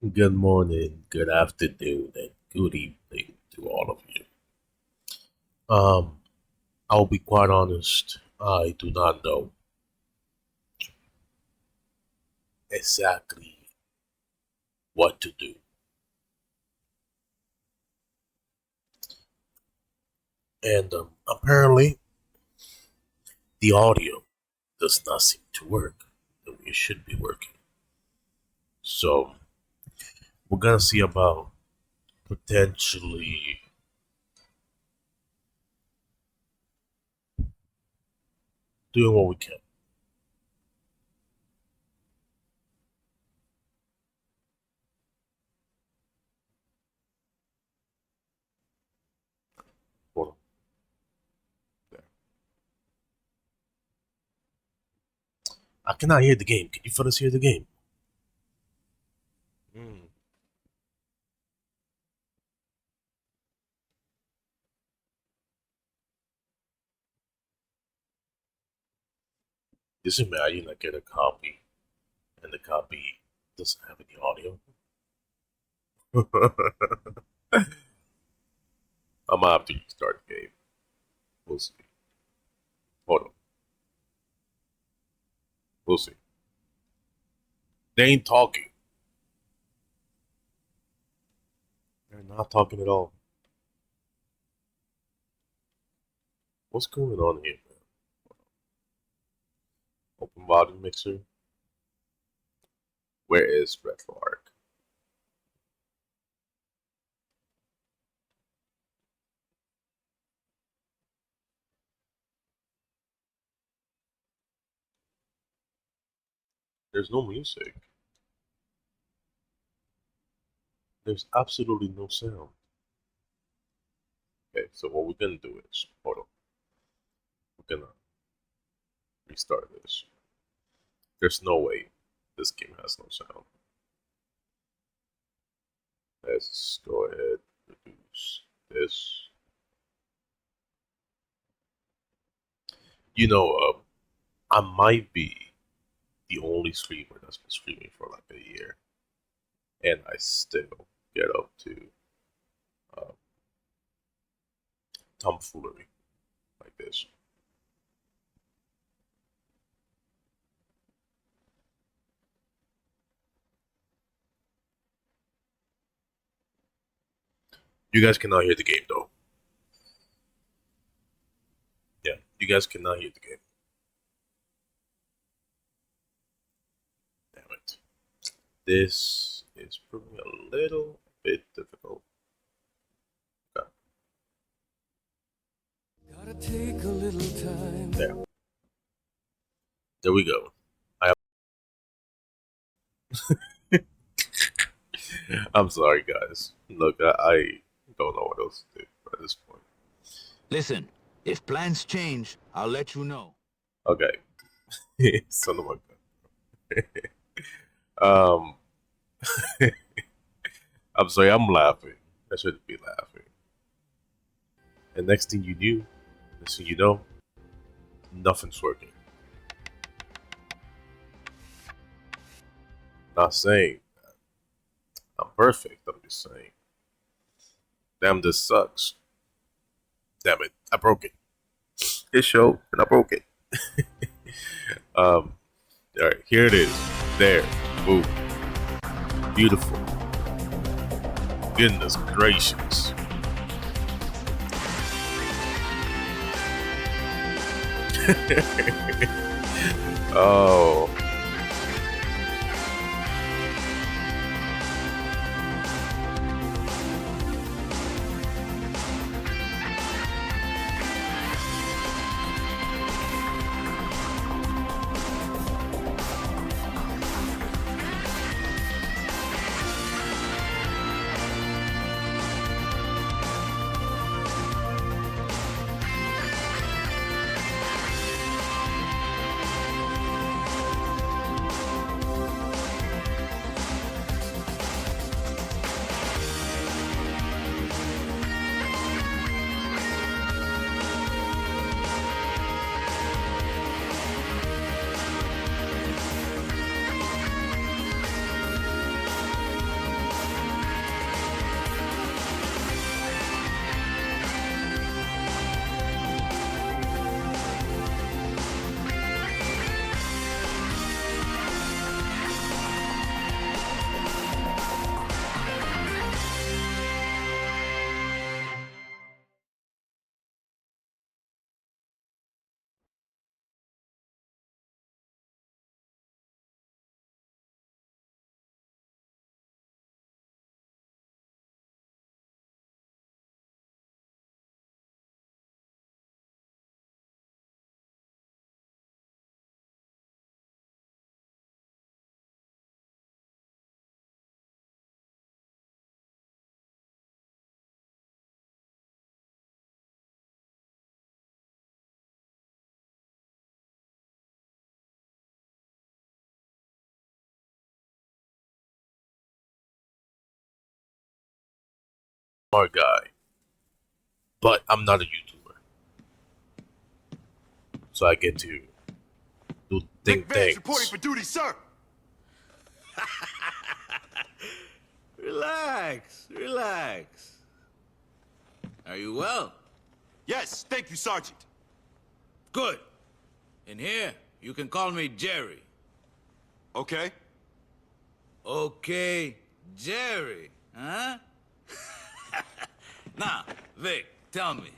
Good morning, good afternoon, and good evening to all of you. Um, I'll be quite honest, I do not know exactly what to do. And apparently, the audio does not seem to work the way it should be working. So, we're gonna see about potentially doing what we can. Hold on there. I cannot hear the game. Can you fellas hear the game? Mm. Just imagine I get a copy and the copy doesn't have any audio. I'm gonna have to restart the game. We'll see. Hold on. We'll see. They ain't talking. They're not talking at all. What's going on here, man? Open volume mixer. Where is RetroArch? There's no music. There's absolutely no sound. Okay, so what we're gonna do is, hold on. We're gonna restart this. There's no way this game has no sound. Let's go ahead, reduce this. You know, I might be the only streamer that's been streaming for like a year, and I still get up to uh, tomfoolery like this. You guys cannot hear the game though. Yeah, you guys cannot hear the game. Damn it. This is proving a little bit difficult. Okay. Gotta take a little time. There we go. I'm sorry, guys. Look, I don't know what else to do at this point. Listen, if plans change, I'll let you know. Okay. Son of a gun. I'm sorry, I'm laughing. I shouldn't be laughing. And next thing you know, nothing's working. Not saying I'm perfect. I'm just saying. Damn, this sucks. Damn it, I broke it. It showed, and I broke it. All right, here it is. There, boom, beautiful. Goodness gracious. Oh, smart guy, but I'm not a YouTuber, so I get to do Vic Vance reporting things. for duty, sir. Relax, relax. Are you well? Yes, thank you, Sergeant. Good. In here, you can call me Jerry. Okay. Okay, Jerry, huh? Now, Vic, tell me,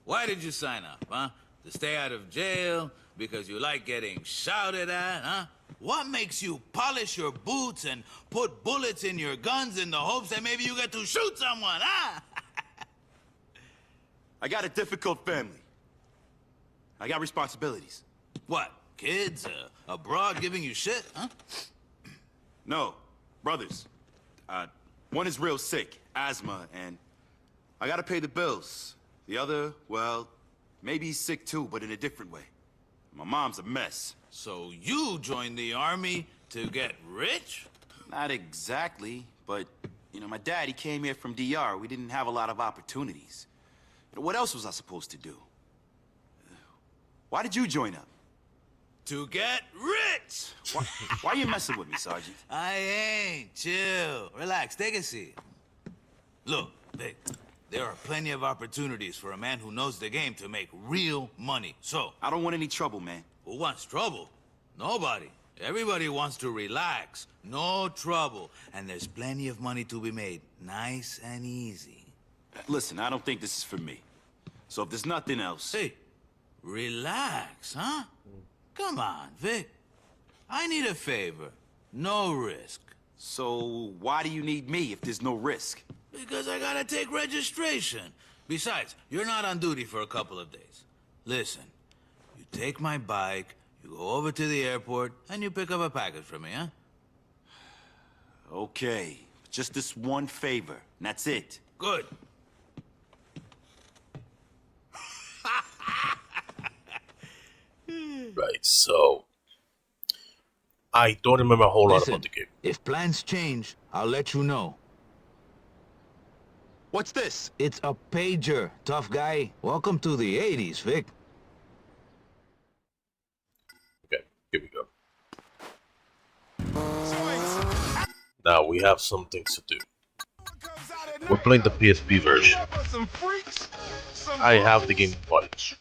why did you sign up, huh? To stay out of jail? Because you like getting shouted at, huh? What makes you polish your boots and put bullets in your guns in the hopes that maybe you get to shoot someone, huh? I got a difficult family. I got responsibilities. What, kids abroad giving you shit, huh? No, brothers. One is real sick, asthma, and I gotta pay the bills. The other, well, maybe he's sick too, but in a different way. My mom's a mess. So you joined the army to get rich? Not exactly, but, you know, my dad, he came here from DR. We didn't have a lot of opportunities. What else was I supposed to do? Why did you join up? To get rich! Why are you messing with me, Sergeant? I ain't. Chill. Relax. Take a seat. Look, Vic, there are plenty of opportunities for a man who knows the game to make real money. So, I don't want any trouble, man. who wants trouble? Nobody. Everybody wants to relax. No trouble. And there's plenty of money to be made. Nice and easy. Listen, I don't think this is for me. So if there's nothing else... Hey, relax, huh? Come on, Vic. I need a favor. No risk. So why do you need me if there's no risk? Because I gotta take registration. Besides, you're not on duty for a couple of days. Listen, you take my bike, you go over to the airport, and you pick up a package for me, huh? Okay, just this one favor, and that's it. Good. Right, so I don't remember a whole lot Listen, about the game. if plans change, I'll let you know. What's this? It's a pager, tough guy. Welcome to the 80s, Vic. Okay, here we go. Now we have some things to do. We're playing the PSP version. I have the Game Boy, but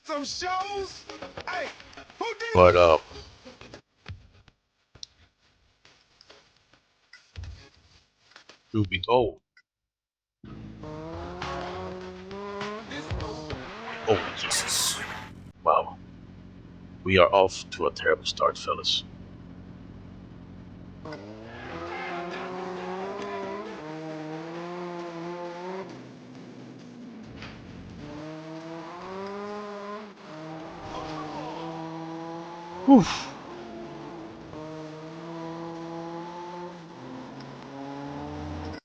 truth be told, oh Jesus, wow, we are off to a terrible start, fellas. Whew.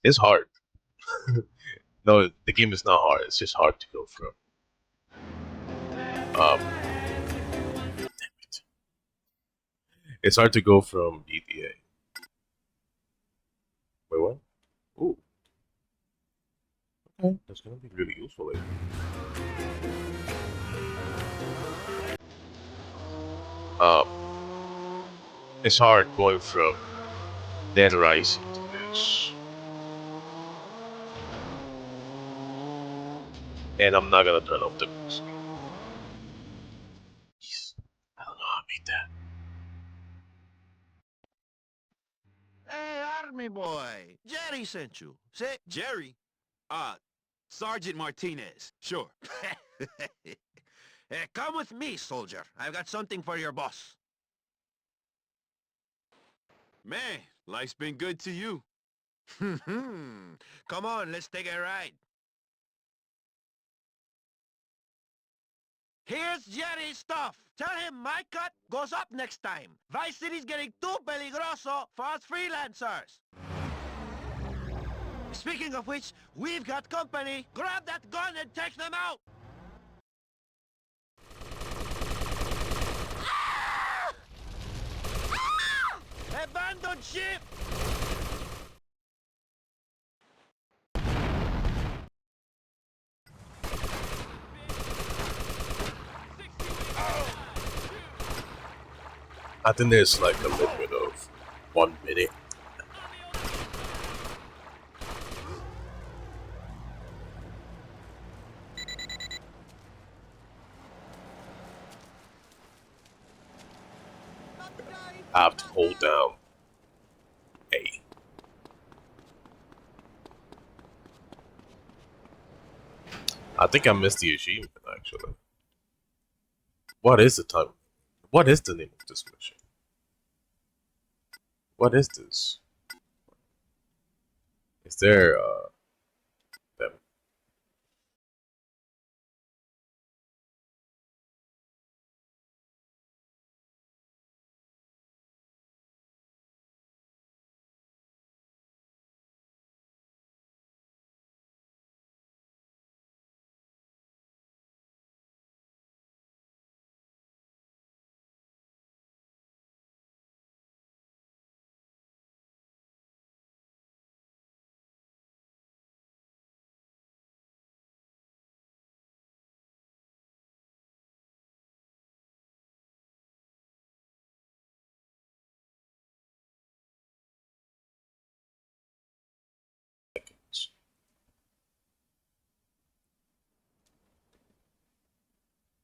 It's hard. No, the game is not hard. It's just hard to go through. Damn it. It's hard to go from GTA. Wait, what? Ooh. Okay, that's gonna be really useful later. Um, it's hard going from Dead Rising to this. And I'm not gonna turn off the music. Jeez, I don't know how I made that. Hey, Army boy. Jerry sent you. Say, Jerry? Sergeant Martinez. Sure. come with me, soldier. I've got something for your boss. Man, life's been good to you. Come on, let's take a ride. Here's Jerry's stuff. Tell him my cut goes up next time. Vice City's getting too peligroso for us freelancers. Speaking of which, we've got company. Grab that gun and take them out. Ah! Ah! Abandoned ship! I think there's like a limit of 1 minute. I have to hold down A. I think I missed the achievement actually. What is the time? What is the name of this mission? What is this? Is there them?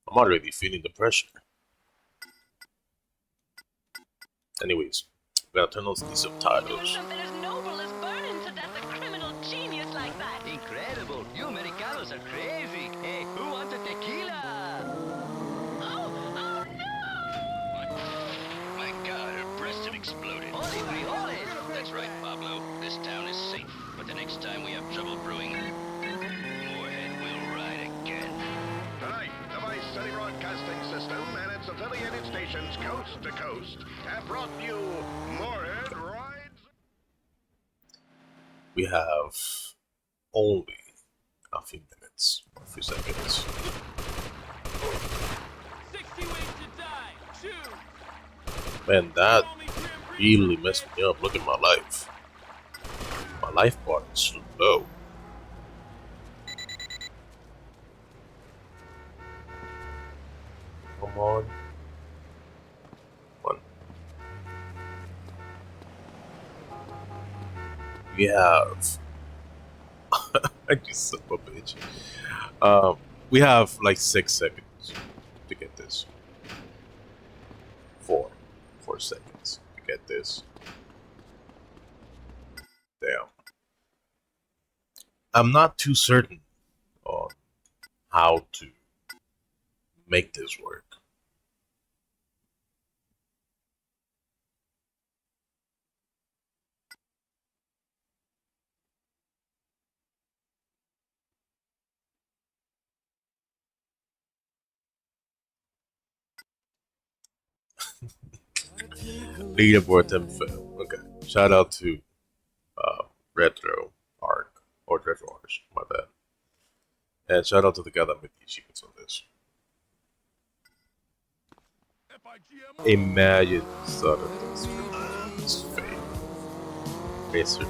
I'm already feeling the pressure. Anyways, we gotta turn on the subtitles. Something as noble as burning to death a criminal genius like that. Incredible! You Americanos are crazy! Hey, who wants a tequila? Oh no! My God, her breasts have exploded. Holy frijoles! That's right, Pablo. This town is safe. But the next time we have trouble brewing, Moorhead will ride again. Tonight, the Vice City Broadcasting System and its affiliated stations coast to coast have brought you Moorhead Rides. We have only a few minutes, or a few seconds. 60 ways to die. Choose. Man, that really messed me up. Look at my life. My life bar is low. Come on. One. We have. I just son of a bitch. We have like 6 seconds to get this. 4 seconds to get this. Damn. I'm not too certain on how to make this work. Leaderboard 10 fail. Okay. Shout out to Retro Arc or Retro Arch, my bad. And shout out to the guy that made the achievements on this. Imagine sudden this fate. Basically.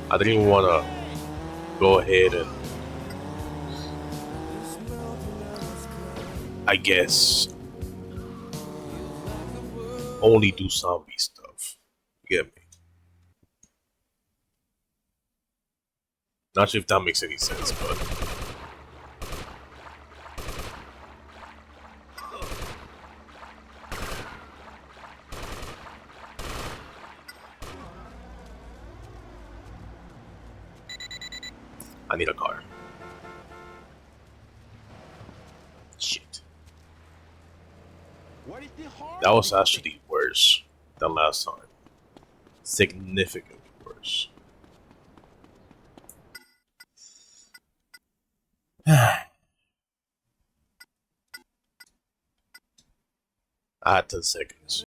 I didn't even wanna go ahead and I guess only do zombie stuff. You get me? Not sure if that makes any sense, but I need a car. Shit. What is the harm? That was actually worse than last time. Significantly worse. I had 10 seconds.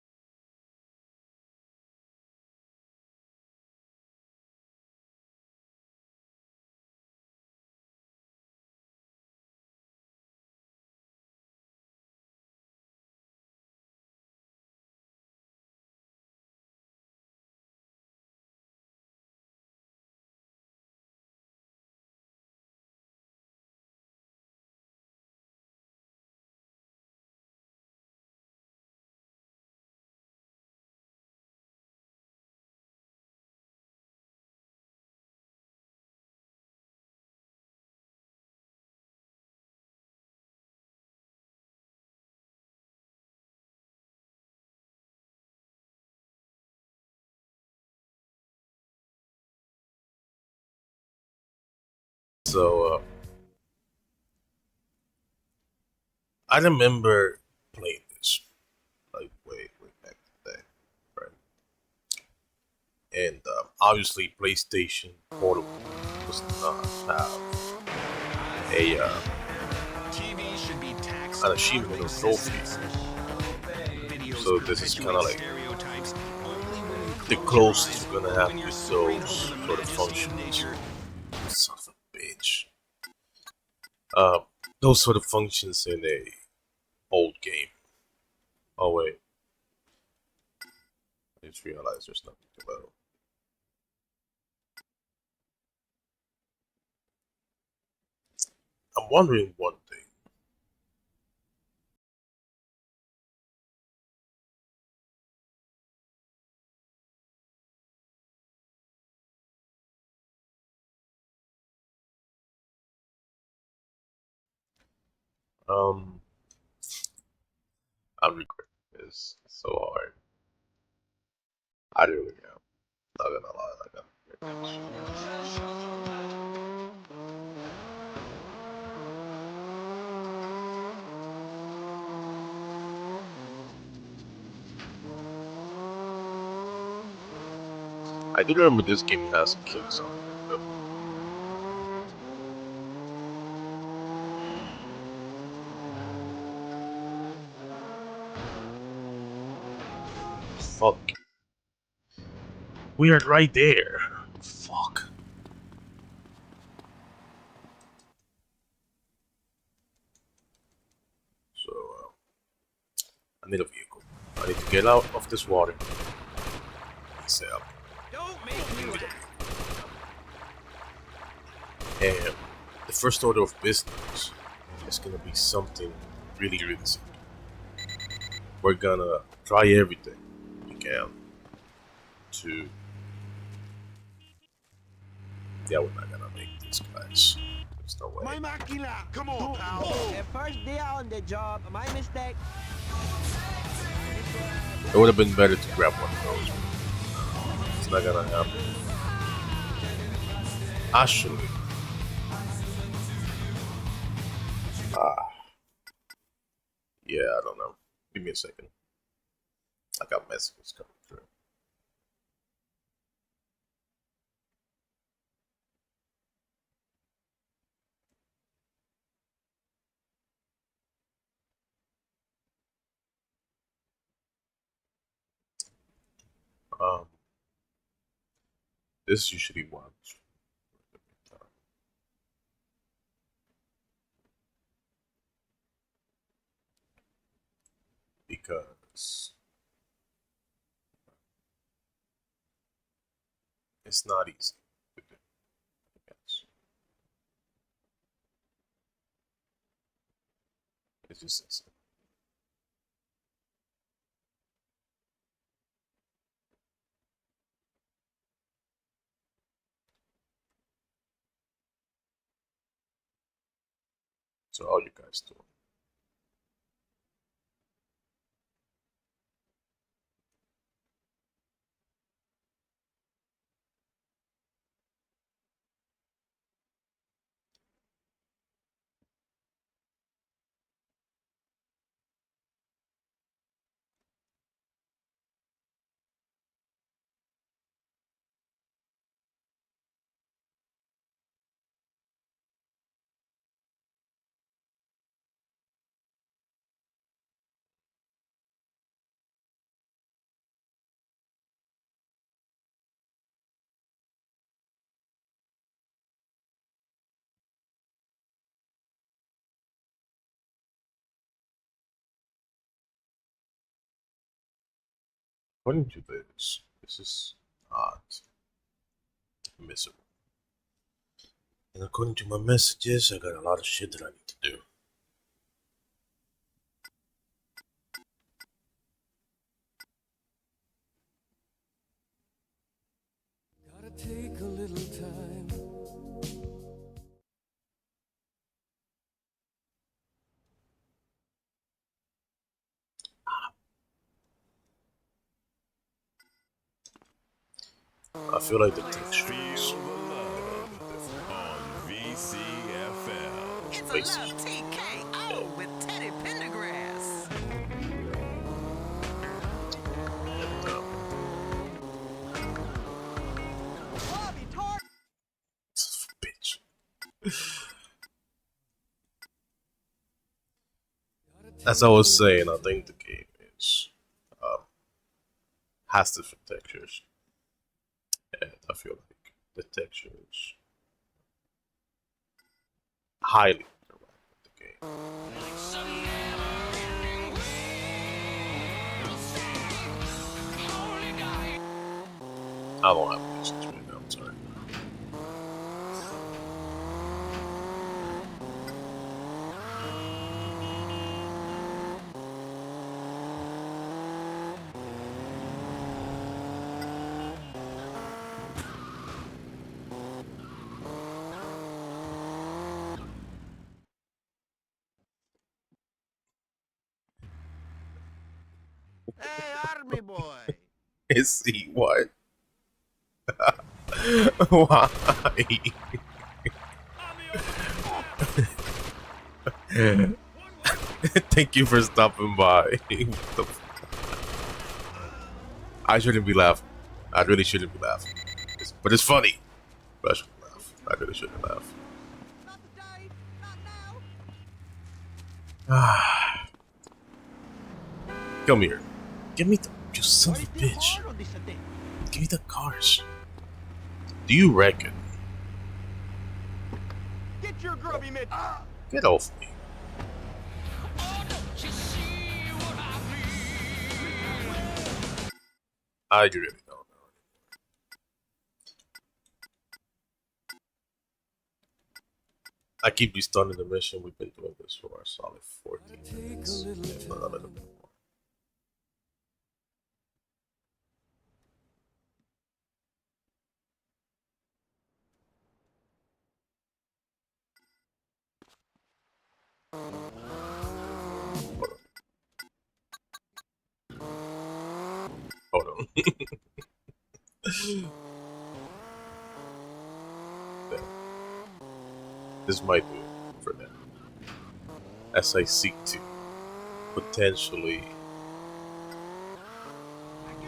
So I remember playing this like way back then, right? And obviously, PlayStation Portable does not have a TV should be taxed an achievement or trophy. So this is kind of like the closest we're gonna have with those sort of functions. Son of a bitch. Uh, those sort of functions in a old game. Oh wait, I just realized there's nothing below. I'm wondering one thing. Um, I'm regretting this so hard. I really am. Not gonna lie, like I do remember this game has some kicks on it. Though. Fuck. We are right there. Fuck. So, I need a vehicle. I need to get out of this water. Sail. Don't make me laugh. And the first order of business is gonna be something really simple. We're gonna try everything we can to. Yeah, we're not gonna make this, guys. There's no way. My máquina! Come on, pal! First day on the job, my mistake. It would have been better to grab one of those. It's not gonna happen. Actually, yeah, I don't know. Give me a second. I got messages coming through. Um, this usually works because it's not easy to do. Yes. It's just that simple. So all you guys do. According to this is not miserable. And according to my messages, I got a lot of shit that I need to do. Gotta take a little time. I feel like the texture is a little bit different. TCFL. It's a love TKO with Teddy Pendergrass. Bitch. As I was saying, I think the game is has different textures, and I feel like the textures highly interact with the game. I don't have patience right now. I'm sorry. Hey, Army boy. Is he what? Why? Thank you for stopping by. I shouldn't be laughing. I really shouldn't be laughing. But it's funny. But I shouldn't laugh. I really shouldn't laugh. Come here. Give me the. You son of a bitch. Give me the cars. Do you reckon? Get your grubby mitt. Get off me. I really don't know. I keep restarting the mission. We've been doing this for a solid 14 minutes. If not a little bit more. Hold on. There. This might do it for now. As I seek to potentially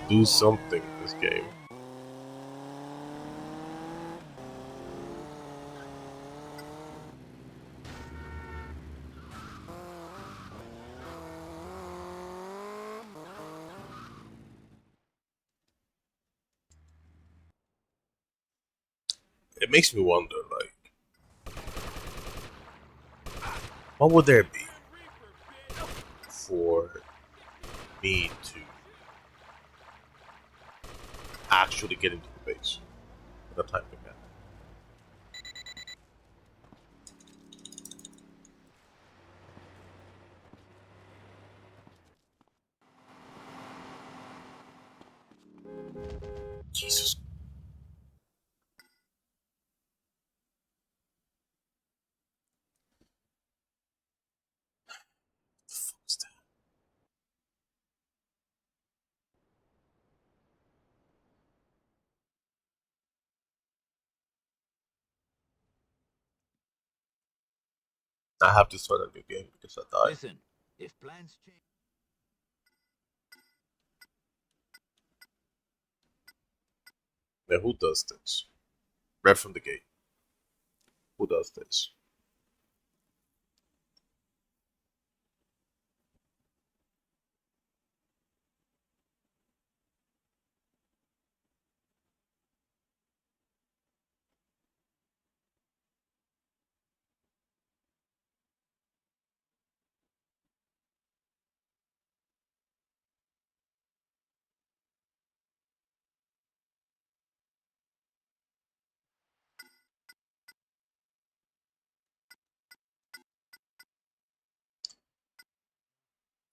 do something in this game. It makes me wonder, like, what would there be for me to actually get into the base without typing that? Jesus. What the fuck is that? I have to start a new game because I died. Listen, if plans change. Man, who does this? Right from the gate. Who does this?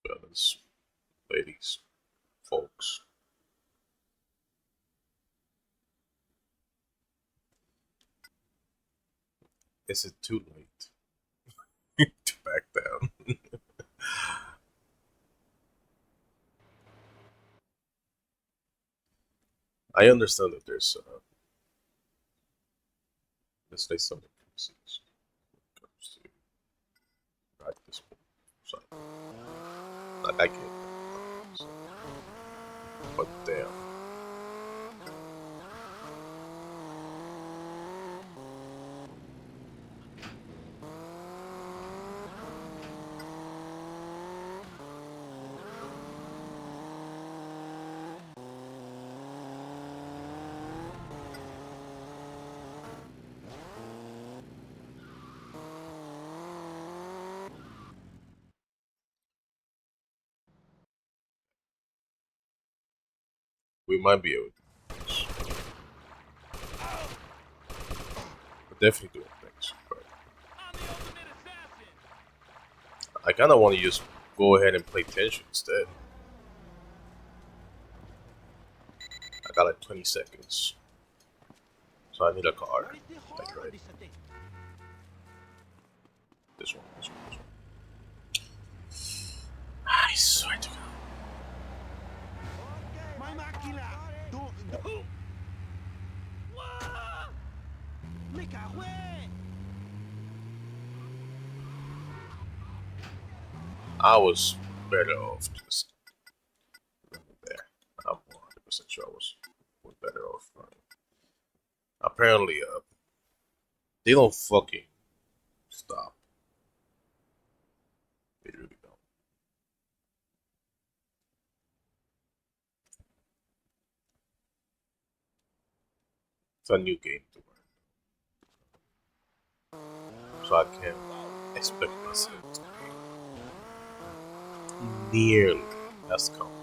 Fellas, ladies, folks. Is it too late to back down? I understand that there's let's say some increases. like this one. So, not that game. So, but damn. We might be able to do this. We're definitely doing things. But I kind of want to just go ahead and play tension instead. I got like 20 seconds. So I need a car. Like right. This one. I swear to God. My máquina! Me cahué! I was better off just there. I'm 100% sure I was better off. Apparently, they don't fucking stop. They really don't. It's a new game to learn, so I can't expect myself to be nearly as competent.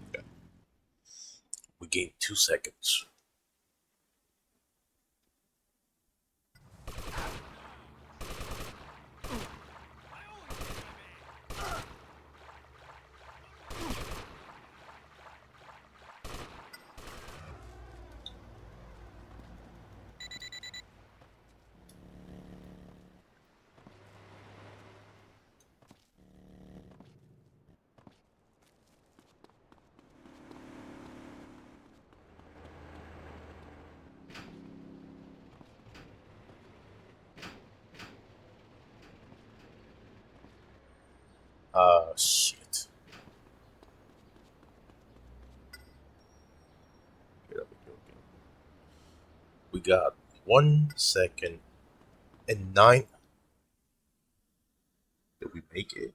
Okay. We gained 2 seconds. Shit. We got 1 second and 9. Did we make it?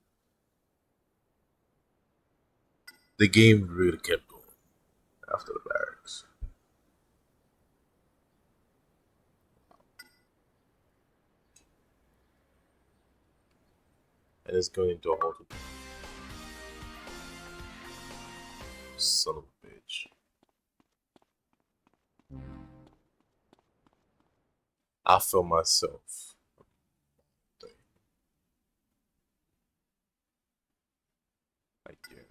The game really kept going after the barracks. And it's going into a whole son of a bitch. I feel myself. I get it.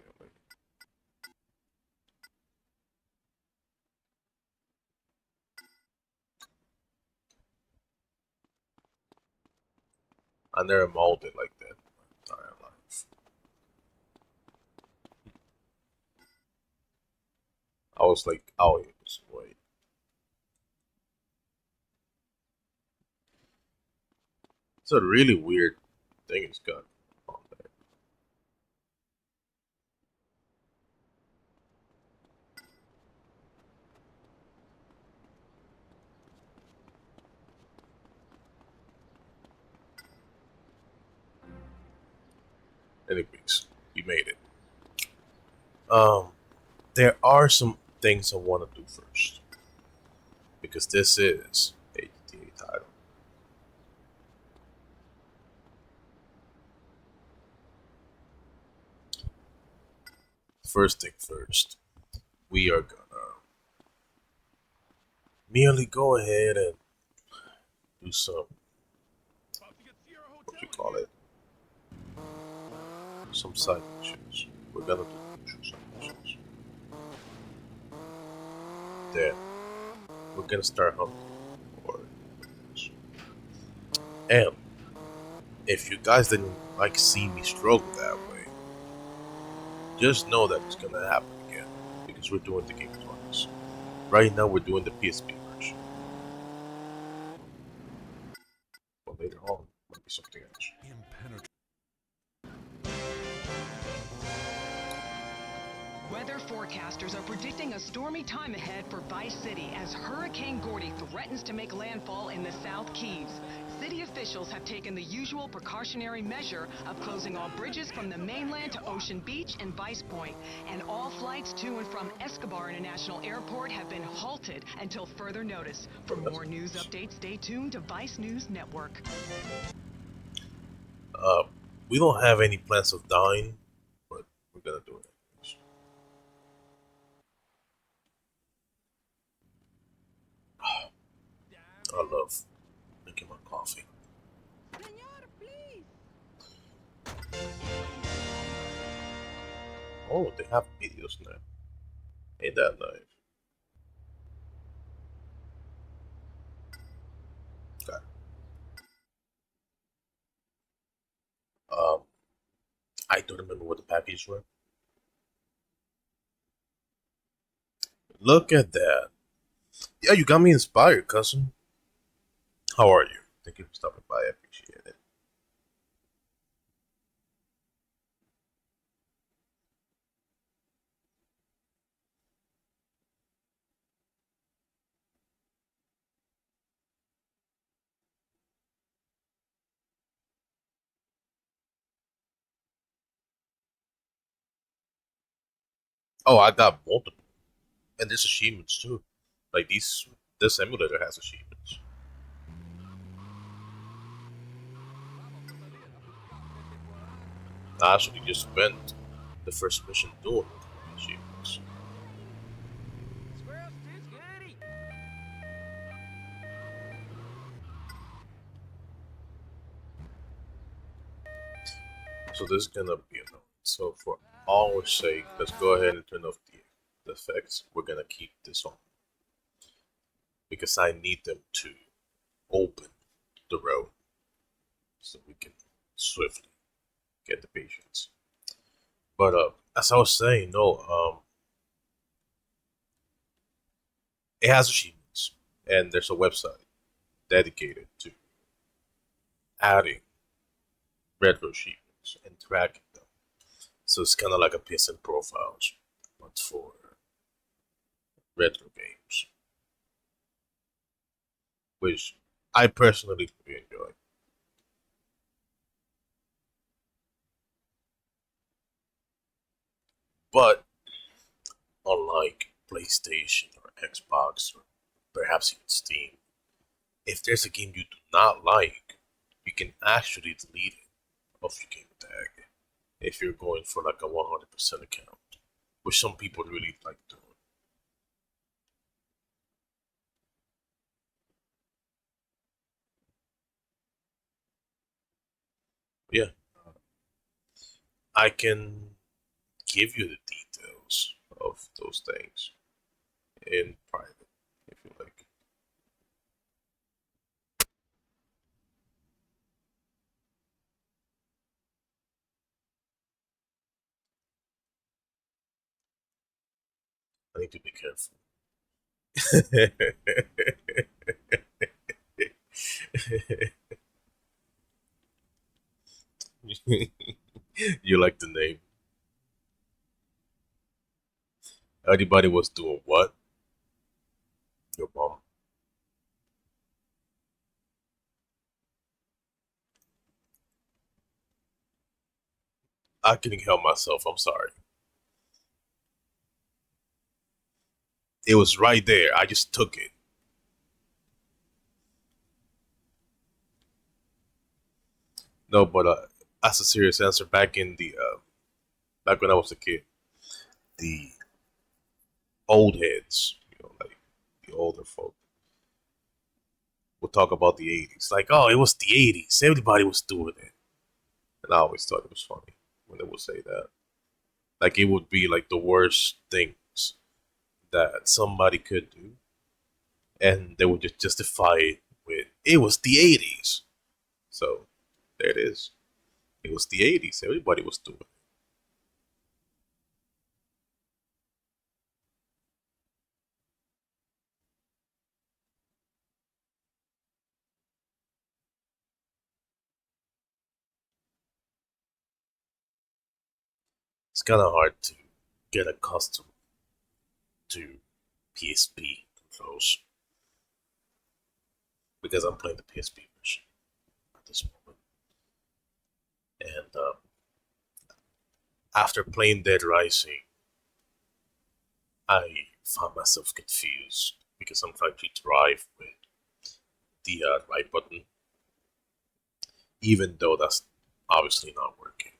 I never molded like that in my entire life. I was like, oh, yeah, this way. It's a really weird thing it's got on there. Anyways, we made it. There are some things I want to do first because this is a GTA title. First thing first, we are gonna merely go ahead and do some, what you call it, some side missions. We're gonna do some side missions. Then we're gonna start hunting for And if you guys didn't like see me struggle that way, just know that it's gonna happen again because we're doing the game twice. Right now we're doing the PSP version, but later on might be something else. Weather forecasters are predicting a stormy time ahead for Vice City as Hurricane Gordy threatens to make landfall in the South Keys. City officials have taken the usual precautionary measure of closing all bridges from the mainland to Ocean Beach and Vice Point, and all flights to and from Escobar International Airport have been halted until further notice. For more news updates, stay tuned to Vice News Network. We don't have any plans of dying, but we're gonna do it. I love drinking my coffee. Oh, they have videos now. Ain't that nice? Okay. Um, I don't remember what the package were. Look at that. Yeah, you got me inspired, cousin. How are you? Thank you for stopping by. I appreciate it. Oh, I got multiple. And there's achievements too. Like this emulator has achievements. I actually just spent the first mission doing achievements. So this is gonna be annoying. So for our sake, let's go ahead and turn off the effects. We're gonna keep this on. Because I need them to open the road so we can swiftly get the patients. But as I was saying, no, it has achievements, and there's a website dedicated to adding retro achievements and tracking them. So it's kind of like a PSN profiles, but for retro games, which I personally really enjoy. But unlike PlayStation or Xbox or perhaps even Steam, if there's a game you do not like, you can actually delete it off your game tag if you're going for like a 100% account, which some people really like doing. Yeah, I can give you the details of those things in private if you like. I need to be careful. You like the name? Everybody was doing what? Your mom. I couldn't help myself. I'm sorry. It was right there. I just took it. No, but as a serious answer, back when I was a kid, the old heads, like the older folk, would talk about the '80s. Like, oh, it was the '80s. Everybody was doing it, and I always thought it was funny when they would say that. Like, it would be like the worst things that somebody could do, and they would just justify it with it was the '80s. So there it is. It was the 80s. Everybody was doing it. It's kind of hard to get accustomed to PSP controls because I'm playing the PSP version at this moment. And after playing Dead Rising, I found myself confused because I'm trying to drive with the right button, even though that's obviously not working.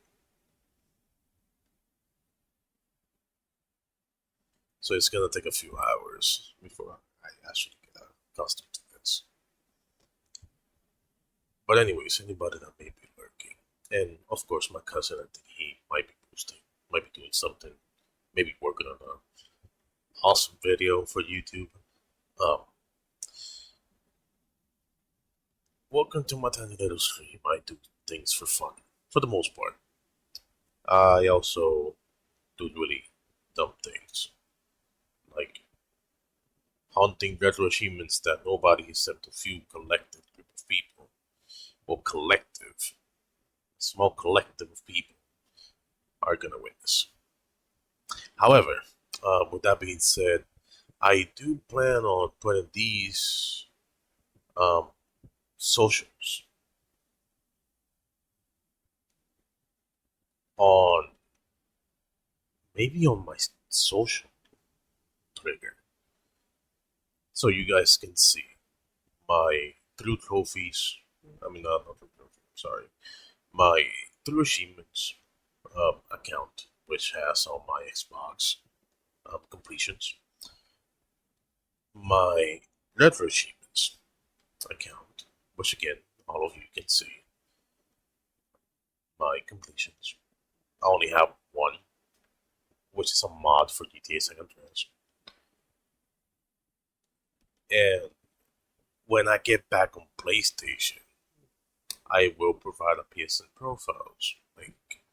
So it's gonna take a few hours before I actually get accustomed to this. But anyways, anybody that may be lurking, and of course my cousin, I think he might be posting, might be doing something, maybe working on an awesome video for YouTube. Um, Welcome to my tiny little stream. I do things for fun, for the most part. I also do really dumb things, like haunting retro achievements that nobody except a few collective group of people, or collective, small collective of people, are gonna witness. However, with that being said, I do plan on putting these um, socials on maybe on my social trigger so you guys can see my through trophies. I mean, not through trophies, I'm sorry. My through achievements account, which has all my Xbox completions. My retro achievements account, which again, all of you can see my completions. I only have one, which is a mod for GTA San Andreas. And when I get back on PlayStation, I will provide a PSN profiles link,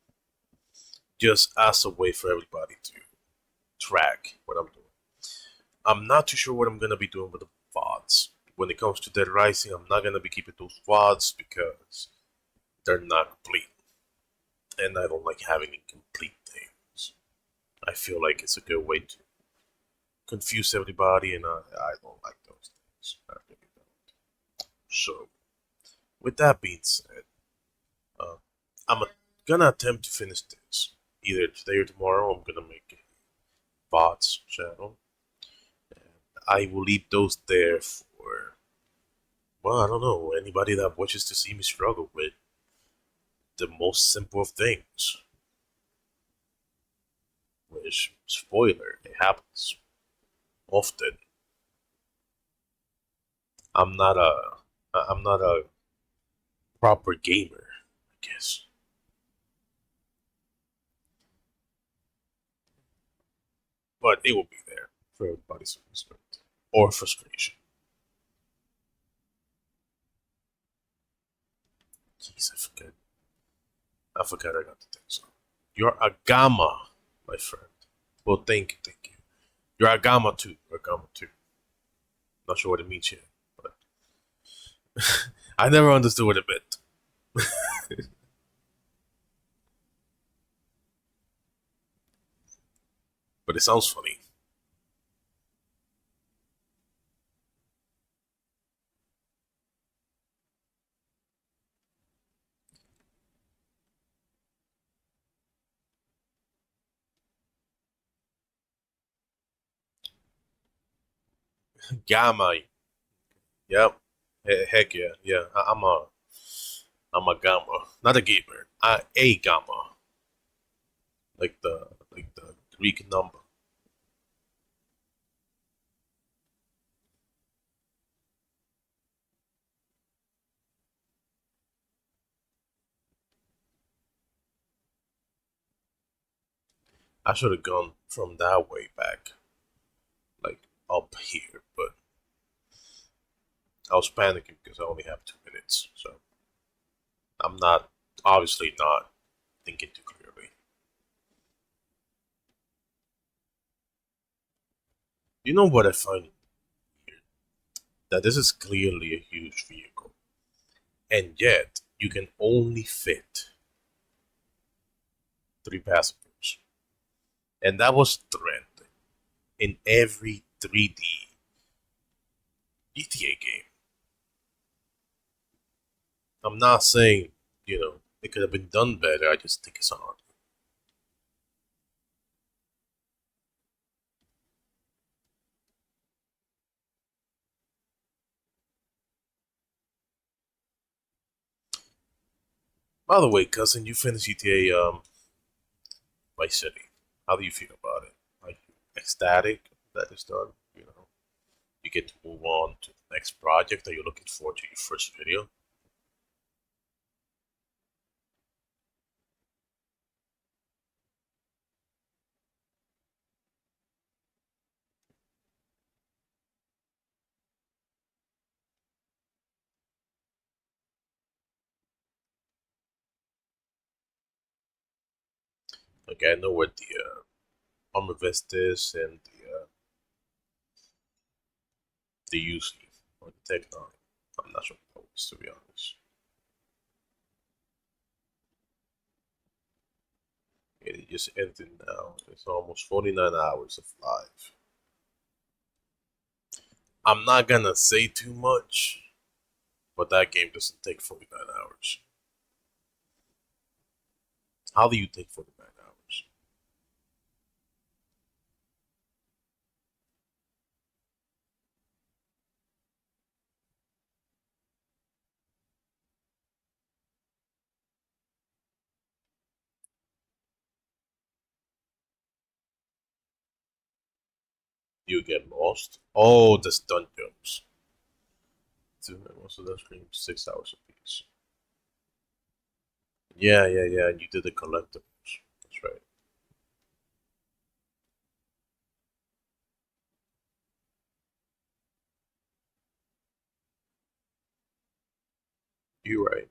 just as a way for everybody to track what I'm doing. I'm not too sure what I'm gonna be doing with the VODs. When it comes to Dead Rising, I'm not gonna be keeping those VODs because they're not complete, and I don't like having incomplete things. I feel like it's a good way to confuse everybody, and I don't like those things. I really don't. So, with that being said, uh, I'm gonna attempt to finish this either today or tomorrow. I'm gonna make a bots channel. I will leave those there for, well, I don't know, anybody that wishes to see me struggle with the most simple of things. Which, spoiler, it happens often. I'm not a proper gamer, I guess. But it will be there for everybody's amusement or frustration. Jeez, I forgot I got the things on. You're a gamma, my friend. Well, thank you, thank you. You're a gamma too. You're a gamma too. Not sure what it means yet, but I never understood what it meant. But it sounds funny. Gamma. Yep. Heck yeah. Yeah. I'm a gamma. Not a gamer. A gamma. Like the Greek number. I should have gone from that way back. Like up here, but I was panicking because I only have 2 minutes, so I'm not, obviously not thinking too clearly. You know what I find weird? That this is clearly a huge vehicle, and yet you can only fit 3 passengers. And that was trend in every 3D GTA game. I'm not saying, it could have been done better. I just think it's hard. By the way, cousin, you finished GTA Vice City. How do you feel about it? Like ecstatic that it's done? You get to move on to the next project that you're looking forward to your first video. Okay, I know what the armor vest is and the UC or the Tech 9. I'm not sure what that was, to be honest. It just ended now. It's almost 49 hours of live. I'm not gonna say too much, but that game doesn't take 49 hours. How do you take 49 hours? You get lost? Oh, the stunt jumps. Most of those games 6 hours apiece. Yeah. And you did the collectibles. That's right. You're right.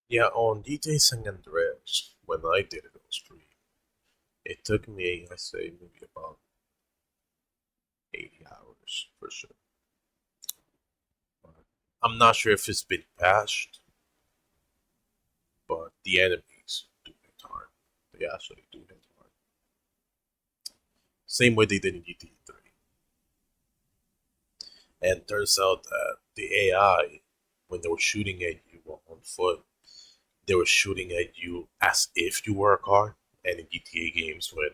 Yeah, on GTA San Andreas, when I did it on stream, it took me, I say, maybe about 80 hours for sure. I'm not sure if it's been patched, but the enemies do hit hard. They actually do hit hard. Same way they did in GTA 3. And turns out that the AI, when they were shooting at you on foot, they were shooting at you as if you were a car. And in GTA games, when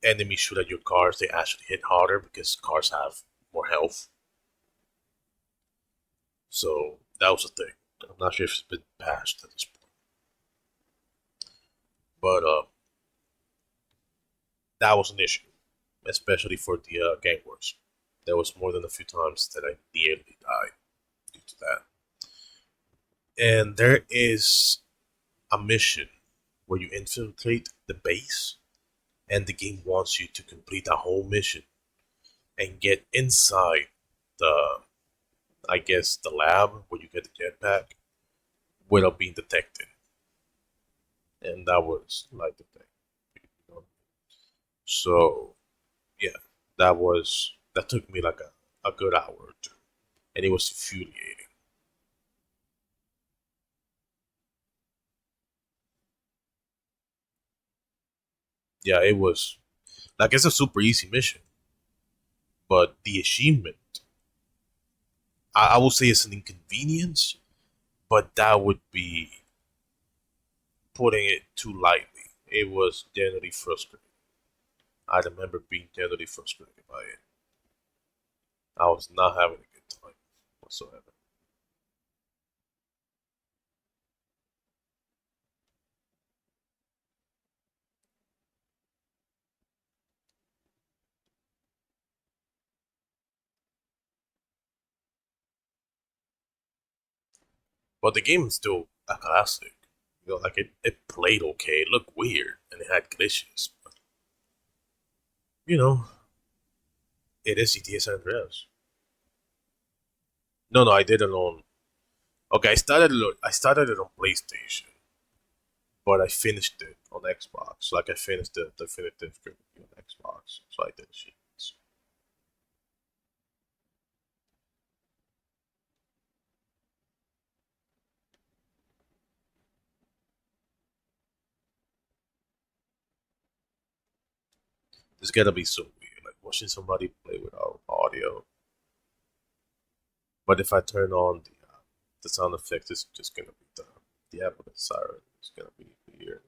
enemies shoot at your cars, they actually hit harder because cars have more health. So that was a thing. I'm not sure if it's been patched at this point, but that was an issue, especially for the gang wars. There was more than a few times that I nearly died due to that. And there is a mission where you infiltrate the base, and the game wants you to complete a whole mission and get inside the, I guess, the lab where you get the jetpack without being detected. And that was like the thing. You know? So yeah, that took me like a good hour or two, and it was infuriating. Yeah, it was like it's a super easy mission, but the achievement, I will say it's an inconvenience, but that would be putting it too lightly. It was generally frustrating. I remember being generally frustrated by it. I was not having a good time whatsoever. But the game is still a classic. You know, like it played okay, it looked weird, and it had glitches. But, you know, it is GTA San Andreas. No, I did it on. Okay, I started it on PlayStation, but I finished it on Xbox. Like I finished the definitive trilogy on Xbox, so I did achievements. It's gonna be so weird, like watching somebody play without audio. But if I turn on the sound effects, it's just gonna be the ambulance siren. It's gonna be weird.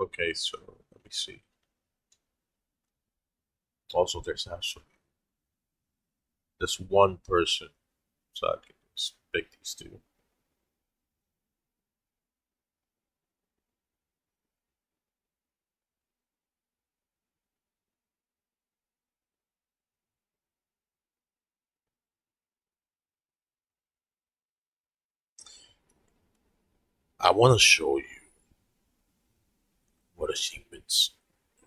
Okay, so let me see. Also, there's one person, so I can just pick these two. I want to show you what achievements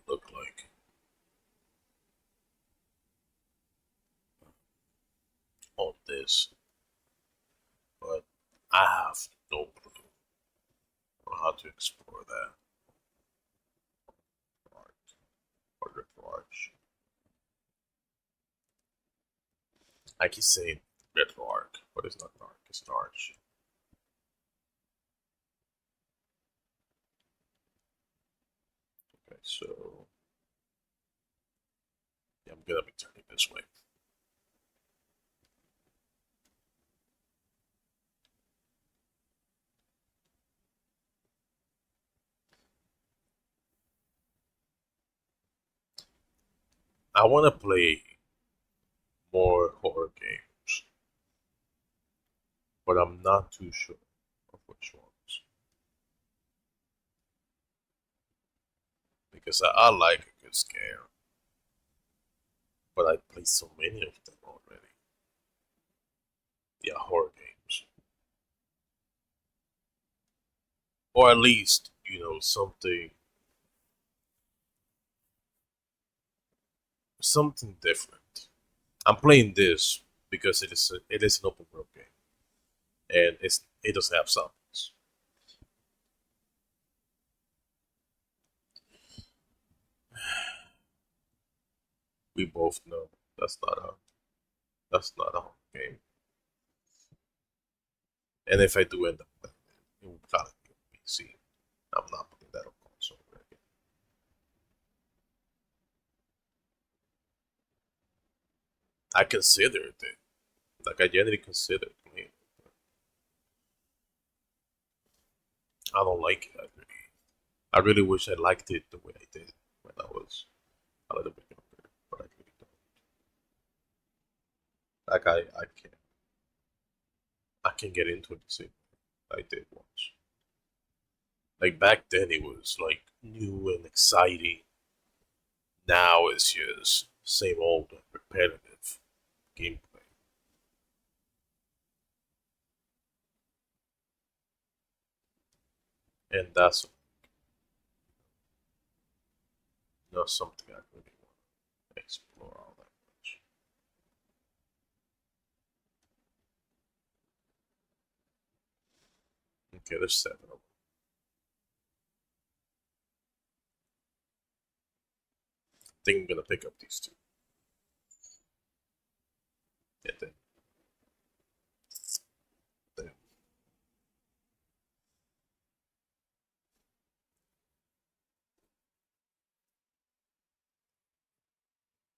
look like on this, but I have no clue on how to explore that. Or RetroArch. I keep saying RetroArch, but it's not an arc, it's an arch. Okay, so yeah, I'm gonna be turning this way. I want to play more horror games, but I'm not too sure of which ones because I like a good scare, but I played so many of them already. Yeah, horror games, or at least something different. I'm playing this because it is an open world game and it doesn't have zombies. We both know that's not a that's not a home game. And if I do end up playing it, it will probably be on PC. I'm not putting that on console. Right? I considered it. Like I genuinely considered playing it. But I don't like it. I really wish I liked it the way I did when I was a little bit younger, but I really don't. Like I can get into it the same way I did once. Like back then it was like new and exciting. Now it's just same old repetitive gameplay. And that's not something I really want to explore all that much. Okay, there's 7 of them. I think I'm gonna pick up these two. Yeah, then.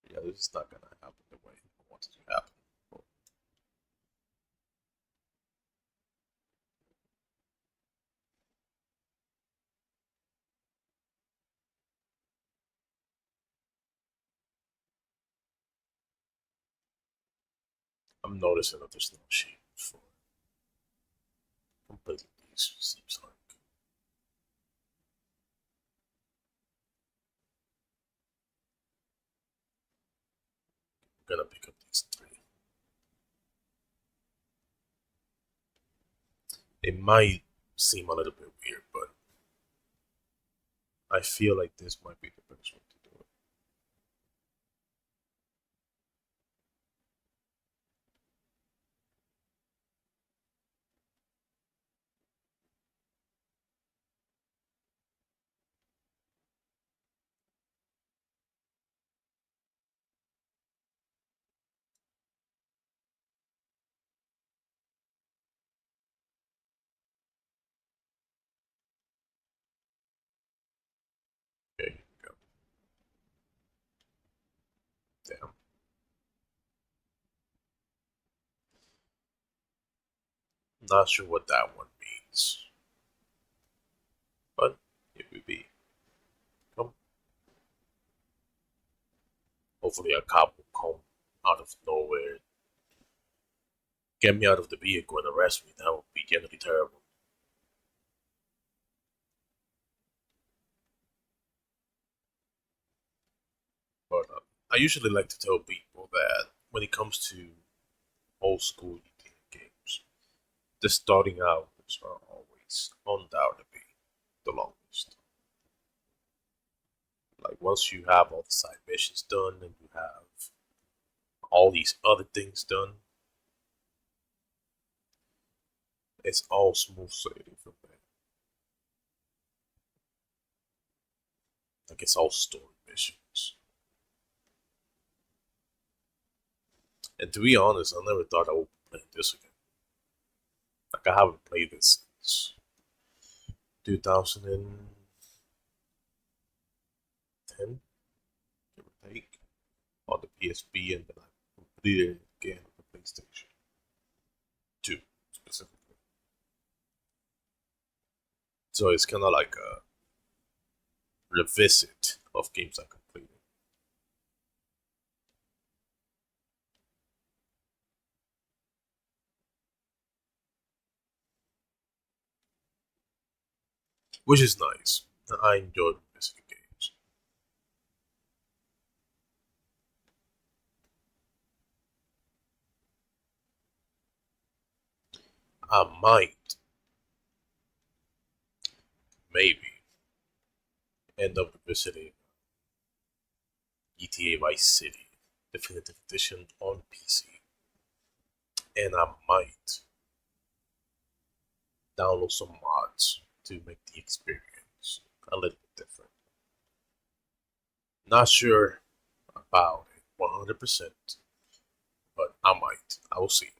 Yeah, this is not gonna happen the way I want it to happen. I'm noticing that there's no shape for completing these, seems like. I'm gonna pick up these three. It might seem a little bit weird, but I feel like this might be the best way to do it. Okay, here we go. Damn. Not sure what that one means. But it will be. Come. Hopefully a cop will come out of nowhere, get me out of the vehicle and arrest me. That would be genuinely terrible. But I usually like to tell people that when it comes to old school utility games, the starting hours are always undoubtedly the longest. Like once you have all the side missions done and you have all these other things done, it's all smooth sailing from there. Like it's all story missions. And to be honest, I never thought I would be playing this again. Like I haven't played this since 2010, give or take, on the PSP, and then I completed it again on the PlayStation 2 specifically. So it's kind of like a revisit of games I completed. Which is nice. I enjoy revisiting games. I might, maybe, end up revisiting GTA Vice City Definitive Edition on PC. And I might download some mods to make the experience a little bit different. Not sure about it 100%, but I might. I will see.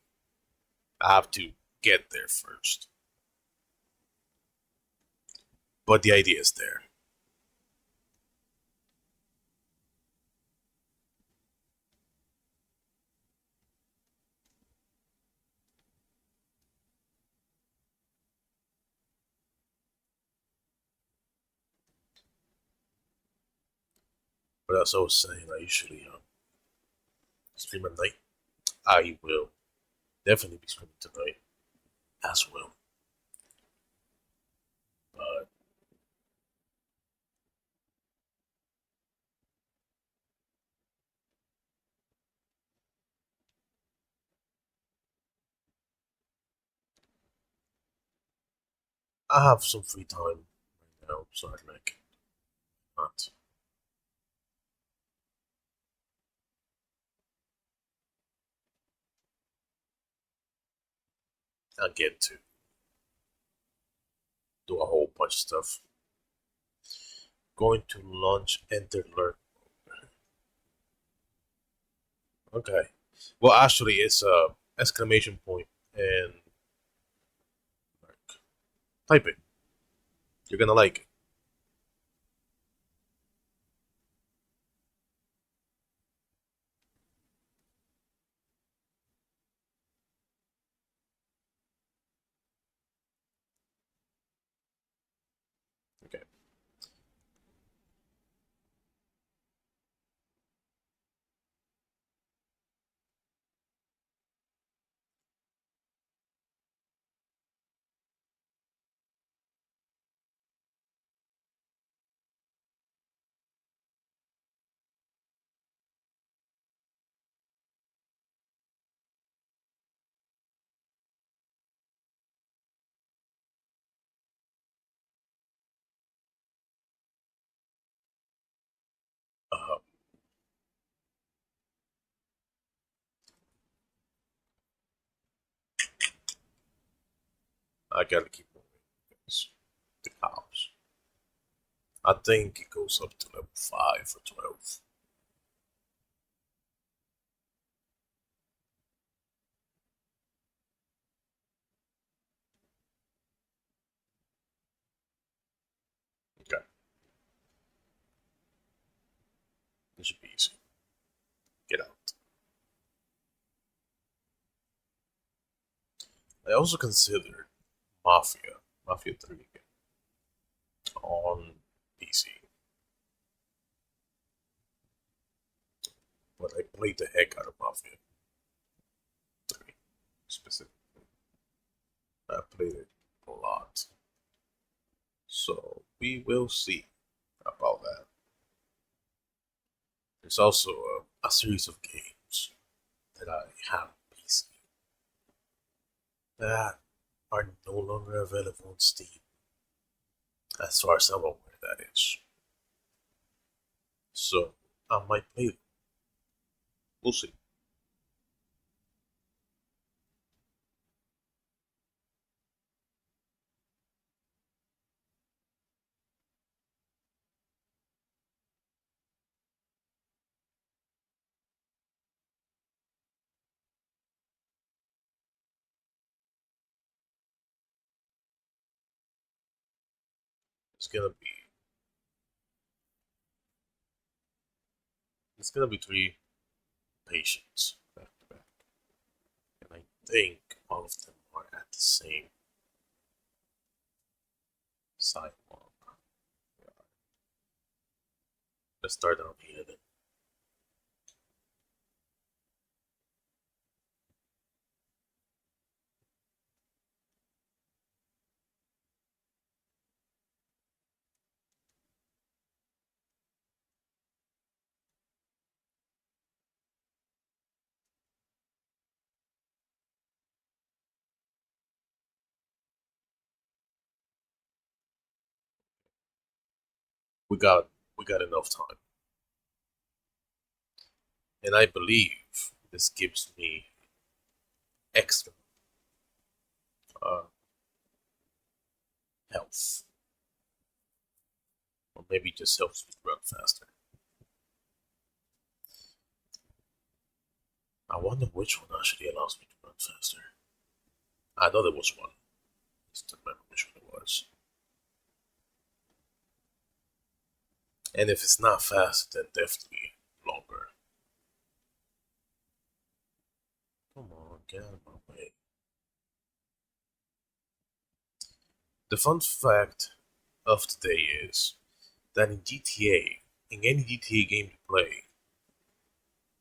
I have to get there first. But the idea is there. But as I was saying, I usually stream at night. I will definitely be streaming tonight as well. But I have some free time right now, so I'd like not. I get to do a whole bunch of stuff. Going to launch enter learn. Okay. Well, actually, it's a exclamation point and like, type it. You're gonna like it. Okay. I gotta keep moving because the cops. I think it goes up to level 5 or 12. Okay. This should be easy. Get out. I also considered Mafia 3 again, on PC. But I played the heck out of Mafia 3 specifically. I played it a lot. So we will see about that. There's also a series of games that I have on PC that are no longer available on Steam. As far as I'm aware, that is. So I might play them. We'll see. It's gonna be it's gonna be 3 patients back to back, and I think all of them are at the same sidewalk. Let's start down here then. We got we got enough time, and I believe this gives me extra uh, health, or maybe just helps me run faster. I wonder which one actually allows me to run faster. I know there was one. Just don't remember which one it was. And if it's not fast, then definitely longer. Come on, get out of my way. The fun fact of today is that in GTA, in any GTA game you play,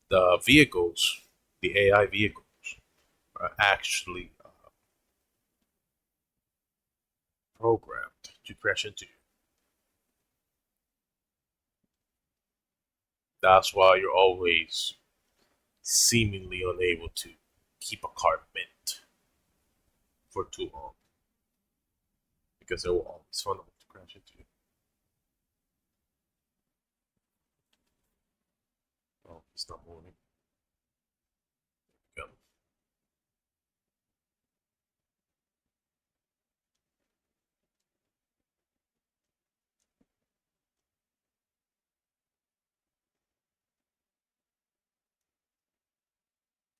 the vehicles, the AI vehicles, are actually programmed to crash into you. That's why you're always seemingly unable to keep a car mint for too long because they will always find a way to crash into you. Oh, he's not moving. There we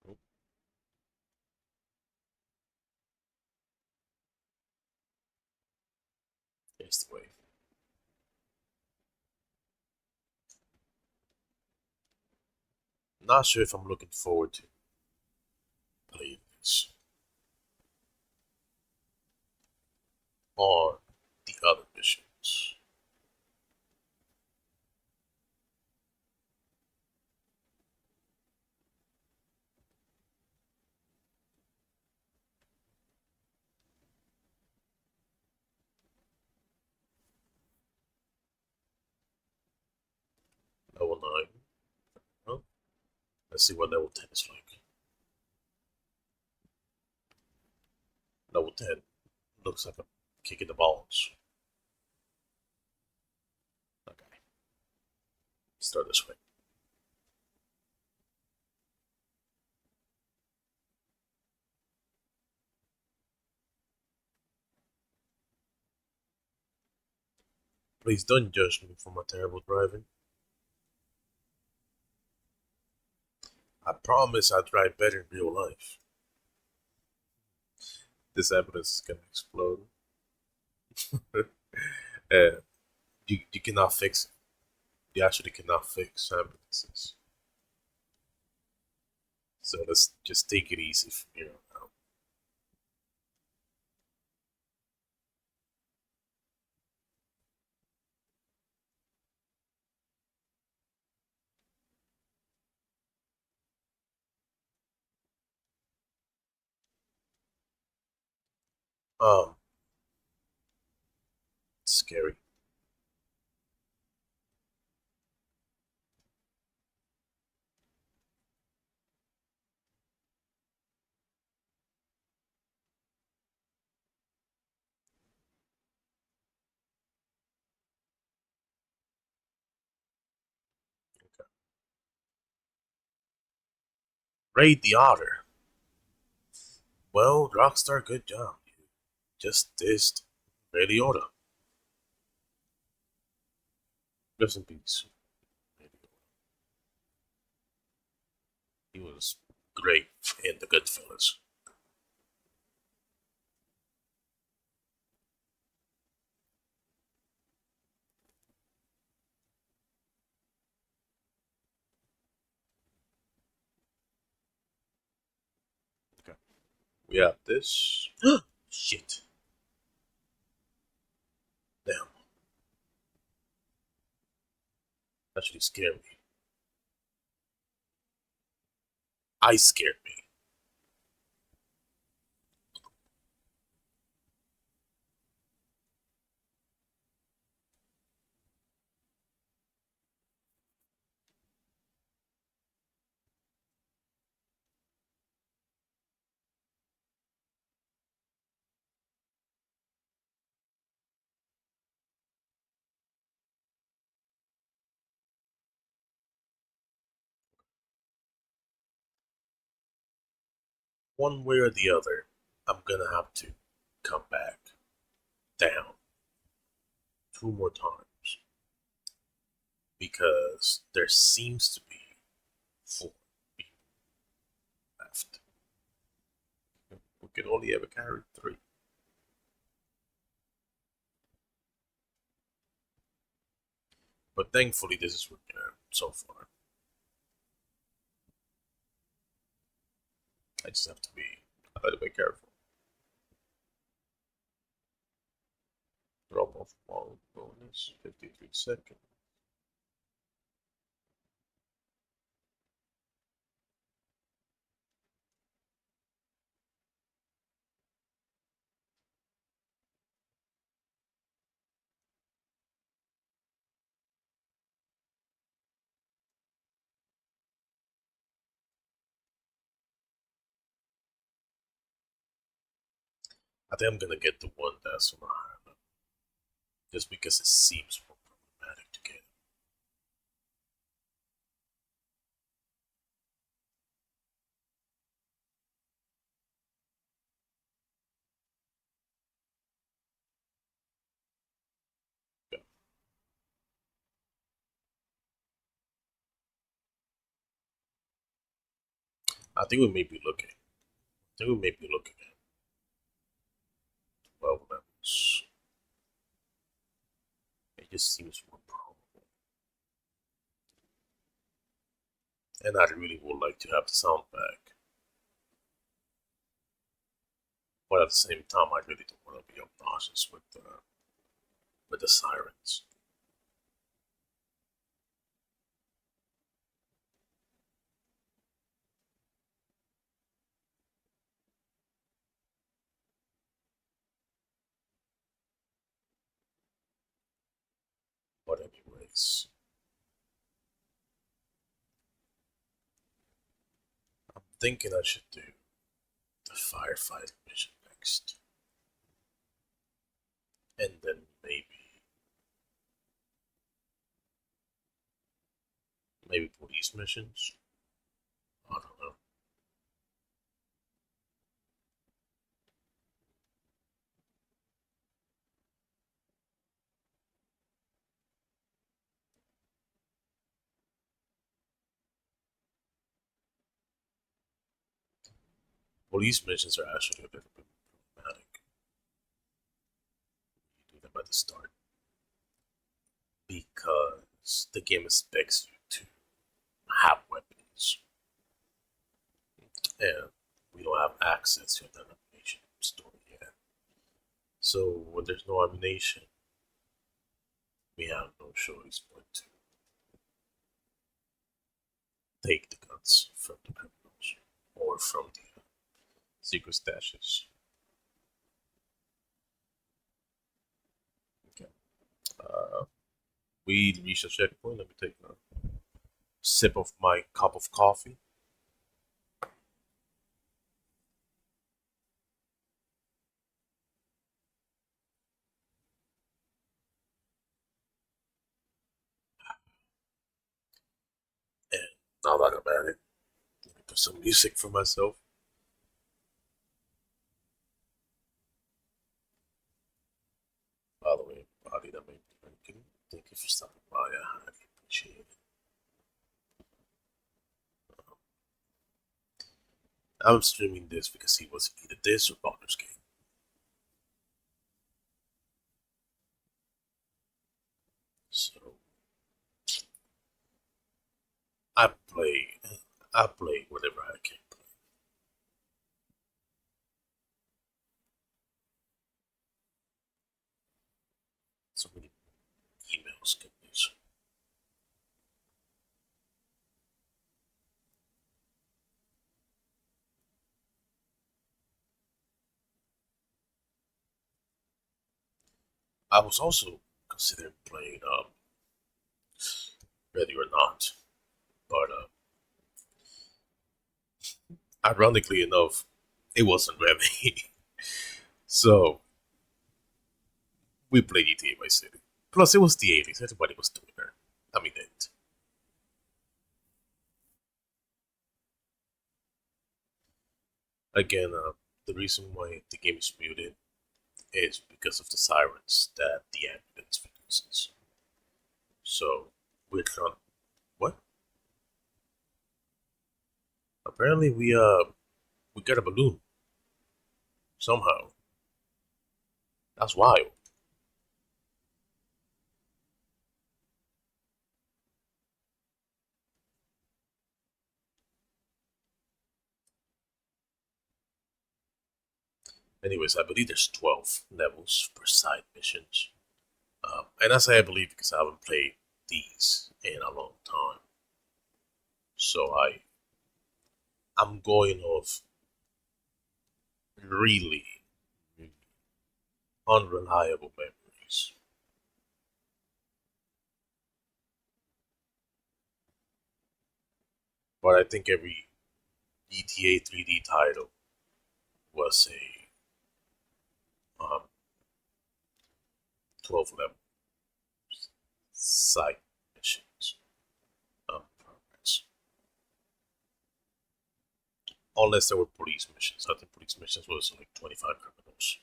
go. Oh, there's the wave. Not sure if I'm looking forward to playing this or the other missions. Level 9. Well, let's see what level 10 is like. Level 10 looks like I'm kicking the balls. Okay, start this way. Please don't judge me for my terrible driving. I promise I drive better in real life. This evidence is gonna explode. uh, you cannot fix it. You actually cannot fix ambulances. So let's just take it easy from here on out. Um, scary. Raid the otter. Well, Rockstar, good job. You just dissed Ray Liotta. Rest in peace. He was great in The Goodfellas. Okay. We have this. Shit. Damn. Actually scared me. I scared me. One way or the other, I'm gonna have to come back down 2 more times because there seems to be 4 people left. We can only ever carry 3. But thankfully, this is working out so far. I just have to be a little bit careful. Drop off ball bonus, 53 seconds. I think I'm gonna get the one that's on a higher level, just because it seems more problematic to get. Yeah. I think we may be looking. I think we may be looking at 12 levels. It just seems more probable. And I really would like to have the sound back. But at the same time, I really don't want to be obnoxious with the sirens. But anyways, I'm thinking I should do the firefighting mission next. And then maybe police missions. I don't know. Police missions are actually a little bit problematic. You do them at the start because the game expects you to have weapons, and we don't have access to that ammunition store yet. So when there's no ammunition, we have no choice but to take the guns from the criminals or from the secret stashes. Okay. We reached a checkpoint. Let me take a sip of my cup of coffee. And now that I'm at it, let me put some music for myself. By the way, everybody that may be drinking, thank you for stopping by. I highly appreciate it. I'm streaming this because he was either this or Baldur's Gate. So I play I play whatever I can play. So many emails get this. I was also considering playing Ready or Not, but ironically enough, it wasn't ready. So we played GTA Vice City. Plus, it was the 80s. Everybody was doing it. I mean, it. Again, the reason why the game is muted is because of the sirens that the ambulance produces. So we're trying. What? Apparently, we got a balloon somehow. That's wild. Anyways, I believe there's 12 levels per side missions. And I say I believe because I haven't played these in a long time. So I'm going off really, really unreliable memories. But I think every GTA 3D title was a 12 level side missions progress. Unless there were police missions. I think police missions was like 25 criminals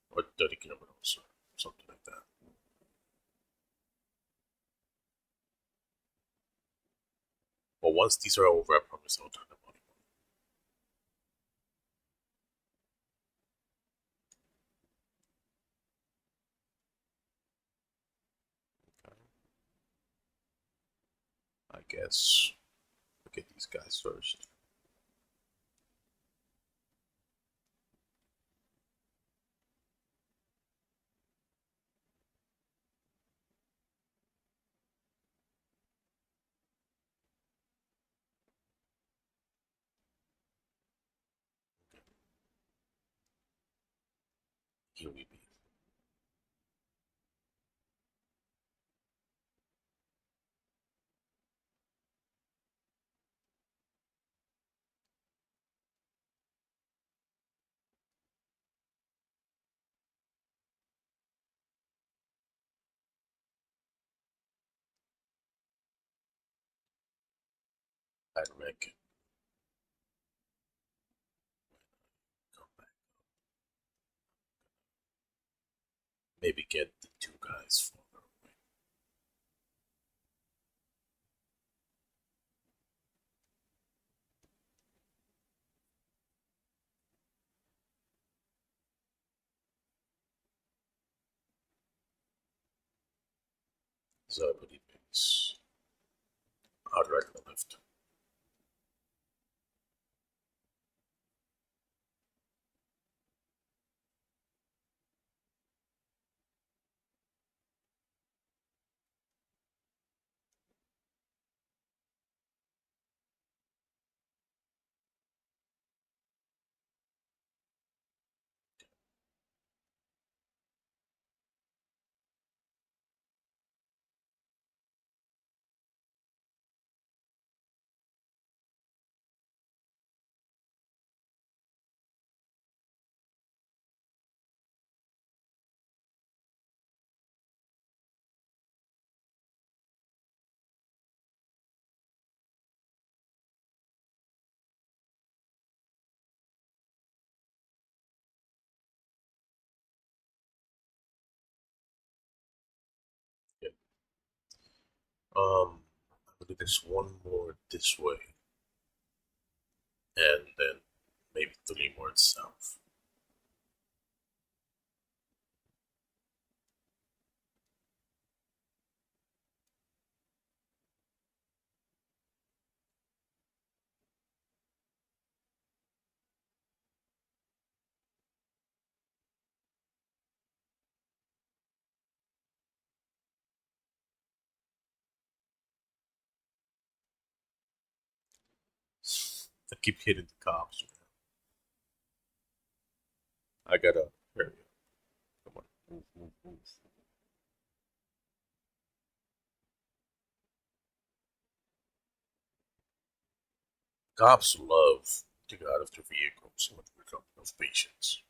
or 30 criminals or something like that. But once these are over, I promise I'll turn them on. Okay. I guess look at these guys first. Here we be. I reckon. Come back. Maybe get the two guys further away. So I believe it's hard right and left. Yeah. I believe there's one more this way, and then maybe three more south. I keep hitting the cops. I gotta hurry up. Come on, move, move, move. Cops love to get out of their vehicles when we're talking of patients.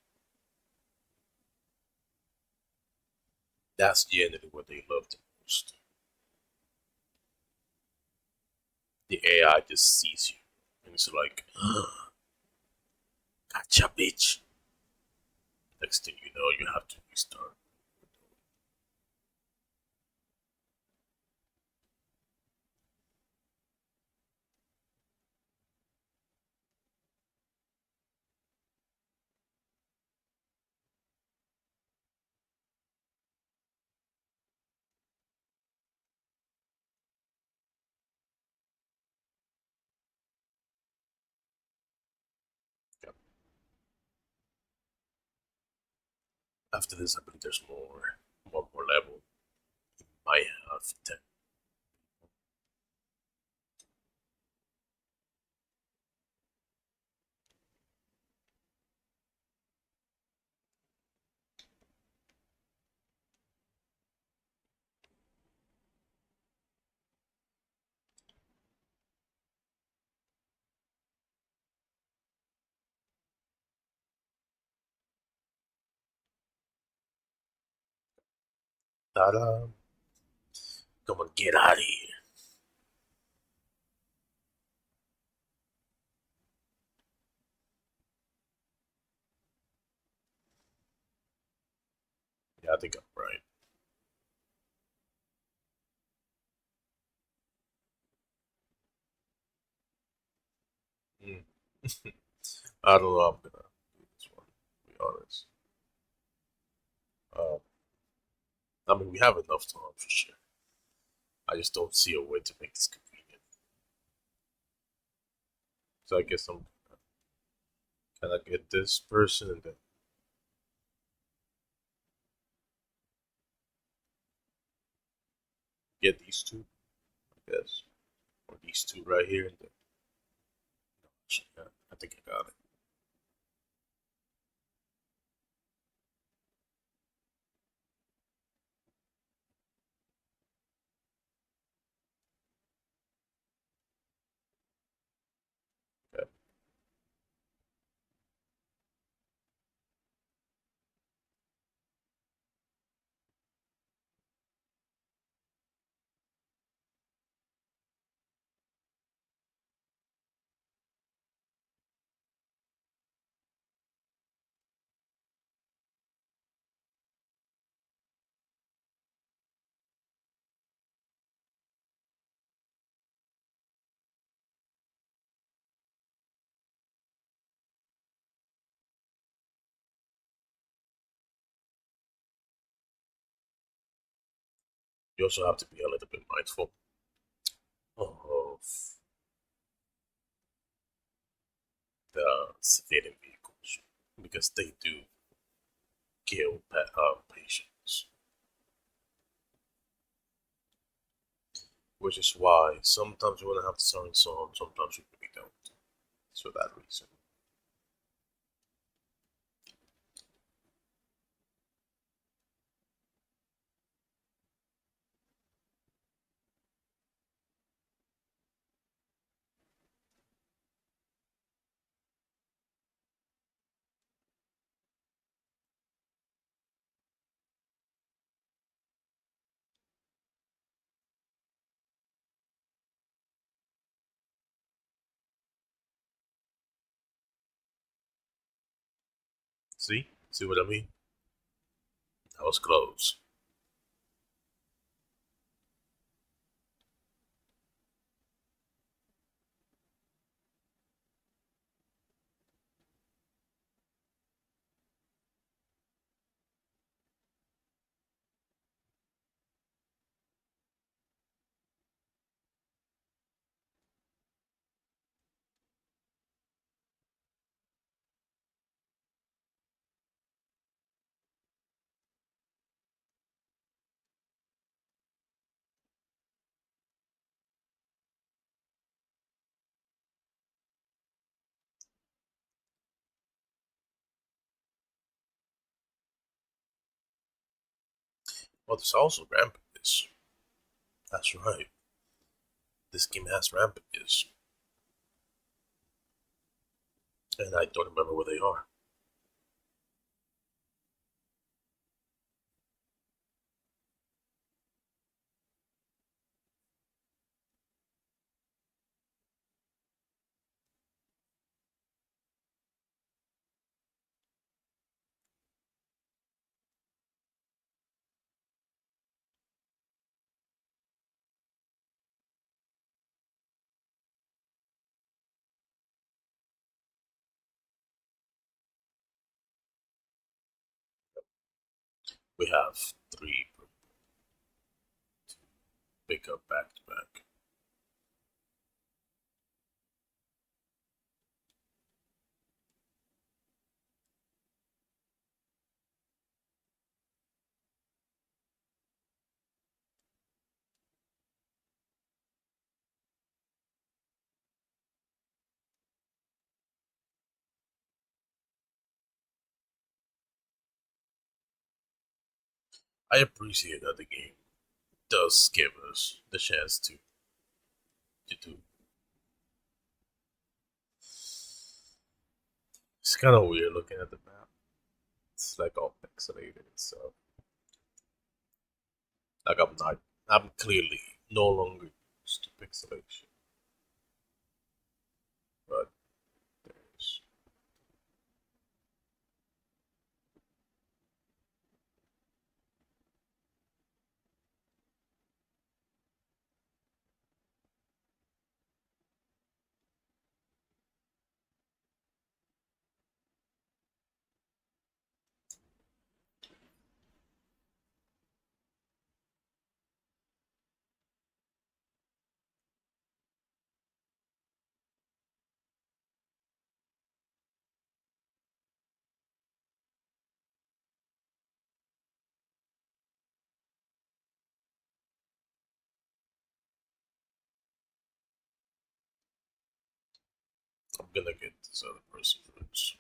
That's generally what they love the most. The AI just sees you and it's like, gotcha, bitch. Next thing you know, you have to restart. Yep. After this, I believe there's more, one more level. I have 10. Ta-da! Come on, get out of here. Yeah, I think I'm right. Mm. I don't know. I'm gonna do this one. To be honest. Um, I mean, we have enough time for sure. I just don't see a way to make this convenient. So I guess I'm gonna get this person and then get these two, I guess, or these two right here. And then, yeah, I think I got it. Okay. You also have to be a little bit mindful of the civilian vehicles because they do kill patients, which is why sometimes you want to have the sirens on, sometimes you really don't. It's for that reason. See? See what I mean? That was close. Well, there's also rampages. That's right. This game has rampages, and I don't remember where they are. We have three to pick up back to back. I appreciate that the game does give us the chance to do. It's kind of weird looking at the map. It's like all pixelated and stuff. Like I'm clearly no longer used to pixelation, but there's. I'm gonna get this other person first.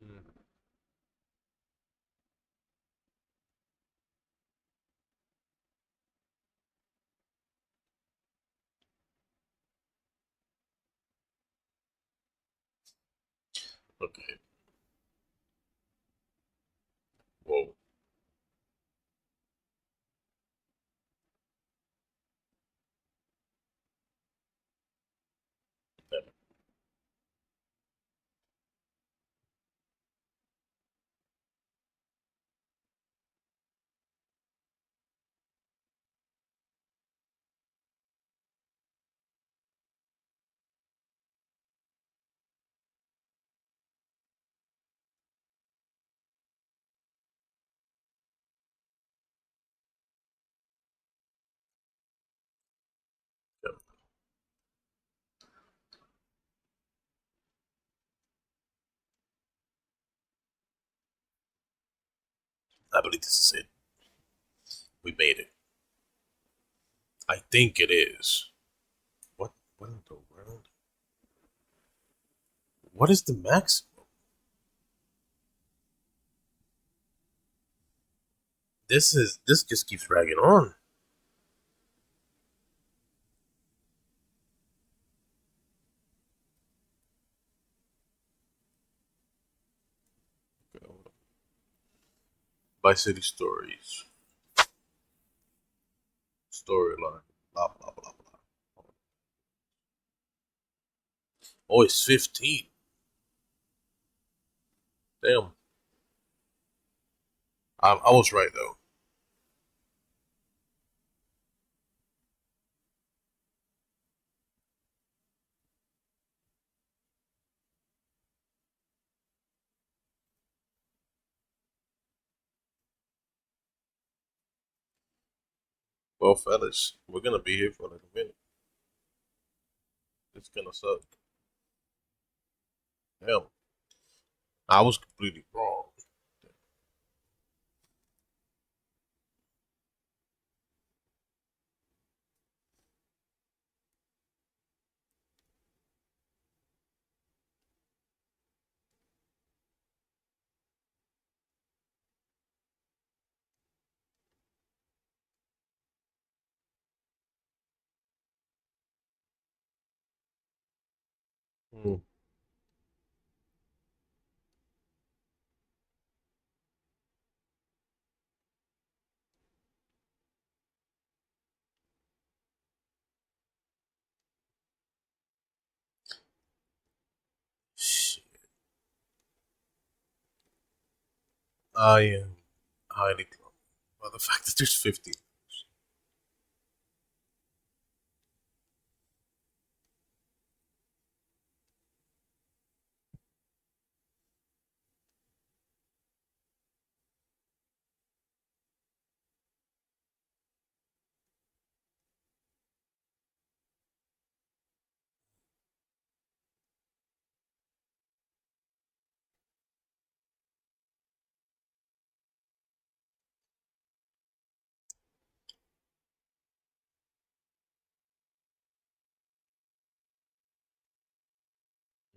Mm. Okay. I believe this is it. We made it. I think it is. What? What in the world? What is the maximum? This just keeps dragging on. By City Stories. Storyline. Blah blah blah blah. Oh, it's 15. Damn. I was right though. Well, fellas, we're gonna be here for a little minute. It's gonna suck. Hell, I was completely wrong. Hmm. Shit. I am highly thrown by the fact that there's 50.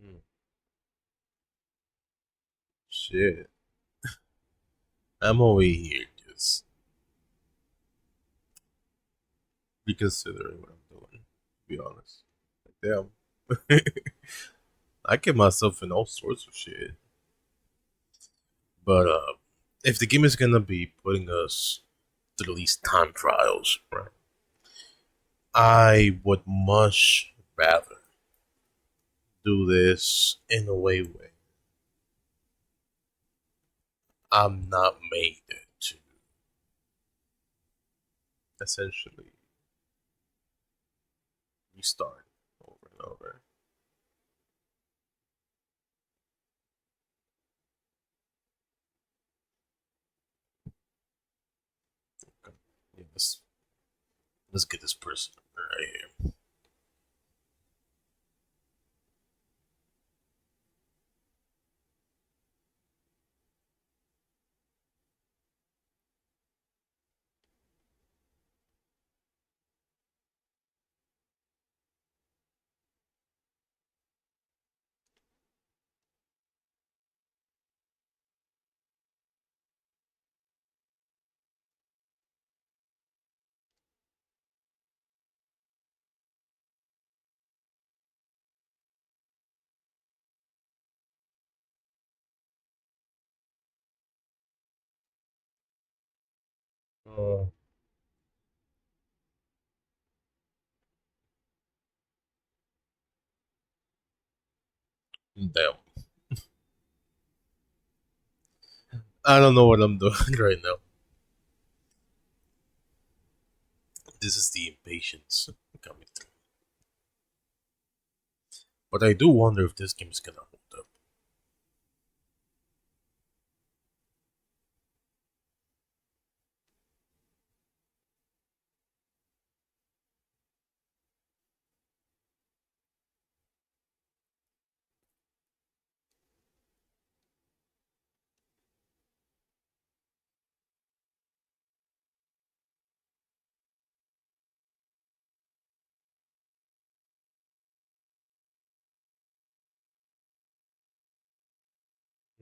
Hmm. Shit. I'm over here just reconsidering what I'm doing. To be honest. Like, damn. I get myself in all sorts of shit. But if the game is gonna be putting us to these time trials, right? I would much rather do this in a way where I'm not made to essentially restart over and over. Okay. Yeah, let's get this person right here. Uh, Damn. I don't know what I'm doing right now. This is the impatience coming through. But I do wonder if this game is gonna hold up.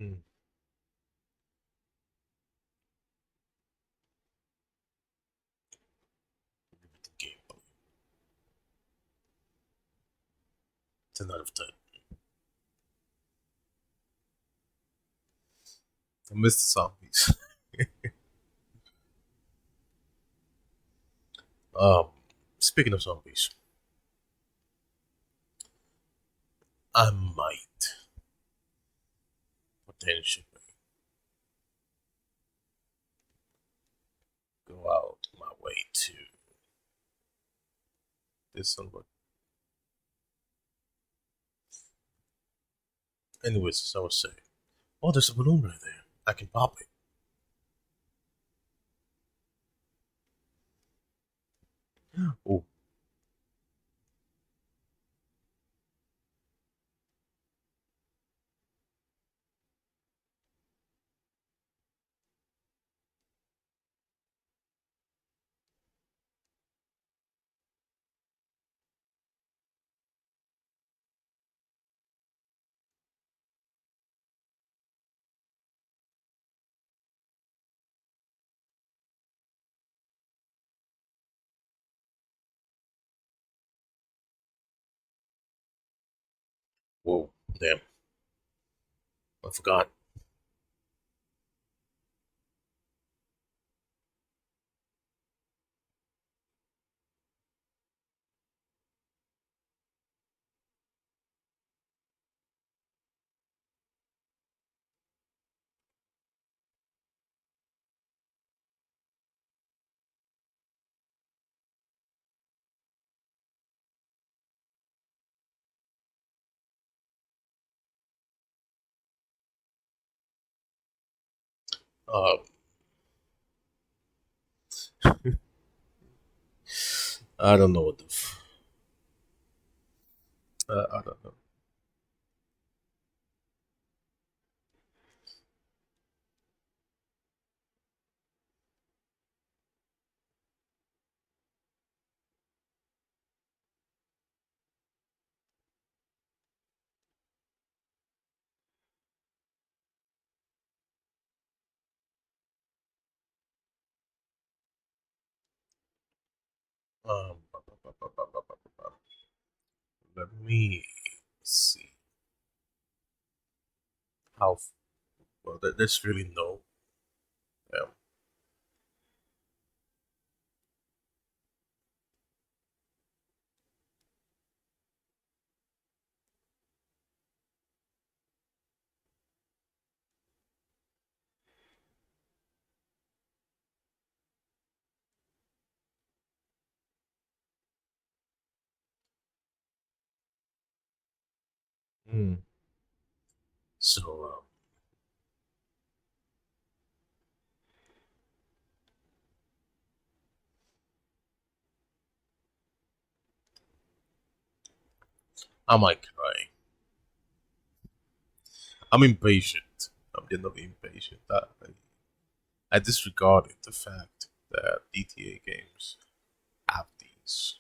Mm. Gameplay. 10 out of 10. I miss the zombies. um, Speaking of zombies, I might potentially go out my way to this one. But anyways, as I was saying, oh, there's a balloon right there. I can pop it. Oh, whoa, damn, I forgot. Uh, I don't know what the. I don't know. Ba, ba, ba, ba, ba, ba, ba, ba. Let me see how. Well, there's really no. Yeah. Hmm. So I might cry. I'm impatient. I'm generally impatient. I disregarded the fact that GTA games have these.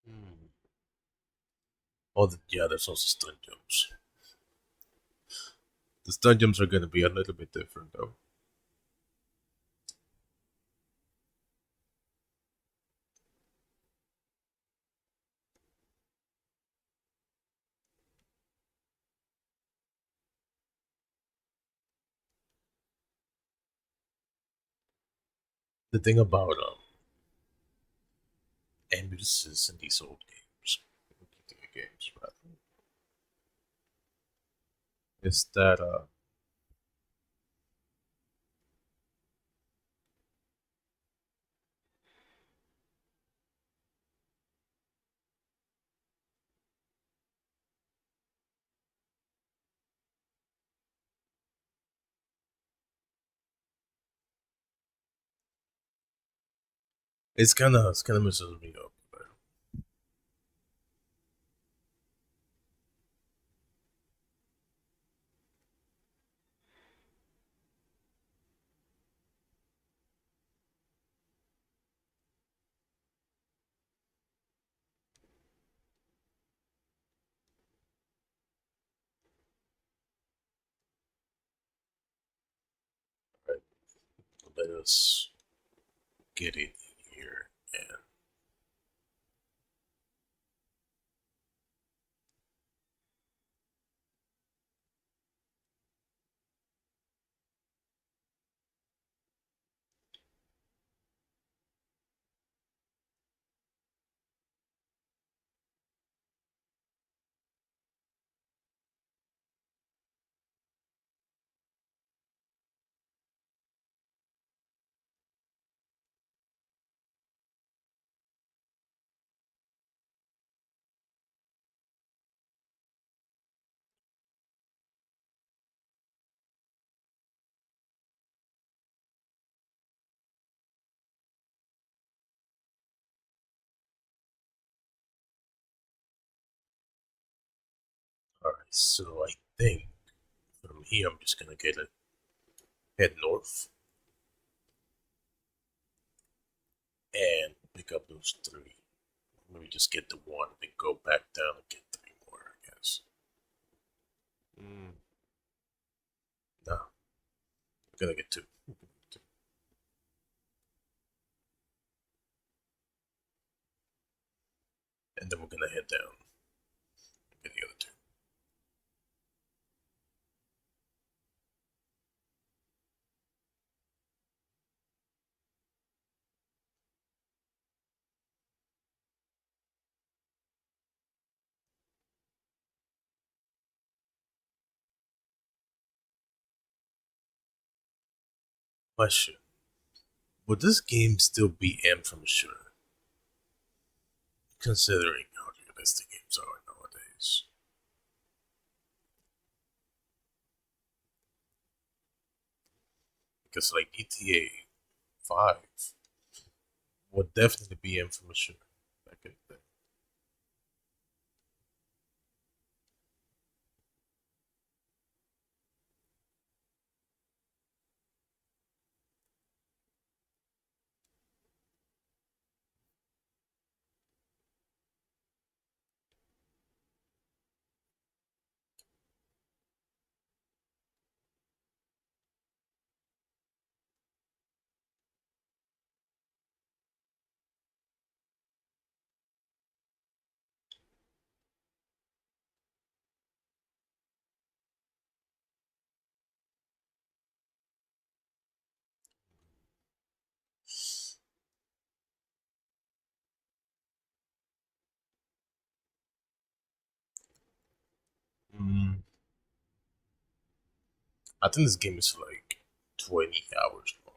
Hmm. Oh, yeah, there's also stun jumps. The stun jumps are going to be a little bit different, though. The thing about ambulances in these old games, games, rather, is that it's kind of messes me up. Right? Let us get in here and alright, so I think from here I'm just gonna get it head north and pick up those three. Maybe just get the one and then go back down and get three more, I guess. No, I'm gonna get two. And then we're gonna head down and get the other two. Question. Would this game still be M from sure? Considering how realistic games are nowadays. Because like GTA 5 would definitely be M from sure back in the day. Mm, I think this game is like 20 hours long.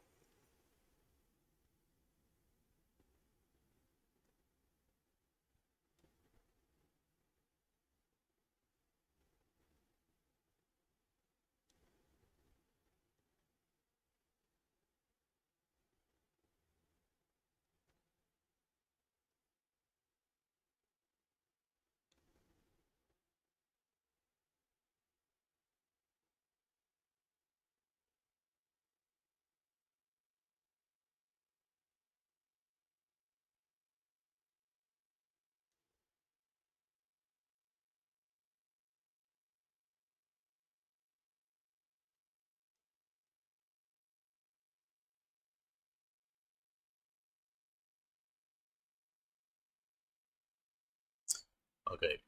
Okay.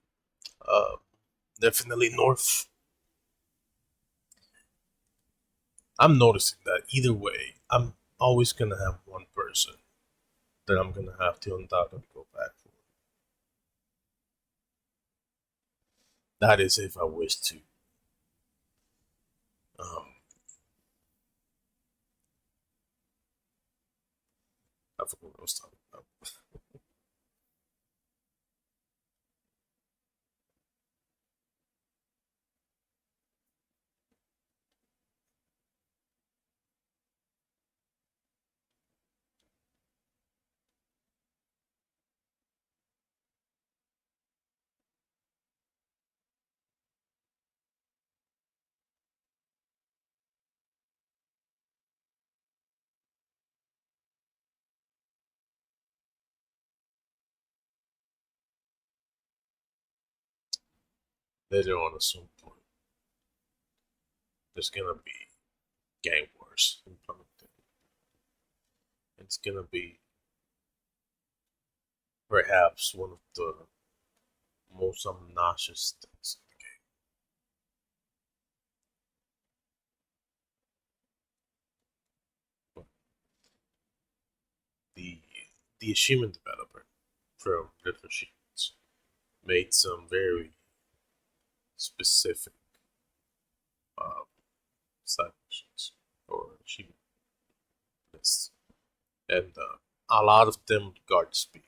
Uh, Definitely north. I'm noticing that either way, I'm always gonna have one person that I'm gonna have to undoubtedly go back for. That is if I wish to. Um, I forgot what I was talking about. Later on at some point, there's gonna be gang wars implemented. It's gonna be perhaps one of the most obnoxious things in the game. The the achievement developer from RetroAchievements made some very specific uh, side missions or achievement lists, and a lot of them guard speed.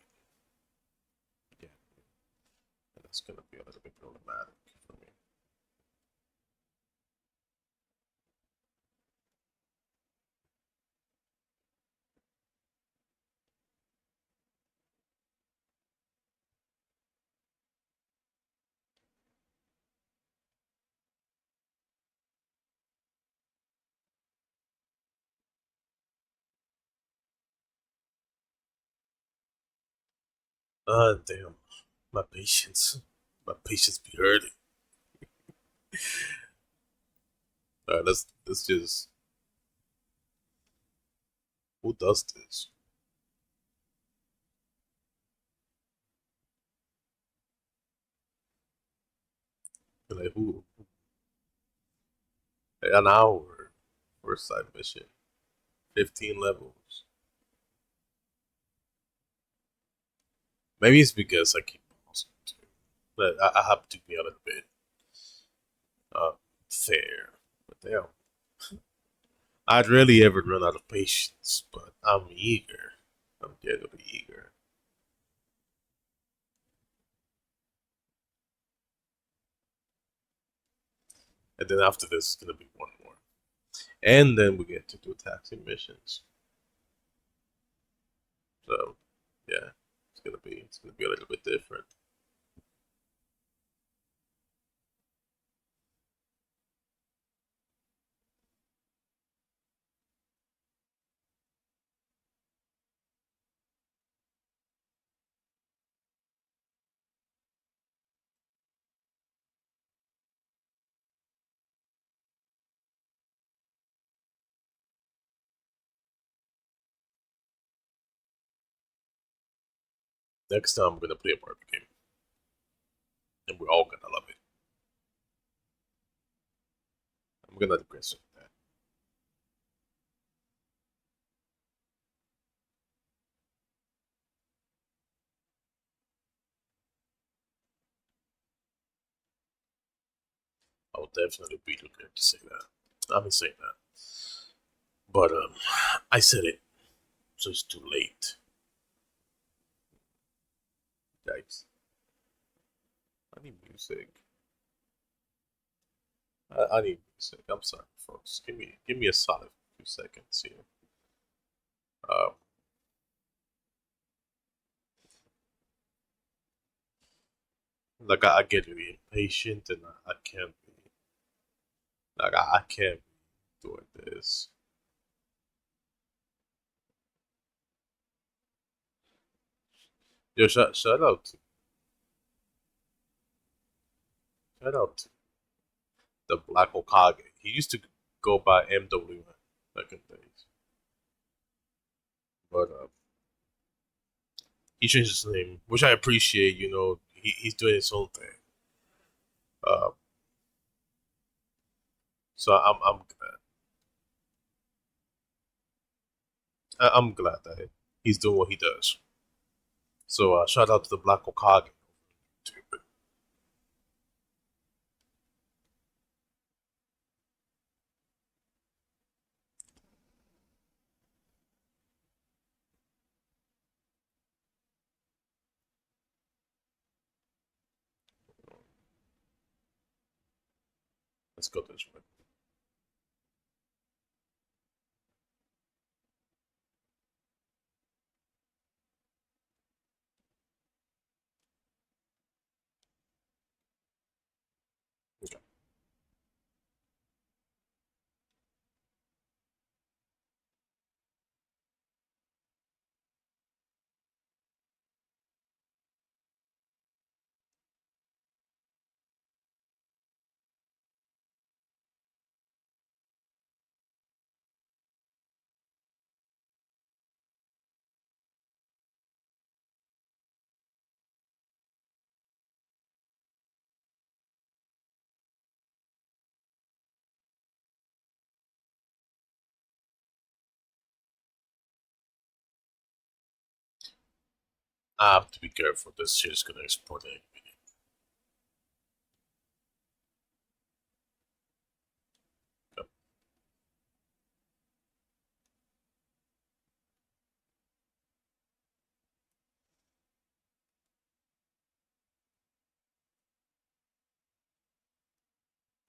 Yeah, and that's gonna be a little bit problematic for me. Damn, my patience, my patience be hurting. All right, let's just. Who does this? Like who? Like an hour for a side mission, 15 levels. Maybe it's because I keep pausing too. But I have to be a little bit uh, fair. But damn, I'd rarely ever run out of patience. But I'm eager. I'm genuinely eager. And then after this, it's gonna be one more, and then we get to do taxi missions. So, yeah, it's gonna be a little bit different. Next time, I'm gonna play a Barbie game, and we're all gonna love it. I'm gonna regress it. I will definitely be looking to say that. I've been saying that, but I said it, so it's too late, guys. I need music. I need music. I'm sorry, folks. Give me a solid few seconds here. Um, like I get really impatient, and I can't be like I can't be doing this. Yo, shout out to the Black Okage. He used to go by MW back in the days, but he changed his name, which I appreciate. He's doing his own thing. Uh, so I'm glad that he's doing what he does. So shout out to the Black Okage. Let's go this way. Okay. I have to be careful. This shit is gonna explode any minute. Yep.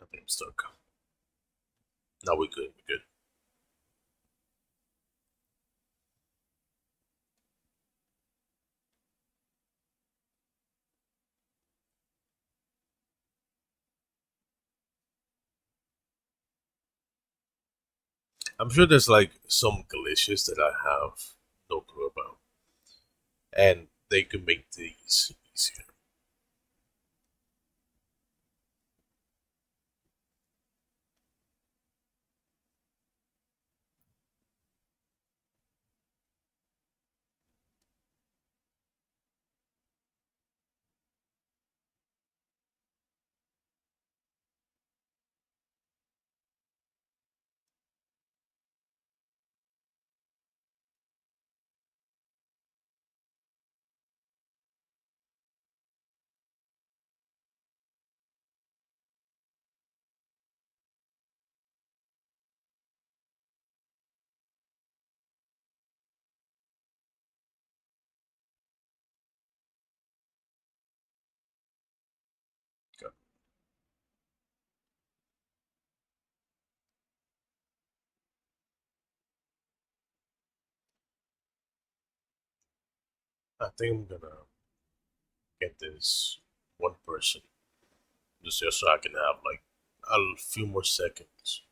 I think I'm stuck. Now we're good. We're good. I'm sure there's like some glitches that I have no clue about, and they could make these easier. Okay. I think I'm gonna get this one person just so I can have like a few more seconds.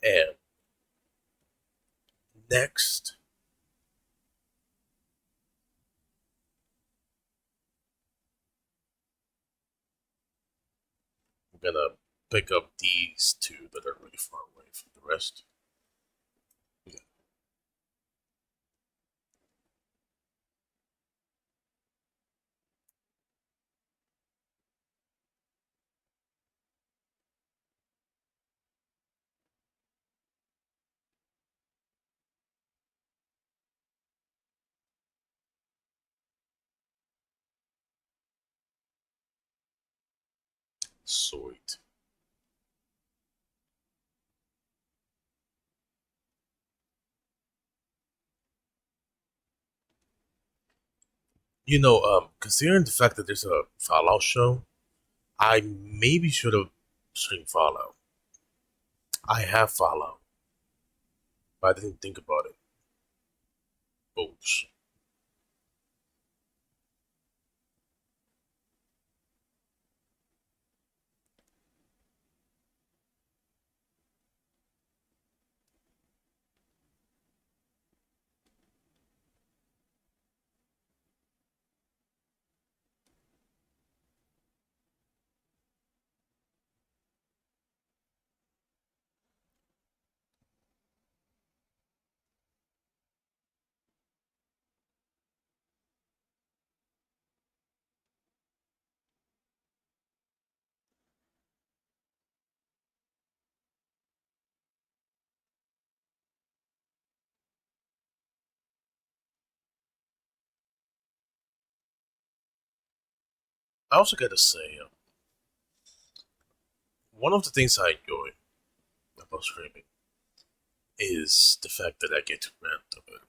And next, we're gonna pick up these two that are really far away from the rest. Yeah. Sweet. Considering the fact that there's a Fallout show, I maybe should have streamed Fallout. I have Fallout, but I didn't think about it. Oops. I also gotta say, one of the things I enjoy about streaming is the fact that I get to rant a bit.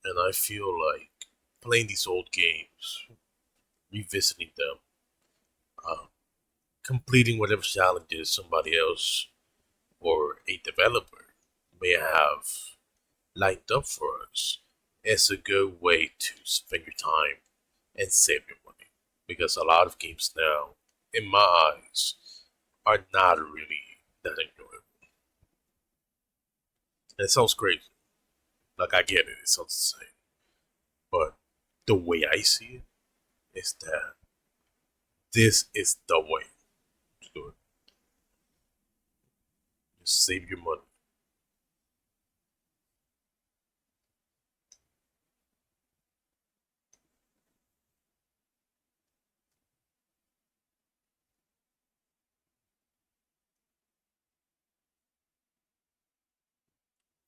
And I feel like playing these old games, revisiting them, uh, completing whatever challenges somebody else or a developer may have lined up for us is a good way to spend your time and save your money. Because a lot of games now, in my eyes, are not really that enjoyable. And it sounds crazy. Like, I get it, it sounds insane. But the way I see it is that this is the way to do it. Just save your money.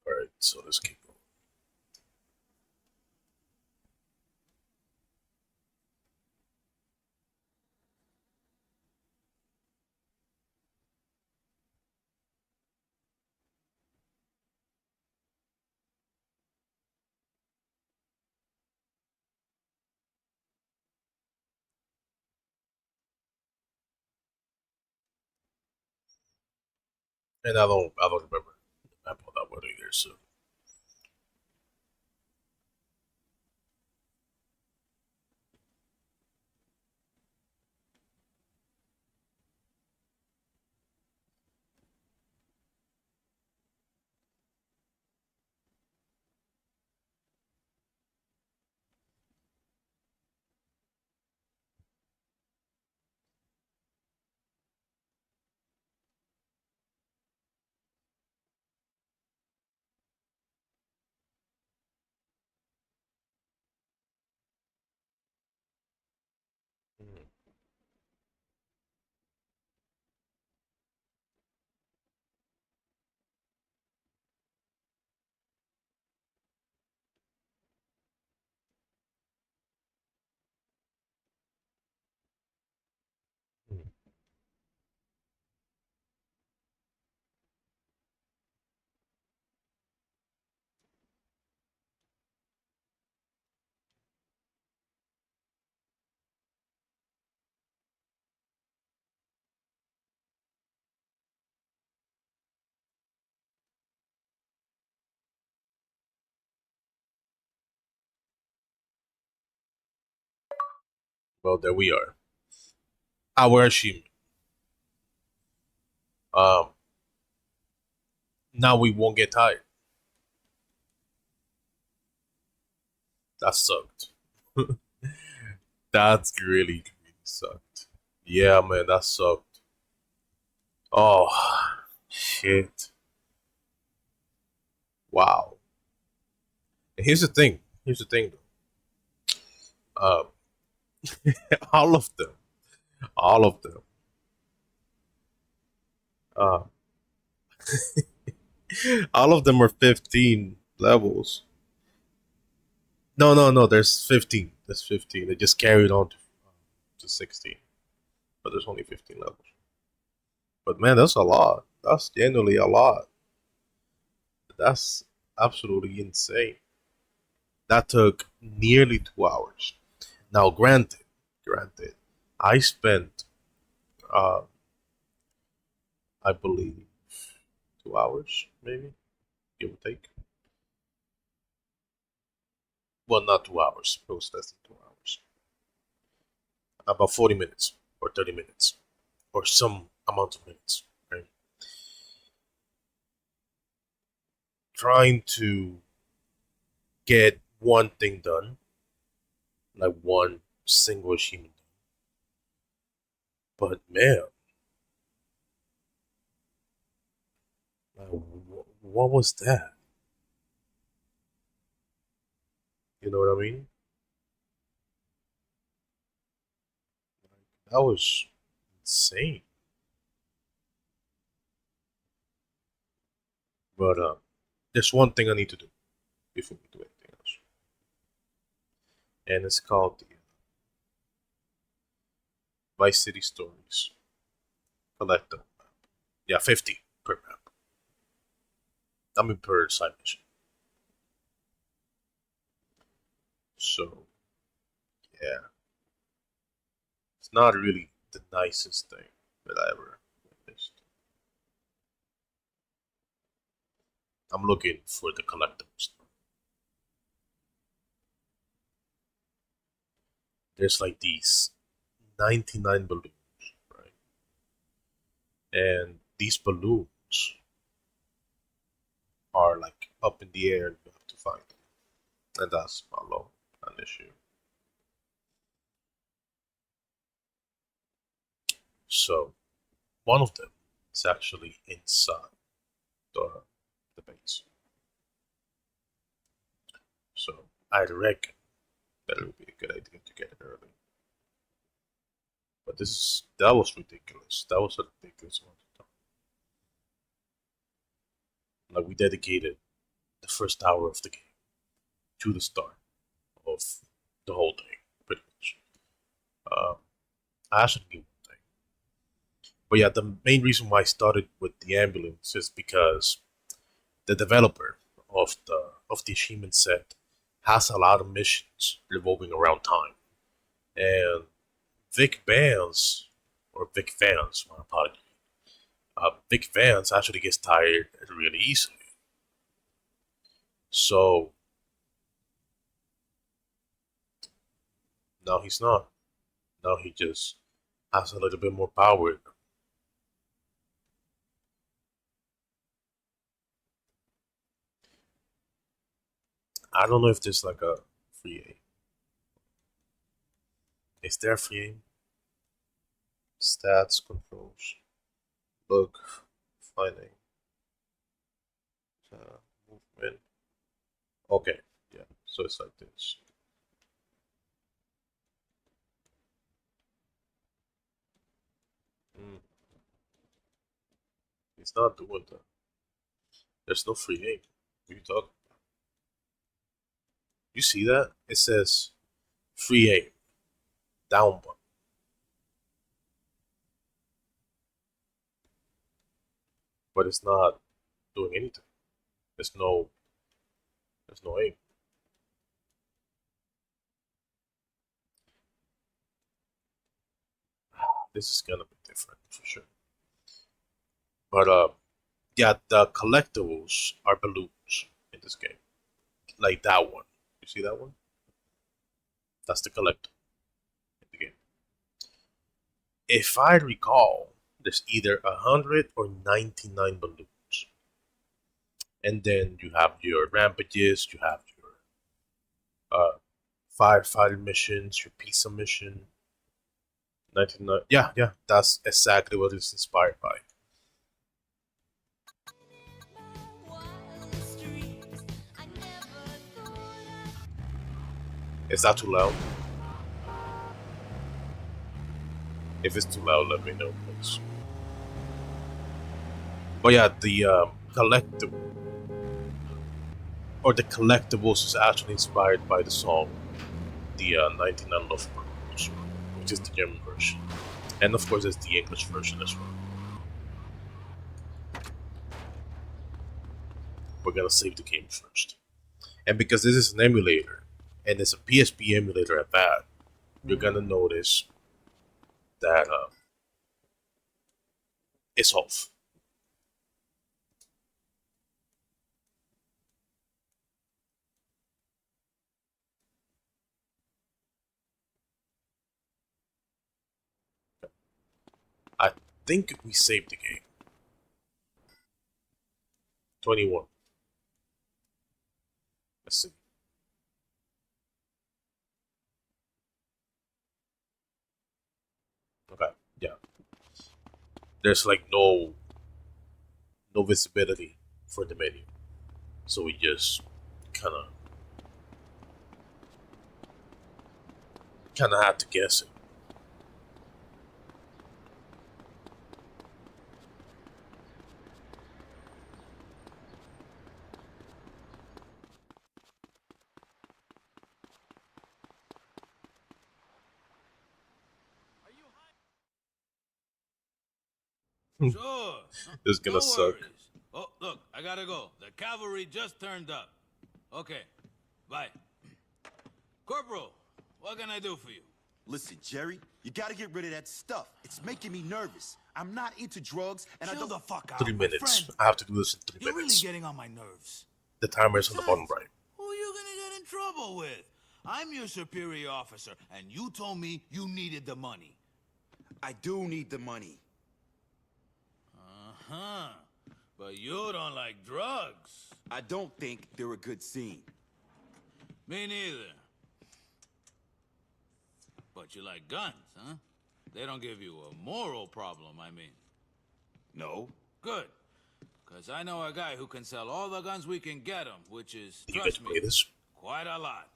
Alright, so let's keep going. And I don't remember the map all that well either, so well, there we are. Our achievement. Um, Now we won't get tired. That sucked. That's really sucked. Yeah, man, that sucked. Oh, shit. Wow. And here's the thing. Here's the thing, though. All of them, all of them. Uh, all of them are 15 levels. No, no, no. There's 15. There's 15. It just carried on to 16, but there's only 15 levels. But man, that's a lot. That's genuinely a lot. That's absolutely insane. That took nearly 2 hours. Now, granted, I spent, uh, I believe, 2 hours, maybe, give or take. Well, not 2 hours. It was less than 2 hours. About 40 minutes or 30 minutes or some amount of minutes. Right? Trying to get one thing done, like one single achievement. But man, like, what was that? You know what I mean? That was insane. But there's one thing I need to do before we do anything else, and it's called the Vice City Stories Collector. Yeah, 50 per map. I mean per side mission. So yeah, it's not really the nicest thing that I ever witnessed. I'm looking for the collectibles. There's like these 99 balloons, right? And these balloons are like up in the air and you have to find them. And that's malo, an issue. So one of them is actually inside the, the base. So I reckon that it would be a good idea to get it early. But that was ridiculous. That was a ridiculous amount of time. Like we dedicated the first hour of the game to the start of the whole thing, pretty much. Um, I actually knew one thing, but yeah, the main reason why I started with the ambulance is because the developer of the achievement set has a lot of missions revolving around time, and Vic Vance or Vic Vance, my apology. Vic Vance actually gets tired really easily. So now he's not. Now he just has a little bit more power. I don't know if there's like a free aim. Is there a free aim? Stats, controls, look, finding, movement. Okay, yeah. So it's like this. Mm. It's not doing that. There's no free aim. What are you talking about? You see that? It says free aim, down button. But it's not doing anything. There's no aim. This is gonna be different for sure. But yeah, the collectibles are balloons in this game. Like that one. You see that one? That's the collectible in the game. If I recall, there's either 100 or 99 balloons. And then you have your rampages, you have your firefighter missions, your pizza mission. 99. Yeah, yeah, that's exactly what it's inspired by. Is that too loud? If it's too loud, let me know, please. But yeah, the collectible or the collectibles is actually inspired by the song, the 99 Love Balloons, which is the German version, and of course, there's the English version as well. We're gonna save the game first, and because this is an emulator and it's a PSP emulator at that, you're gonna notice that it's off. I think we saved the game. 21. Let's see. Okay, yeah. There's like no visibility for the menu, so we just kind of had to guess it. Sure. This is gonna No suck. worries. Oh, look, I gotta go. The cavalry just turned up. Okay, bye. Corporal, what can I do for you? Listen, Jerry, you gotta get rid of that stuff. It's making me nervous. I'm not into drugs, and Chill I don't... the fuck out, 3 my minutes. friend. I have to do this in 3 You're really minutes. getting on my nerves. The timer is on the bottom right. Who are you gonna get in trouble with? I'm your superior officer, and you told me you needed the money. I do need the money. Uh-huh. But you don't like drugs. I don't think they're a good scene. Me neither. But you like guns, huh? They don't give you a moral problem, I mean. No. Good. Because I know a guy who can sell all the guns we can get him, which is, You get trust to me, play this? quite a lot.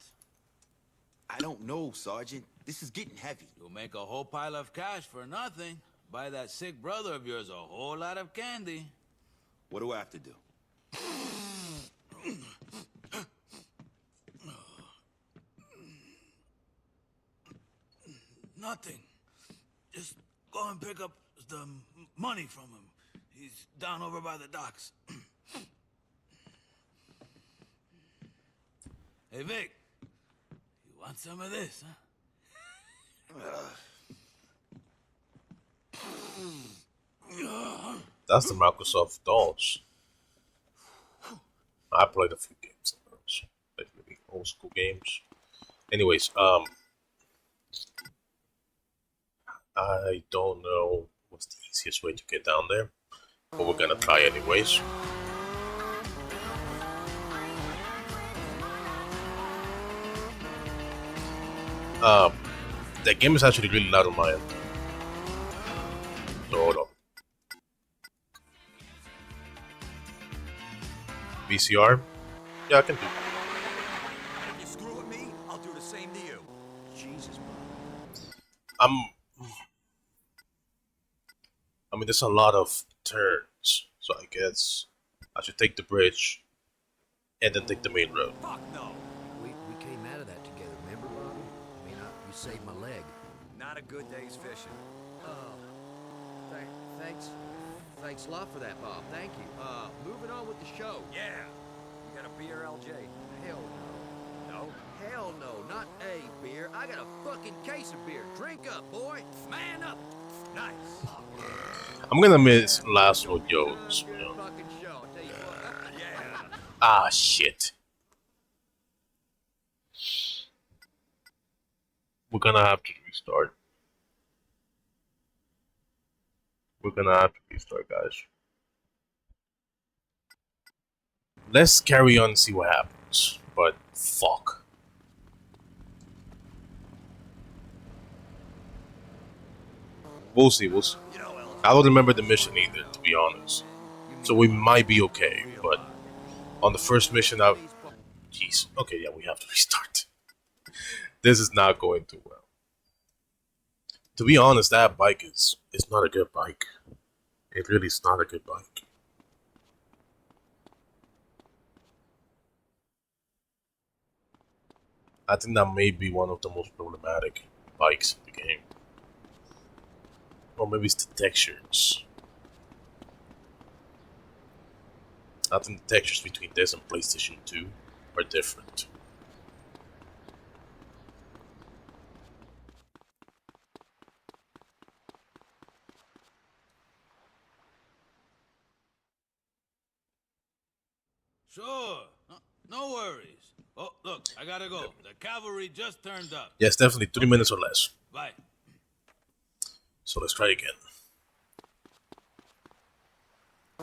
I don't know, Sergeant. This is getting heavy. You'll make a whole pile of cash for nothing. Buy that sick brother of yours a whole lot of candy. What do I have to do? Nothing. Just go and pick up the money from him. He's down over by the docks. Hey, Vic. You want some of this, huh? That's the Microsoft Dolls. I played a few games of those, like maybe old school games. Anyways, I don't know what's the easiest way to get down there, but we're gonna try anyways. That game is actually really loud on my end. So hold on. VCR? Yeah, I can do. If you screw with me, I'll do the same to you. Jesus, I mean, there's a lot of turns, so I guess I should take the bridge and then take the main road. fuck no. We came out of that together, remember, Bobby? I mean, you saved my leg. Not a good day's fishing. Thanks a lot for that, Bob. Thank you. Moving on with the show. Yeah. You got a beer, LJ? Hell no. No? Hell no, not a beer. I got a fucking case of beer. Drink up, boy. Man up. Nice. I'm gonna miss Laszlo Jones. Good fucking show, I'll tell you what. Yeah. Ah, shit. We're gonna have to restart. We're gonna have to restart, guys. Let's carry on and see what happens. But fuck. We'll see, we'll see. I don't remember the mission either, to be honest. So we might be okay, but on the first mission, jeez. Okay, yeah, we have to restart. This is not going too well. To be honest, that bike is not a good bike. It really is not a good bike. I think that may be one of the most problematic bikes in the game. Or maybe it's the textures. I think the textures between this and PlayStation 2 are different. Sure. No worries. Oh, look, I gotta go. The cavalry just turned up. Yes, definitely 3 minutes or less. Bye. So let's try again.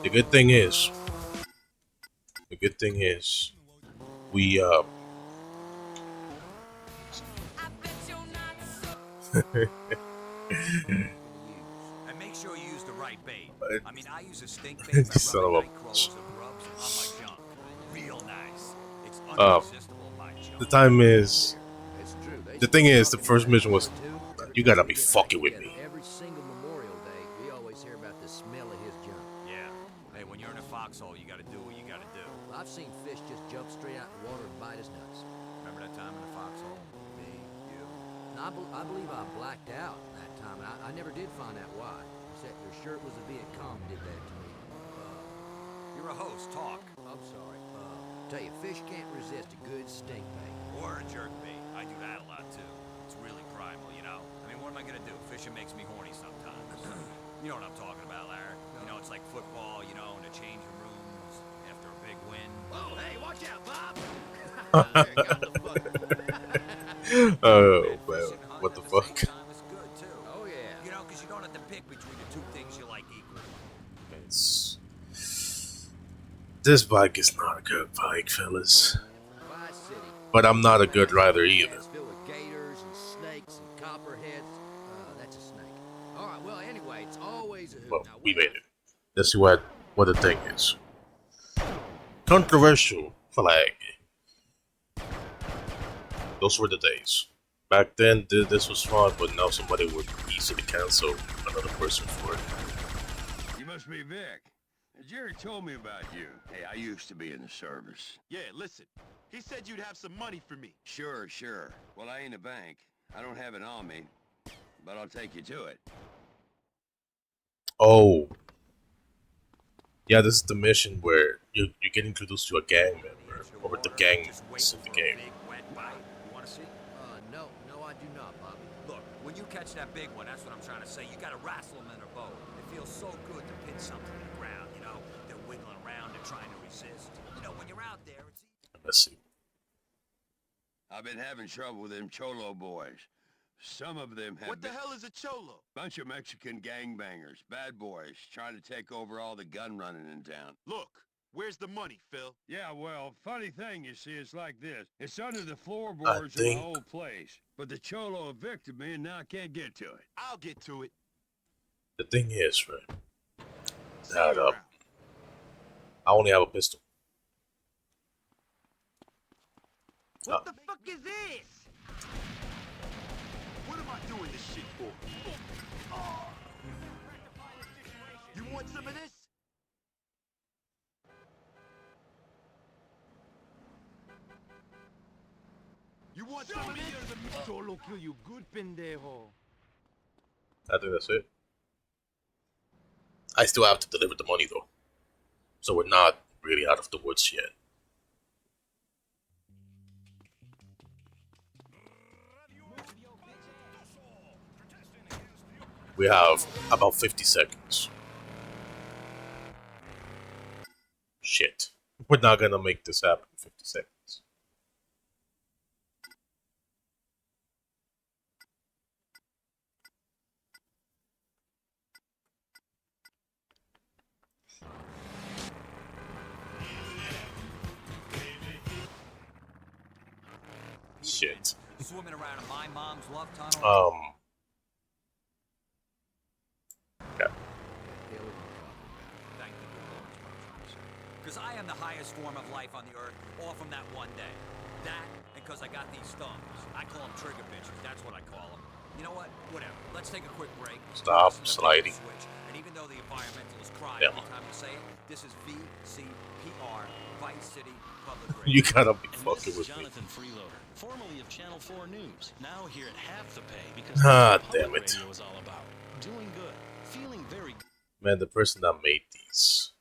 The good thing is, we And make sure you use the right bait. I mean, I use a stink bait by Son of rubbing a night crawlers and grubs on my junk. Real nice. It's unresistible, my junk. the time is. It's true. The thing is, the first mission was, you gotta be fucking with me. Every single Memorial Day, we always hear about the smell of his junk. Yeah. Hey, when you're in a foxhole, you gotta do what you gotta do. I've seen fish just jump straight out in the water and bite his nuts. Remember that time in the foxhole? Me, you. And I believe I blacked out that time, and I never did find out why. Except your shirt was a Viet Cong did that to me. You're a host. Talk. I'm sorry. Tell you, fish can't resist a good stink bait. Or a jerk bait. I do that a lot, too. It's really primal, you know? am I gonna do? Fishing makes me horny sometimes. You know what I'm talking about, Larry. You know, it's like football, you know, in the changing rooms after a big win. Whoa, hey, watch out, Bob! Oh, man. What the fuck? It's good, too. Oh, yeah. You know, because you don't have to pick between the two things you like equally. This bike is not a good bike, fellas. Vice City. But I'm not a good rider either. It's filled with gators and snakes and copperheads. That's a snake. All right, well, anyway, it's always a hoot. Well, we made it. Let's see what the thing is. Controversial flag. Those were the days. Back then, this was fun, but now somebody would easily cancel another person for it. You must be Vic. Jerry told me about you. Hey, I used to be in the service. Yeah, listen. He said you'd have some money for me. Sure, sure. Well, I ain't a bank. I don't have it on me, but I'll take you to it. Oh. Yeah, this is the mission where you get introduced to a gang member, or the gang is in the game. You want to see? No, I do not, Bobby. Look, when you catch that big one, that's what I'm trying to say. You got to wrestle them in a boat. It feels so good to pin something to the ground, you know? They're wiggling around and trying to resist. You know, when you're out there, it's easy. Let's see. I've been having trouble with them Cholo boys. Some of them have What the hell is a Cholo? Bunch of Mexican gangbangers, bad boys, trying to take over all the gun running in town. Look, where's the money, Phil? Yeah, well, funny thing, you see, it's like this. It's under the floorboards of the whole place. But the Cholo evicted me, and now I can't get to it. I'll get to it. The thing is, right? That I only have a pistol. What the fuck is this? What am I doing this shit for? You want some of this? You want some of this? Cholo kill you good, pendejo. I think that's it. I still have to deliver the money though. So we're not really out of the woods yet. We have about 50 seconds. Shit. We're not gonna make this happen in 50 seconds. Shit. Swimming around in my mom's love tunnel. Yeah. Thank you, because I am the highest form of life on the earth, all from that one day. That, and because I got these thumbs. I call them trigger bitches. That's what I call them. You know what? Whatever. Let's take a quick break. Stop sliding. And even though the environmentalists cry Yeah. every time you say it, this is VCPR, Vice City Public Radio. You gotta be And fucking this is with me. Jonathan Freeloader, formerly of Channel 4 News, now here at half the pay because Ah, that's what damn public it. radio is all about. Doing good, feeling very good. Man, the person that made these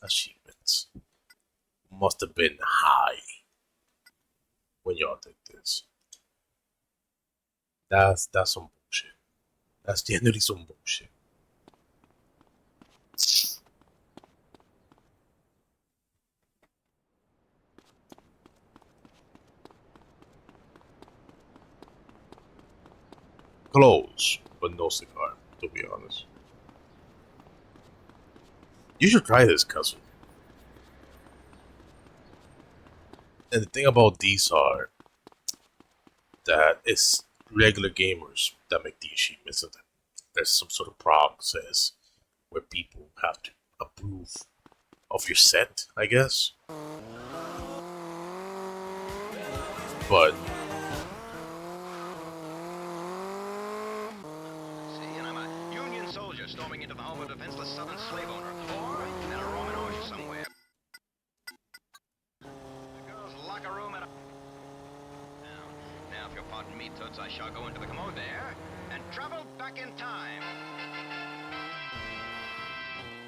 achievements must have been high when y'all did this. That's some bullshit. That's genuinely some bullshit. Close, but no cigar, to be honest. You should try this, cousin. And the thing about these are that it's regular gamers that make the achievements, and there's some sort of process where people have to approve of your set, I guess. But See, and I'm a Union soldier storming into the home of a defenseless southern slave owner, or in a Roman orgy somewhere. The girls' locker room at a... Now, if you'll pardon me, Toots, I shall go into the commode there and travel back in time.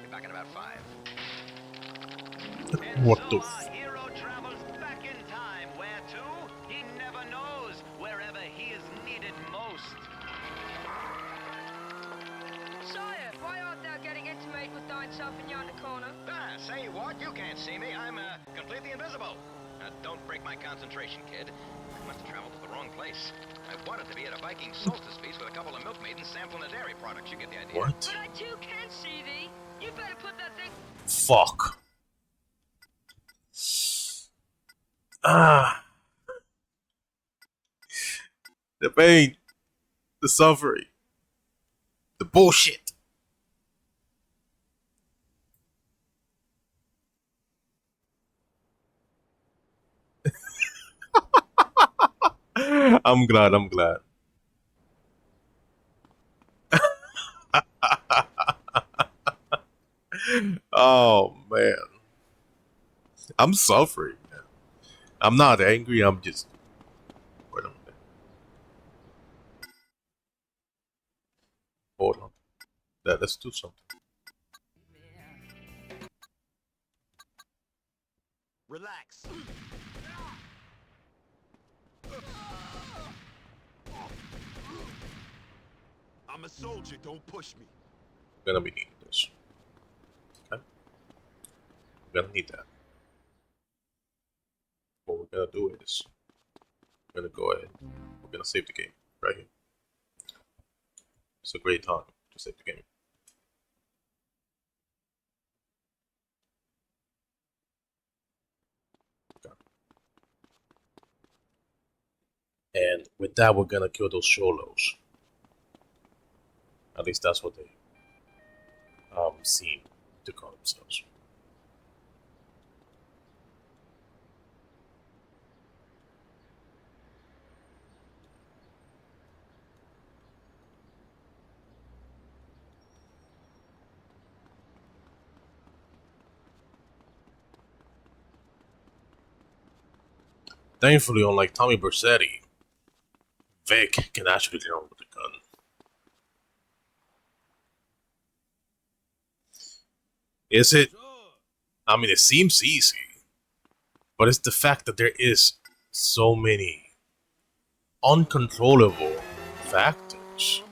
Be back in about 5. what the Our hero travels back in time. Where to? He never knows. Wherever he is needed most. But you can't see me. I'm completely invisible. Don't break my concentration, kid. I must have traveled to the wrong place. I wanted to be at a Viking solstice feast with a couple of milkmaidens sampling the dairy products. You get the idea. What? But I too can see thee. You better put that thing. Fuck. Ah. The pain. The suffering. The bullshit. I'm glad. Oh man. I'm suffering, man. I'm not angry, I'm just wait a minute. Hold on. Let's do something. Relax. I'm a soldier, don't push me. We're gonna be needing this. Okay? We're gonna need that. What we're gonna do is we're gonna go ahead. We're gonna save the game right here. It's a great time to save the game. Okay. And with that, we're gonna kill those Sholos. At least that's what they seem to call themselves. Thankfully, unlike Tommy Bersetti, Vic can actually learn with the gun. Is it? I mean, it seems easy, but it's the fact that there is so many uncontrollable factors.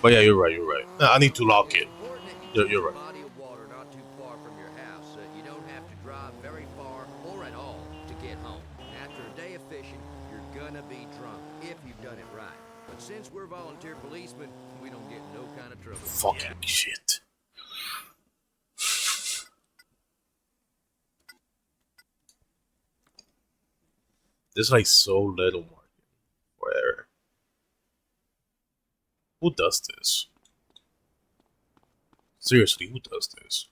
But yeah, you're right. I need to lock it. You're right. Body of water not too far from your house. You don't have to drive very far or at all to get home. After a day of fishing, you're gonna be drunk if you've done it right. But since we're volunteer policemen, we don't get no kind of trouble. Fucking shit. There's like so little market for error. Who does this? Seriously, who does this?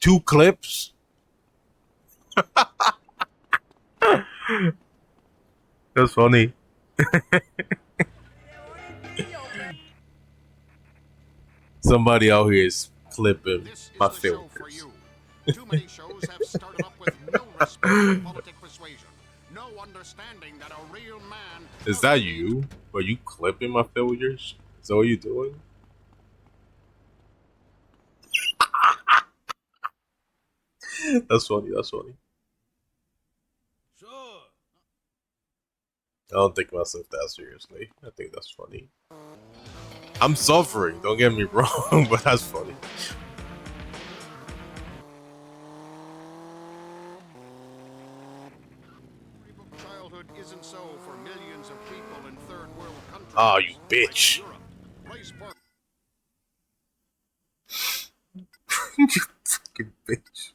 2 clips? That's funny. Somebody out here is clipping my filters. Too many shows have started up with no respect for politic persuasion, no understanding that a real man. Is that you? Are you clipping my failures? Is that what you're doing? That's funny. Sure. I don't take myself that seriously. I think that's funny. I'm suffering, don't get me wrong, but that's funny. Childhood isn't so for millions of people in third world countries. Ah, you bitch. You fucking bitch.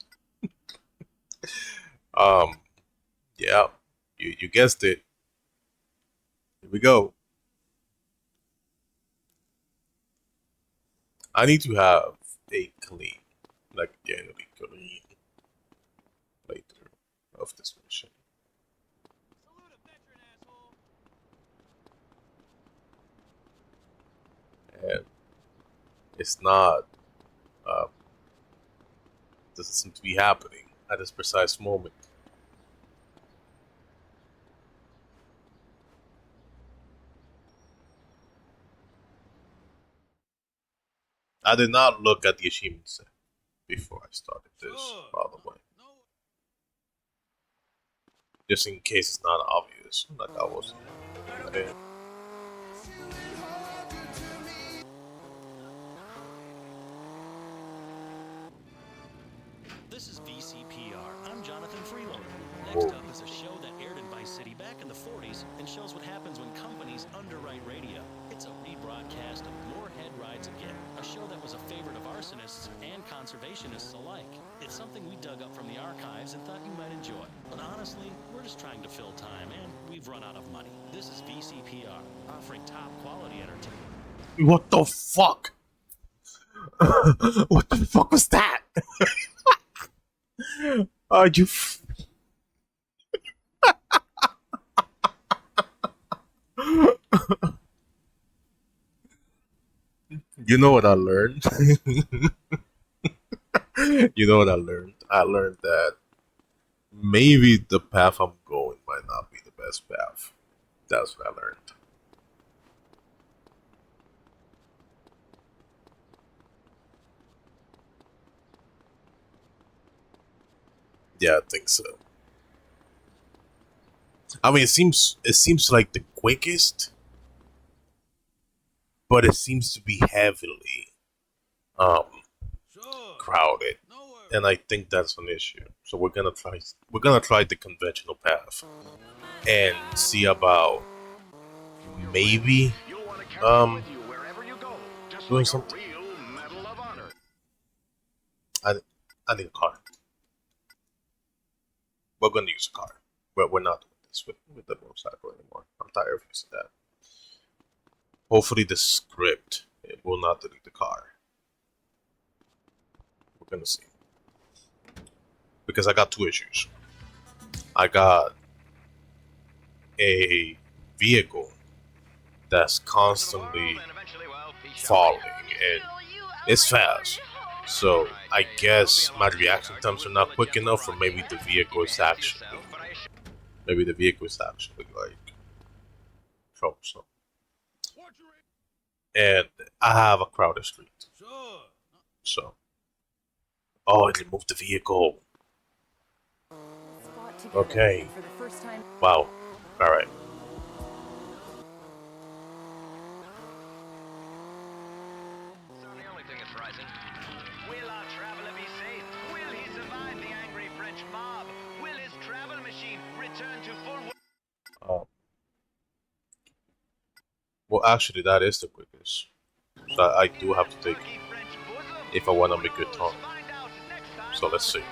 Yeah, you guessed it. Here we go. I need to have a clean, like genuinely clean playthrough of this mission. And it's not, doesn't seem to be happening at this precise moment. I did not look at the achievement set before I started this, by the way. Just in case it's not obvious, like I was. Okay. conservationists alike. It's something we dug up from the archives and thought you might enjoy. But honestly, we're just trying to fill time, and we've run out of money. This is VCPR, offering top quality entertainment. What the fuck? What the fuck was that? Are you? You know what I learned? You know what I learned? I learned that maybe the path I'm going might not be the best path. That's what I learned. Yeah, I think so. I mean, it seems like the quickest, but it seems to be heavily um crowded, and I think that's an issue. So we're gonna try the conventional path and see about maybe doing something. I I need a car. We're gonna use a car, but we're not doing this with the motorcycle anymore. I'm tired of using that. Hopefully, the script it will not delete the car. We're gonna see, because I got two issues. I got a vehicle that's constantly falling and it's fast. So I guess my reaction times are not quick enough, or maybe the vehicle is actually like troublesome. And I have a crowded street. So it removed the vehicle. Okay. Wow. Alright. Will our traveler be safe? Will he survive the angry French mob? Will his travel machine return to full Well, actually, that is the quickest. So I do have to take it if I want to make good time. So let's see.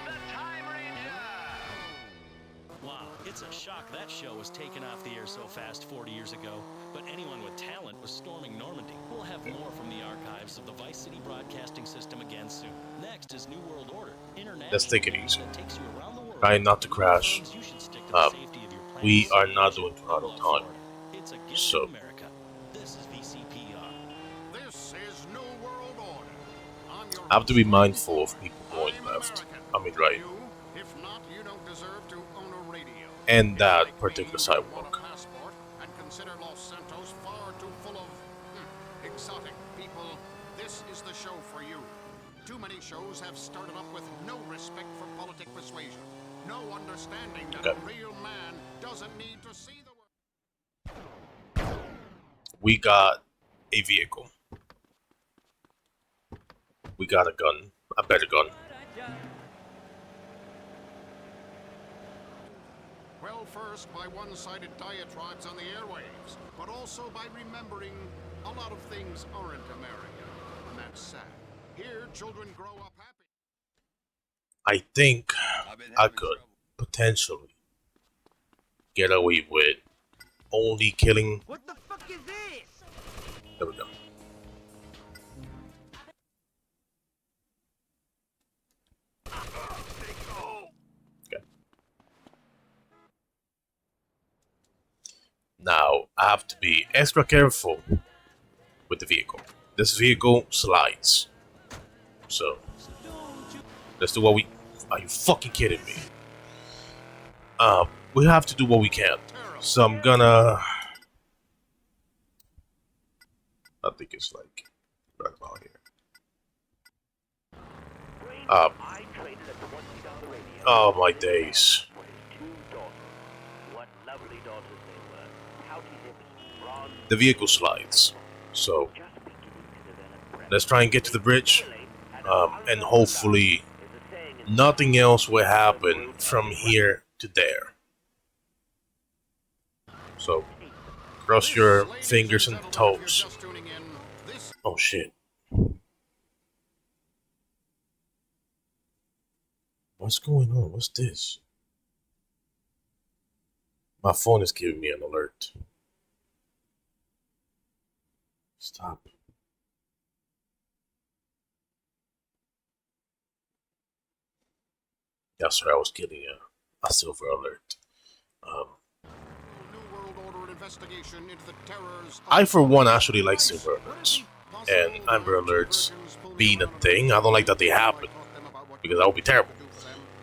Wow, it's a shock that show was taken off the air so fast 40 years ago. But anyone with talent was storming Normandy. We'll have more from the archives of the Vice City broadcasting system again soon. Next is New World Order. Let's take it easy. Try not to crash. We are not doing too hard on time. So. This is VCPR. This is New World Order. I have to be mindful of people going left. I mean right. If not, you don't deserve to own a radio. And that particular sidewalk. And consider Los Santos far too full of exotic people. This is the show for you. Too many shows have started up with no respect for politic persuasion. No understanding that a real man doesn't need to see the world. We got a vehicle. We got a gun. A better gun. Well, first by one-sided diatribes on the airwaves, but also by remembering a lot of things aren't America, and that's sad. Here, children grow up happy. I think I could potentially get away with only killing. What the fuck is this? There we go. Okay. Now I have to be extra careful with the vehicle. This vehicle slides. So let's do what we. Are you fucking kidding me? We have to do what we can. So I'm gonna. I think it's like right about here. Oh my days. The vehicle slides. So let's try and get to the bridge. And hopefully nothing else will happen from here to there. So cross your fingers and toes. Oh shit. what's going on? What's this? My phone is giving me an alert. Stop. That's right, I was getting a silver alert. I, for one, actually like silver alerts. And Amber alerts being a thing, I don't like that they happen, because that would be terrible.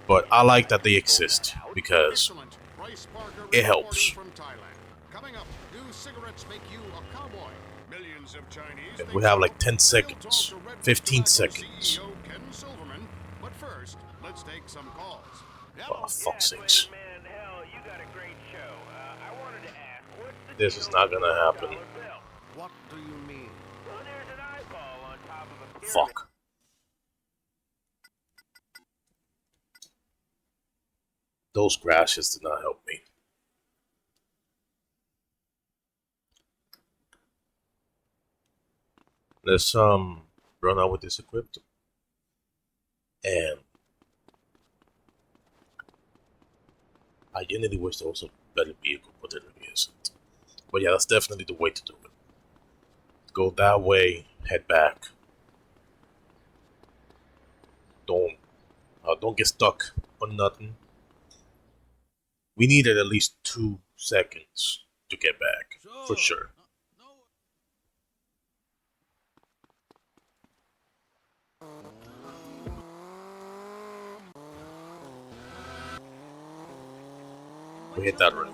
But I like that they exist, because it helps. And we have like 10 seconds, 15 seconds. Oh, fuck's sakes. This is not gonna happen. What do you mean? Fuck. Those crashes did not help me. Let's run out with this equipped. And I genuinely wish there was a better vehicle, but there really isn't. But yeah, that's definitely the way to do it. Go that way, head back. Don't get stuck on nothing. We needed at least 2 seconds to get back, for sure. We hit that ring.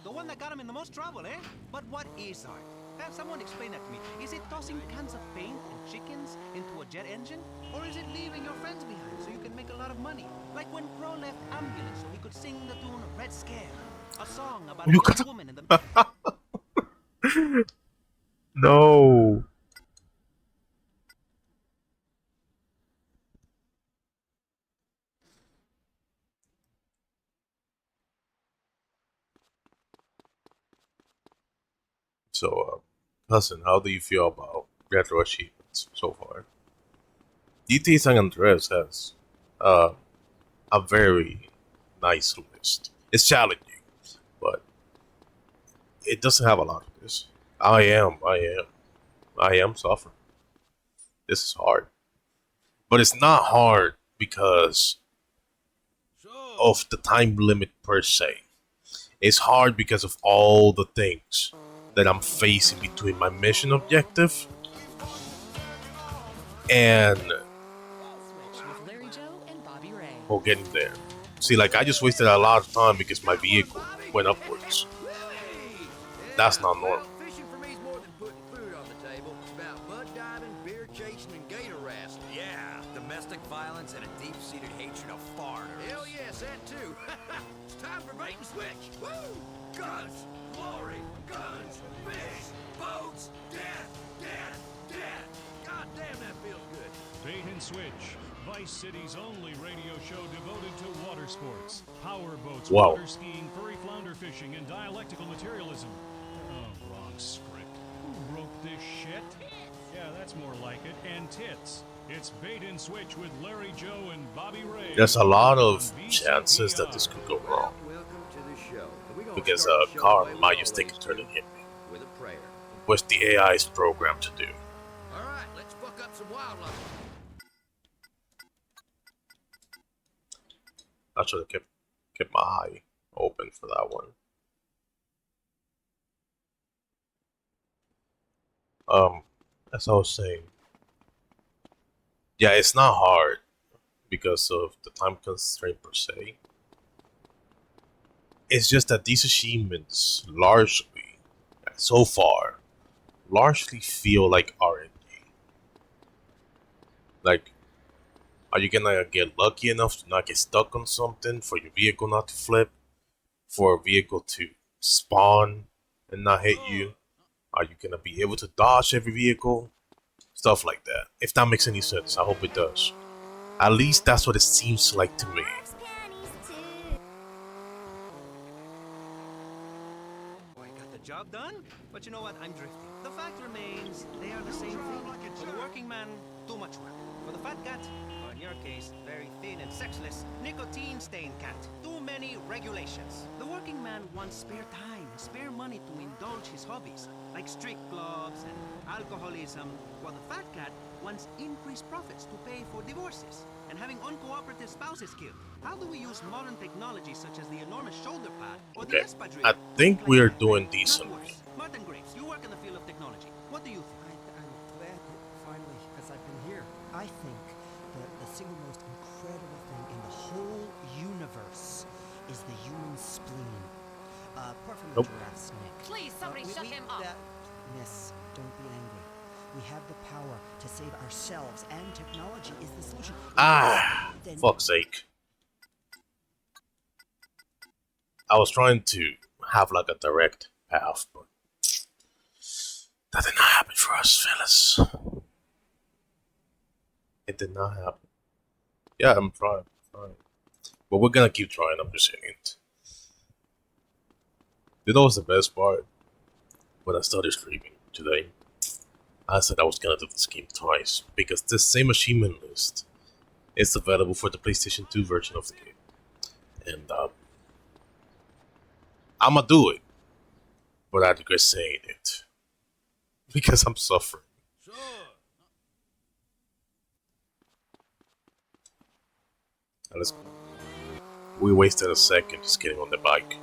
The one that got him in the most trouble, eh? But what is art? Have someone explain that to me. Is it tossing cans of paint and chickens into a jet engine? Or is it leaving your friends behind so you can make a lot of money? Like when Crow left Ambulance so he could sing the tune Red Scare. A song about a young woman in the... No. So, cousin, how do you feel about RetroAchievements so far? DT San Andreas has a very nice list. It's challenging, but it doesn't have a lot of this. I am suffering. This is hard. But it's not hard because of the time limit per se. It's hard because of all the things that I'm facing between my mission objective and getting there. See, like, I just wasted a lot of time because my vehicle went upwards. That's not normal. Fishing for me is more than putting food on the table. It's about mud diving, beer chasing, and gator wrestling. Yeah, domestic violence and a deep-seated hatred of foreigners. Hell yes, that too. It's time for bait and switch. Woo! Guns, glory, guns, fish, boats, death, death, death. God damn, that feels good. Bait and Switch, Vice City's only radio show devoted to water sports, power boats, wow. Water skiing, furry flounder fishing, and dialectical materialism. Oh, wrong script. Who wrote this shit? Yeah, that's more like it. And tits. It's Bait and Switch with Larry Joe and Bobby Ray. There's a lot of chances that this could go wrong. Welcome to the show. Because a car might just take a turn and hit me. With a prayer. Which the AI is programmed to do. Alright, let's fuck up some wildlife. I should have kept my eye open for that one. As I was saying, yeah, it's not hard because of the time constraint per se. It's just that these achievements largely, so far, largely feel like RNG. Like, are you gonna get lucky enough to not get stuck on something, for your vehicle not to flip, for a vehicle to spawn and not hit you? Are you gonna be able to dodge every vehicle? Stuff like that. If that makes any sense, I hope it does. At least that's what it seems like to me. Job done, but you know what? I'm drifting. The fact remains, they are the same thing. For the working man, too much work. For the fat cat, in your case, very thin and sexless, nicotine-stained cat. Too many regulations. The working man wants spare time, spare money to indulge his hobbies, like strict clubs and alcoholism, while the fat cat wants increased profits to pay for divorces and having uncooperative spouses killed. How do we use modern technology such as the enormous shoulder pad or the espadrille? I think we are doing decently. Martin Graves, you work in the field of technology. What do you think? I'm glad that finally, as I've been here, I think that the single most incredible thing in the whole universe is the human spleen. Apart from the giraffe's neck. Please, somebody shut him up. Miss, don't be angry. We have the power to save ourselves, and technology is the solution. Fuck's sake. I was trying to have like a direct path, but that did not happen for us, fellas. It did not happen. Yeah, I'm trying. But we're gonna keep trying, I'm just saying it. You know what's the best part? When I started streaming today, I said I was gonna do this game twice, because this same achievement list is available for the PlayStation 2 version of the game. And I'ma do it. But I regret saying it. Because I'm suffering. And we wasted a second just getting on the bike.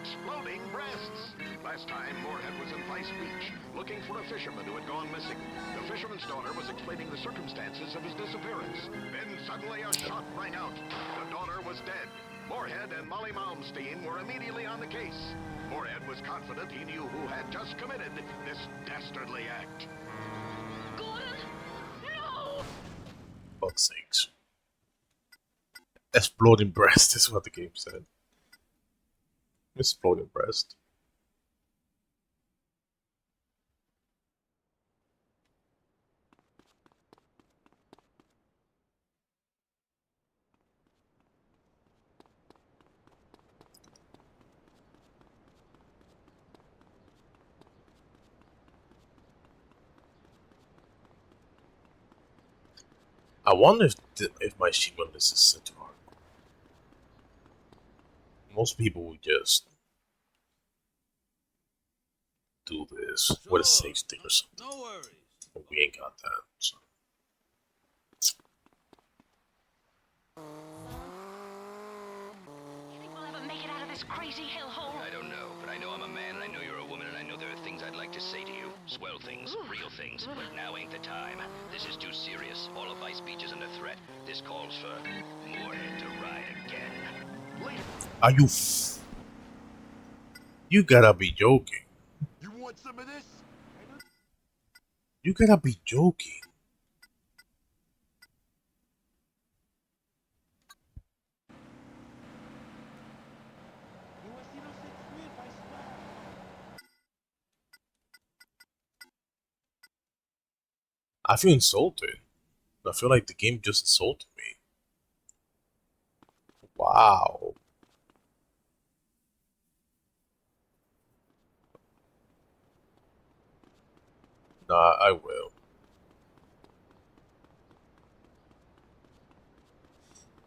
Exploding breasts. Last time, Moorhead was in Vice Beach, looking for a fisherman who had gone missing. The fisherman's daughter was explaining the circumstances of his disappearance. Then suddenly a shot rang out. The daughter was dead. Moorhead and Molly Malmsteen were immediately on the case. Moorhead was confident he knew who had just committed this dastardly act. Gordon? No! Fuck's sakes. Exploding breast is what the game said. Exploding breast. I wonder if my achievement list is set to hard. Most people would just do this with a safe stick or something. No worries. But we ain't got that. So. You think we'll ever make it out of this crazy hellhole? I don't know, but I know I'm a man, and I know you're a woman, and I know there are things I'd like to say to you. Swell things, real things, but now ain't the time. This is too serious. All of Vice Beach is under threat. This calls for Moorhead to ride again. Are you You gotta be joking. You want some of this? You gotta be joking. I feel insulted. I feel like the game just insulted me. Wow. Nah, I will.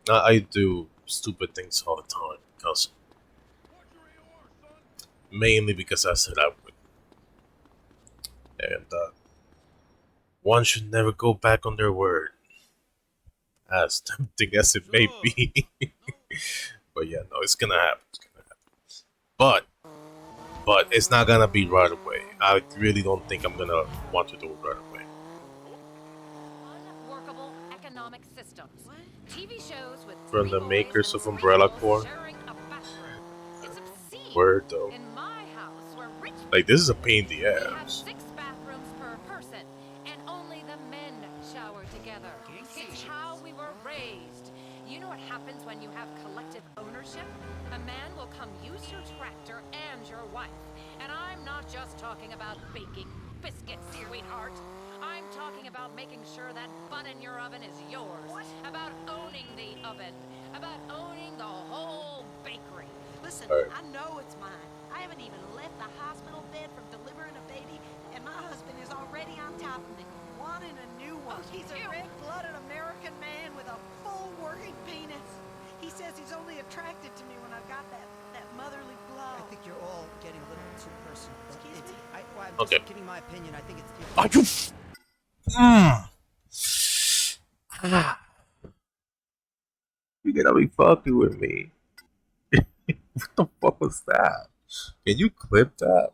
I do stupid things all the time because mainly because I said I would. And one should never go back on their word, as tempting as it may be. But yeah, no, it's gonna happen. It's gonna happen. But it's not gonna be right away. I really don't think I'm gonna want to do it right away. Unworkable economic systems. TV shows with From the makers of Umbrella Corps. Word though. In my house, where rich Like this is a pain in the we have ass. 6 bathrooms per person, and only the men shower together. It's how we were raised. You know what happens when you have collective ownership? A man will come use your tractor and your wife. And I'm not just talking about baking biscuits, sweetheart. I'm talking about making sure that butt in your oven is yours. About owning the oven. About owning the whole bakery. Listen, Right. I know it's mine. I haven't even left the hospital bed from delivering a baby, and my husband is already on top of me, wanting a new one. He's a red-blooded American man with a full working penis. He says he's only attracted to me when I've got that motherly glow. I think you're all getting a little too personal. Excuse me? I'm Okay. just giving my opinion. I think it's... Are you? You gotta be fucking with me. What the fuck was that? Can you clip that?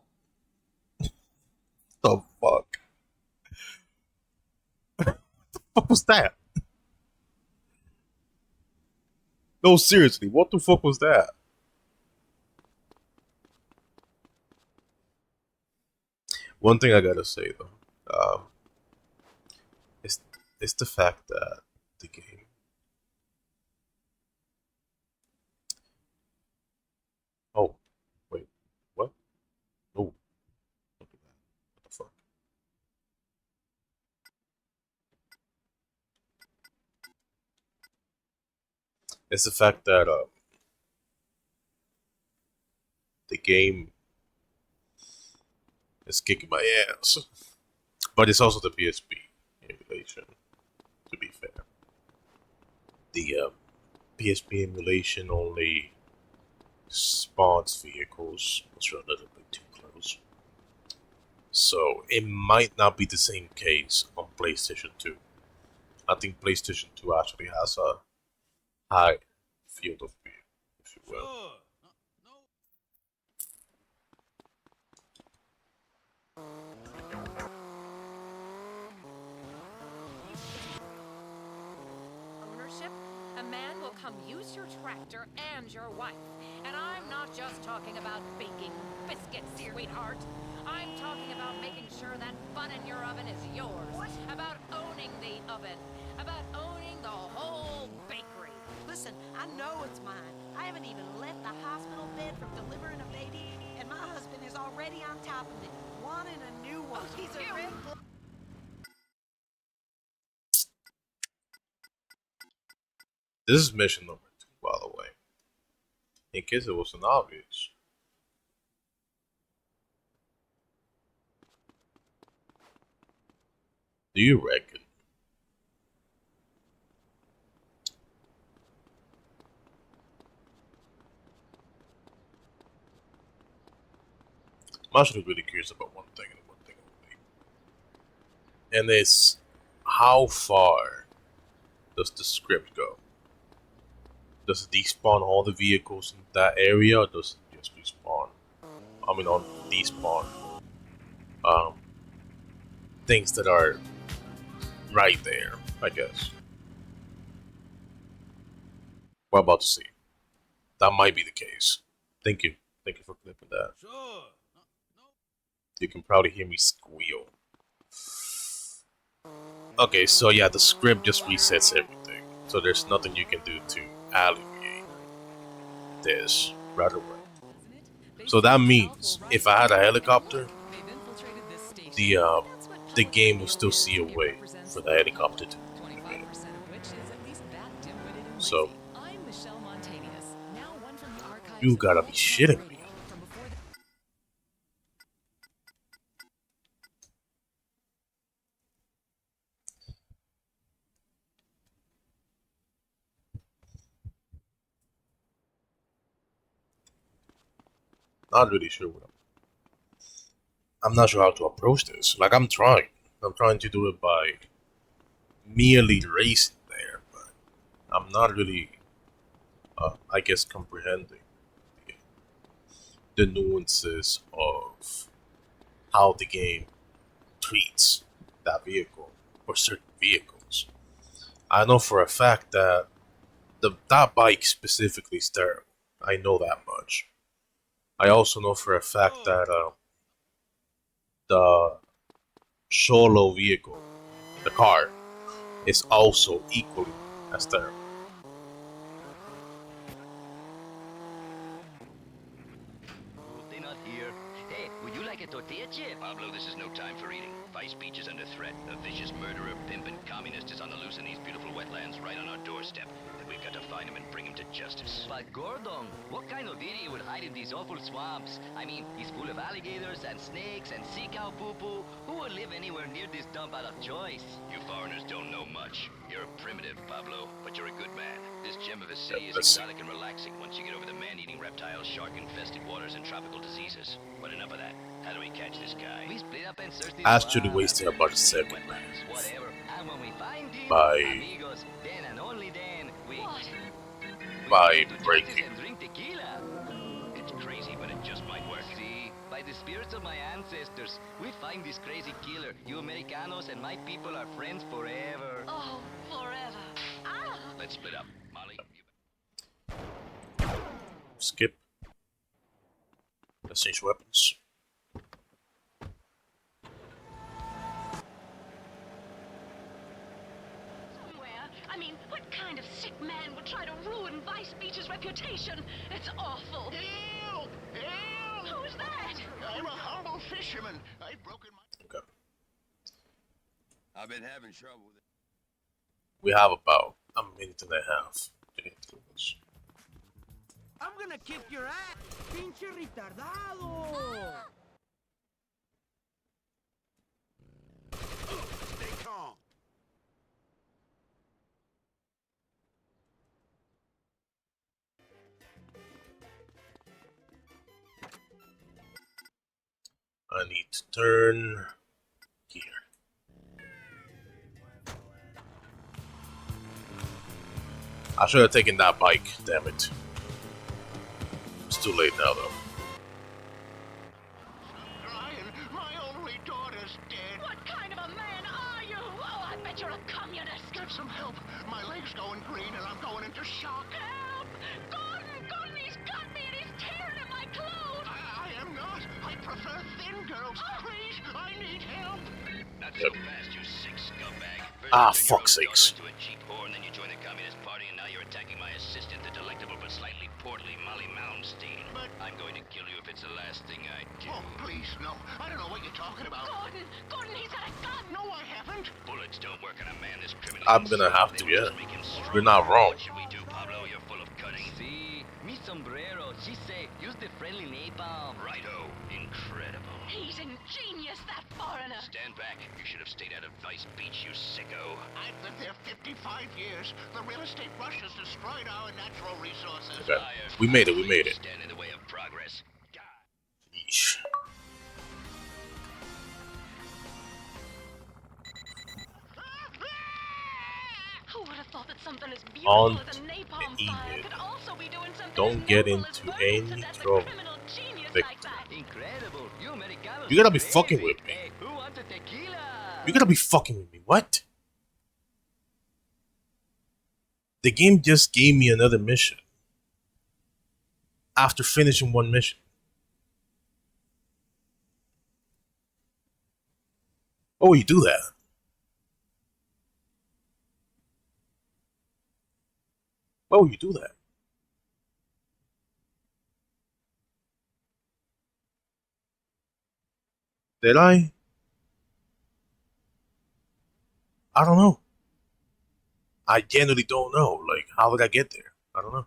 The fuck? What was that? No, seriously, what the fuck was that? One thing I gotta say though, is the fact that the game. Oh, wait, what? Oh, look at that. What the fuck? It's the fact that the game is kicking my ass, but it's also the PSP emulation. To be fair, the PSP emulation only spawns vehicles which are a little bit too close. So it might not be the same case on PlayStation 2. I think PlayStation 2 actually has a high field of view, if you will. Ownership? A man will come use your tractor and your wife. And I'm not just talking about baking biscuits, sweetheart. I'm talking about making sure that bun in your oven is yours. What? About owning the oven. About owning the whole bakery. Listen, I know it's mine. I haven't even left the hospital bed from delivering a baby, and my husband is already on top of me, wanting a new one. He's a red... This is mission number 2, by the way. In case it wasn't obvious. Do you reckon? I'm actually really curious about one thing and one thing only. And it's how far does the script go? Does it despawn all the vehicles in that area, or does it just respawn? I mean, on despawn things that are right there, I guess. We're about to see. That might be the case. Thank you. Thank you for clipping that. Sure. You can probably hear me squeal. Okay, so yeah, the script just resets everything. So there's nothing you can do to alleviate this right away. So that means if I had a helicopter, the game will still see a way for the helicopter to move. So you gotta be shitting me. Not really sure what I'm not sure how to approach this. Like I'm trying. I'm trying to do it by merely racing there, but I'm not really I guess comprehending the nuances of how the game treats that vehicle or certain vehicles. I know for a fact that that bike specifically is terrible. I know that much. I also know for a fact that the solo vehicle, the car, is also equally as terrible. They're not here. Hey, would you like a tortilla chip? Pablo, this is no time for eating. Vice Beach is under threat. A vicious murderer, pimp, and communist is on the loose in these beautiful wetlands right on our doorstep. And we've got got to find him and bring him to justice. But Gordon, what kind of idiot would hide in these awful swamps? I mean, he's full of alligators and snakes and sea cow poo-poo. Who would live anywhere near this dump out of choice? You foreigners don't know much. You're primitive, Pablo, but you're a good man. This gem of a city is exotic and relaxing once you get over the man-eating reptiles, shark-infested waters, and tropical diseases. But enough of that. How do we catch this guy? We split up and search this Actually wasted about a second. whatever. And when we find him, By amigos, then and only then, we breaking. and drink tequila. It's crazy, but it just might work. See, by the spirits of my ancestors, we find this crazy killer. You Americanos and my people are friends forever. Oh, forever. Ah! Let's split up. Molly, Skip. Let's change weapons. I mean, what kind of sick man would try to ruin Vice Beach's reputation? It's awful. Help! Help! Who's that? I'm a humble fisherman. I've broken my... Okay. I've been having trouble with it. We have about a minute and a half to get through this. I'm gonna kick your ass, pinche retardado! Stay calm. I need to turn here. I should have taken that bike, damn it. It's too late now though. Ryan, my only daughter's dead. What kind of a man are you? Oh, I bet you're a communist. Get some help. My leg's going green and I'm going into shock. Help! Gordon! Gordon, he's got me and he's tearing at my clothes! I am not. I prefer thin girls. Please, I need help. not so fast, you sick scumbag. Fuck's sakes. To a cheap whore, and then you join the Communist Party, and now you're attacking my assistant, the delectable but slightly portly Molly Malmsteen. But I'm going to kill you if it's the last thing I do. Oh, please, no. I don't know what you're talking about. Gordon! Gordon, he's got a gun! No, I haven't. Bullets don't work on a man this criminally. I'm gonna have to, yeah. You're not wrong. What should we do, Pablo? You're full of cunning. See, mi sombrero, she say, use the friendly napalm. Righto. Incredible. He's ingenious, that foreigner! Stand back. You should have stayed out of Vice Beach, you sicko. I've lived there 55 years. The real estate rush has destroyed our natural resources. Okay. We made it, we made it. Stand in the way of progress. Yeesh. Who would have thought that something as On beautiful as a napalm fire could also be doing something Don't as get noble into as burning to any death a trouble. criminal genius Vic. like that? Incredible. You Americanos You gotta are be fucking crazy. with me. Hey, who wants a tequila? You gotta be fucking with me. What? The game just gave me another mission. After finishing one mission. Oh, you do that? Why would you do that? Did I? I don't know. I genuinely don't know. Like, how did I get there? I don't know.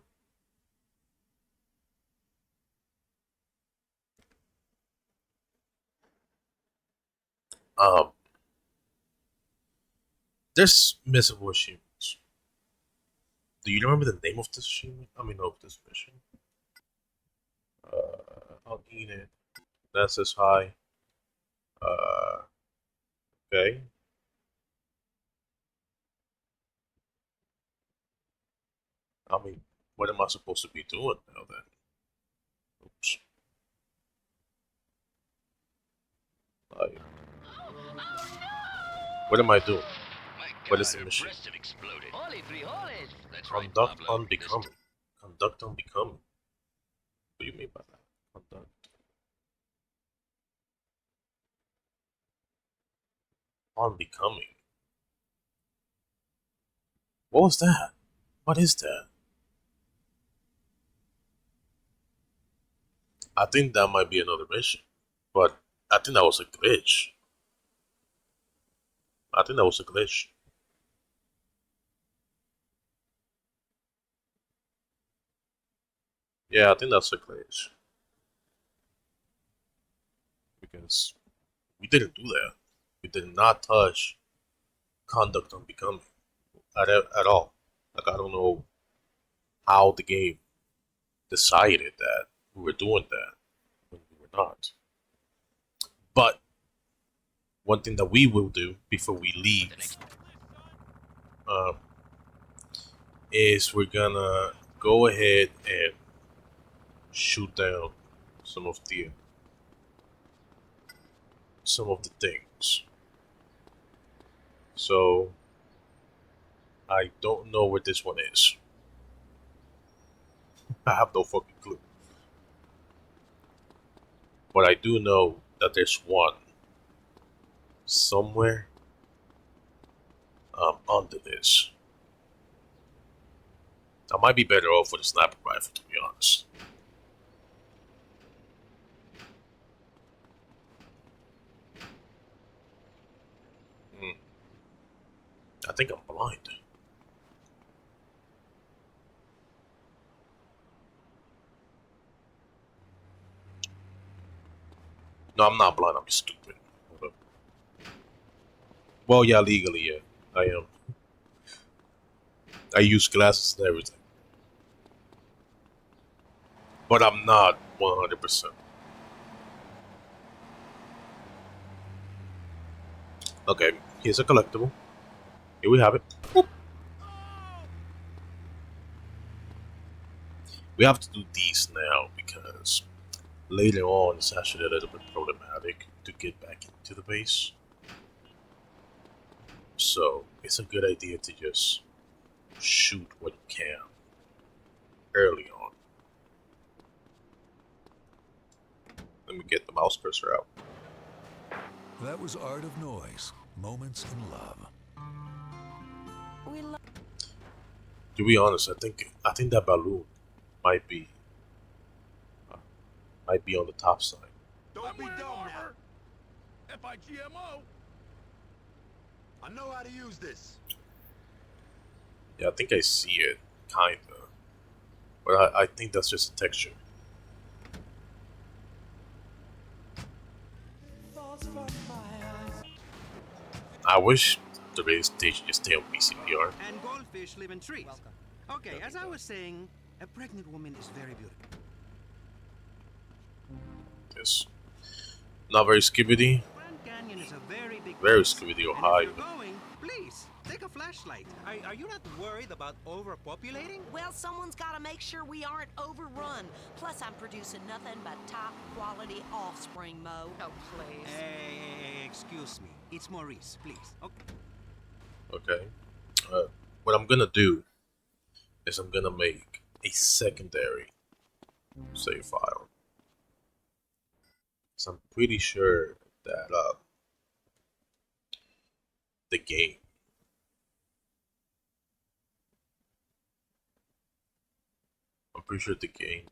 There's missable achievements. Do you remember the name of this achievement? I mean, of this mission. I'll need it. That says hi. Okay. I mean, what am I supposed to be doing now then? Oops. Like, what am I doing? What is the mission? Breasts have exploded. Holy frijoles. That's right, Conduct Pablo. unbecoming. Conduct unbecoming. What do you mean by that? Conduct. Unbecoming. What was that? What is that? I think that might be another mission. But I think that was a glitch. I think that was a glitch. Yeah, I think that's a glitch. Because we didn't do that. We did not touch conduct on becoming at all. Like, I don't know how the game decided that we were doing that when we were not. But one thing that we will do before we leave um, is we're gonna go ahead and shoot down some of the things. So I don't know where this one is. I have no fucking clue. But I do know that there's one somewhere under this. I might be better off with a sniper rifle, to be honest. I think I'm blind. No, I'm not blind. I'm just stupid. Hold up. Well, yeah, legally, yeah, I am. I use glasses and everything, but I'm not 100%. Okay, here's a collectible. Here we have it. Boop. We have to do these now because later on it's actually a little bit problematic to get back into the base. So it's a good idea to just shoot what you can early on. Let me get the mouse cursor out. That was Art of Noise. Moments in Love. To be honest, I think that balloon might be on the top side. Don't be dumb now. FIGMO. I know how to use this. Yeah, I think I see it, kinda, but I think that's just a texture. I wish the radio station just stay on BCPR. And goldfish live in trees. Okay, as I was saying, a pregnant woman is very beautiful. Yes. Not very skibbity. Grand Canyon is a very big Very place. skibbity or And high. if you're going, please, take a flashlight. Are you not worried about overpopulating? Well, someone's got to make sure we aren't overrun. Plus, I'm producing nothing but top quality offspring, Mo. Oh, please. Hey, excuse me. It's Maurice, please. Okay. What I'm gonna do is I'm gonna make a secondary save file. So I'm pretty sure that the game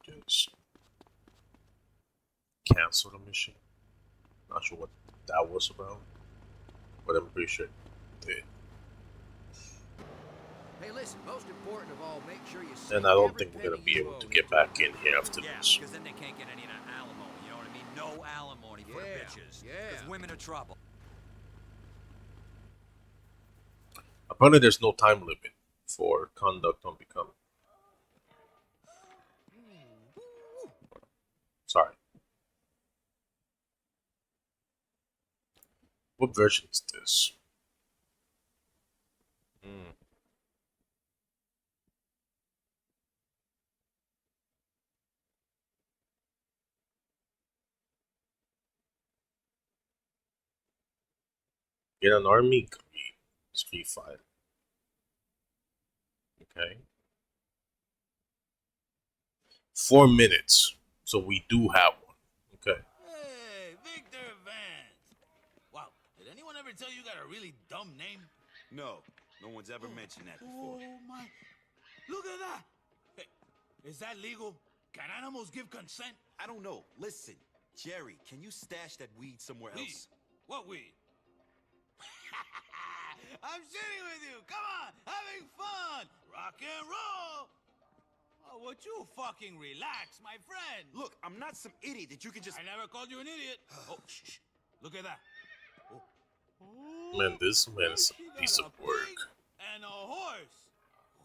just canceled a mission. Not sure what that was about, but I'm pretty sure it did. Hey, listen, most important of all, make sure you And I don't think we're gonna be able to get back in here after this. Because then they can't get any of that alimony, you know what I mean? No alimony for the bitches. Because women are trouble. Apparently, there's no time limit for conduct on becoming. Sorry. What version is this? Get an army, Street Fighter. Okay. 4 minutes. So we do have one. Okay. Hey, Victor Vance. Wow, did anyone ever tell you got a really dumb name? No, no one's ever mentioned that before. Oh my! Look at that. Hey, is that legal? Can animals give consent? I don't know. Listen, Jerry, can you stash that weed somewhere Weed? else? What weed? I'm shitting with you. Come on, having fun. Rock and roll. Oh, would you fucking relax, my friend? Look, I'm not some idiot that you can just... I never called you an idiot. Oh, shh. Look at that. Man, this man is a piece of work. And a horse.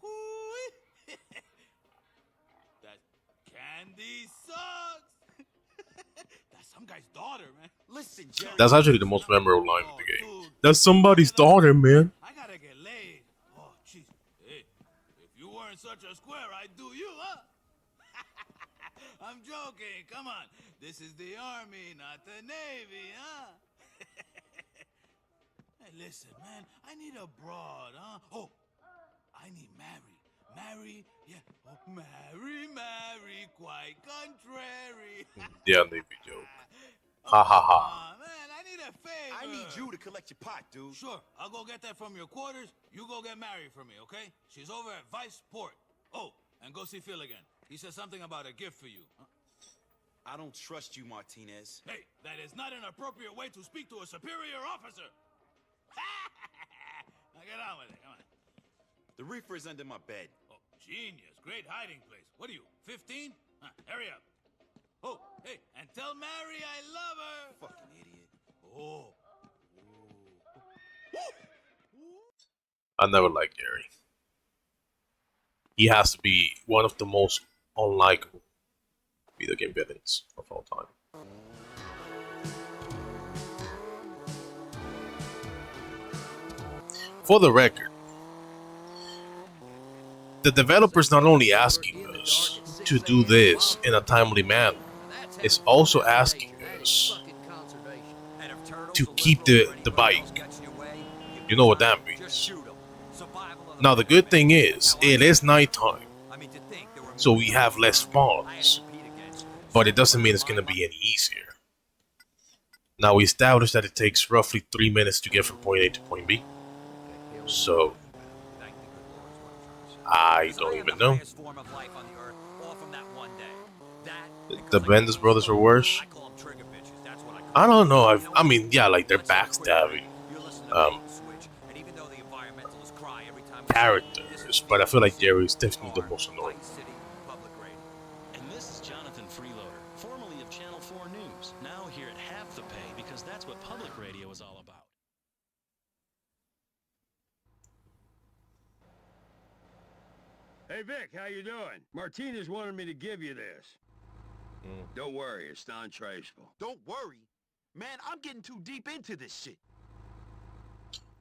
Hoo-wee. That candy sucks. That's some guy's daughter, man. Listen, Jerry. That's actually the most memorable line of the game. That's somebody's daughter, man. I gotta get laid. Oh, jeez. Hey, if you weren't such a square, I'd do you, huh? I'm joking. Come on. This is the Army, not the Navy, huh? Hey, listen, man. I need a broad, huh? Oh, I need Mary, yeah. Oh, Mary, quite contrary. Yeah, Navy joke. Ha ha ha. Man, I need a favor. I need you to collect your pot, dude. Sure, I'll go get that from your quarters. You go get Mary for me, okay? She's over at Vice Port. Oh, and go see Phil again. He said something about a gift for you. Huh? I don't trust you, Martinez. Hey, that is not an appropriate way to speak to a superior officer. Now get on with it, come on. The reefer is under my bed. Oh, genius. Great hiding place. What are you, 15? Huh, hurry up. Oh, hey, and tell Mary I love her. Fucking idiot. Oh. I never liked Gary. He has to be one of the most unlikable video game villains of all time. For the record, the developer's not only asking us to do this in a timely manner, it's also asking us to keep the bike. You know what that means. Now the good thing is, it is nighttime, so we have less spawns, but it doesn't mean it's going to be any easier. Now we established that it takes roughly 3 minutes to get from point A to point B, so I don't even know. The Bendis brothers are worse. I don't know. I mean, yeah, like they're backstabbing characters, but I feel like Jerry's definitely the most annoying. And this is Jonathan Freeloader, formerly of Channel 4 News, now here at half the pay because that's what public radio is all about. Hey, Vic, how you doing? Martinez wanted me to give you this. Don't worry, it's non-traceable. Don't worry. Man, I'm getting too deep into this shit.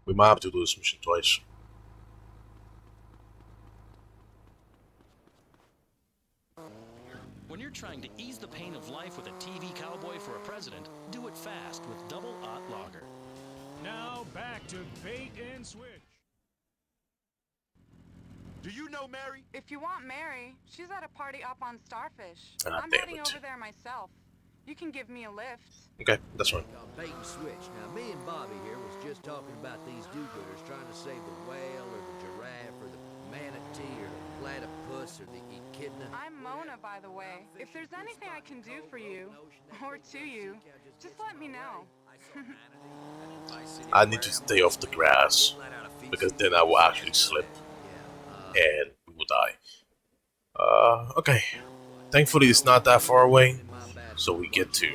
We might have to do this mission twice. When you're trying to ease the pain of life with a TV cowboy for a president, do it fast with Double Ot Lager. Now back to Bait and Switch. Do you know Mary? If you want Mary, she's at a party up on Starfish. Ah, I'm damn heading it. over there myself. You can give me a lift. Okay, that's fine. Bait and switch. Now, me and Bobby here was just talking about these do-gooders trying to save the whale or the giraffe or the manatee or the platypus or the echidna. I'm Mona, by the way. If there's anything I can do for you, or to you, just let me know. I need to stay off the grass because then I will actually slip and we will die. Okay. Thankfully, it's not that far away, so we get to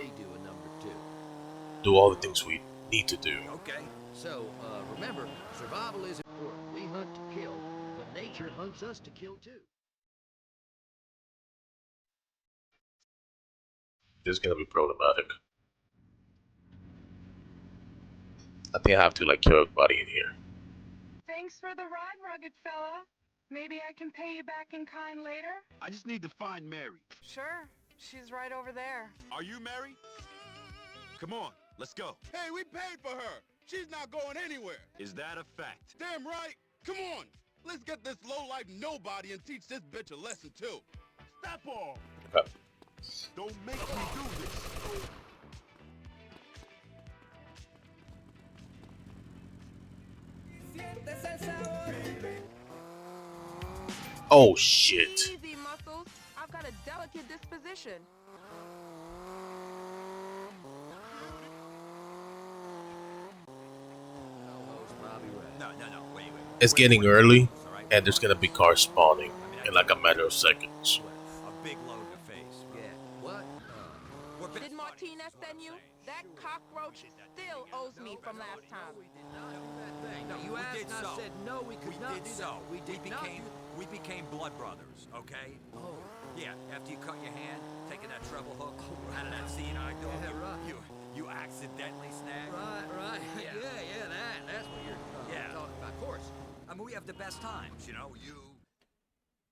do all the things we need to do. Okay. So, remember, survival is important. We hunt to kill, but nature hunts us to kill too. This is gonna be problematic. I think I have to like kill everybody in here. Thanks for the ride, rugged fella. Maybe I can pay you back in kind later? I just need to find Mary. Sure. She's right over there. Are you Mary? Come on, let's go. Hey, we paid for her. She's not going anywhere. Is that a fact? Damn right. Come on. Let's get this lowlife nobody and teach this bitch a lesson, too. Step on. Okay. Don't make me do this. Oh shit. Easy, Muscles. I've got a delicate disposition. It's getting early, and there's gonna be cars spawning in like a matter of seconds. big load in the face. Yeah. What? Did Martinez send you? That cockroach still owes me from last time. No, you we asked did and I so. said no, we could not did do so. that. We became blood brothers, okay? Oh. Yeah, after you cut your hand, taking that treble hook out of that CNI dog, Yeah, you accidentally snagged. Right. Yeah. That's what you're talking about. Of course. I mean, we have the best times, you know.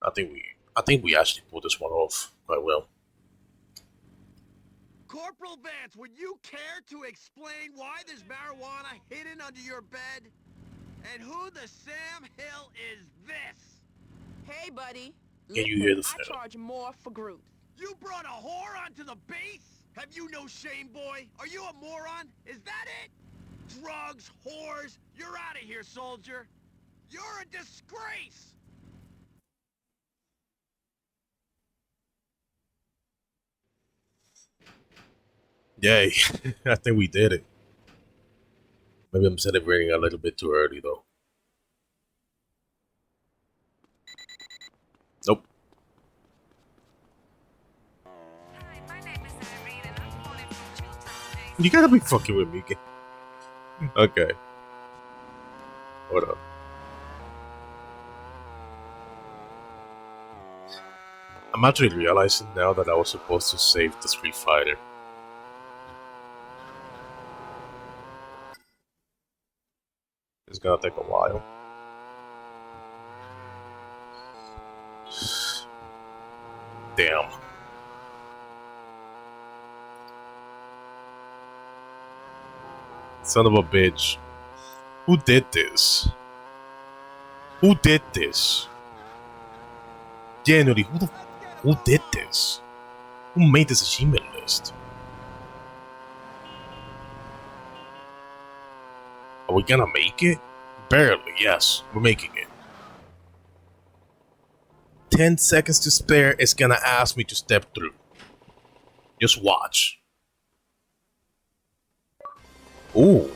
I think we actually pulled this one off quite well. Corporal Vance, would you care to explain why there's marijuana hidden under your bed? And who the Sam Hill is this? Hey, buddy. Can you hear the I film? charge more for groups. You brought a whore onto the base? Have you no shame, boy? Are you a moron? Is that it? Drugs, whores, you're out of here, soldier. You're a disgrace! Yay. I think we did it. Maybe I'm celebrating a little bit too early, though. Nope. You gotta be fucking with me. Okay. Hold up. I'm actually realizing now that I was supposed to save the Street Fighter. It's gonna take a while. Damn. Son of a bitch. Who did this? Who did this? Genuinely, who did this? Who made this achievement list? Are we gonna make it? Barely, yes. We're making it. 10 seconds to spare. It's gonna ask me to step through. Just watch. Ooh.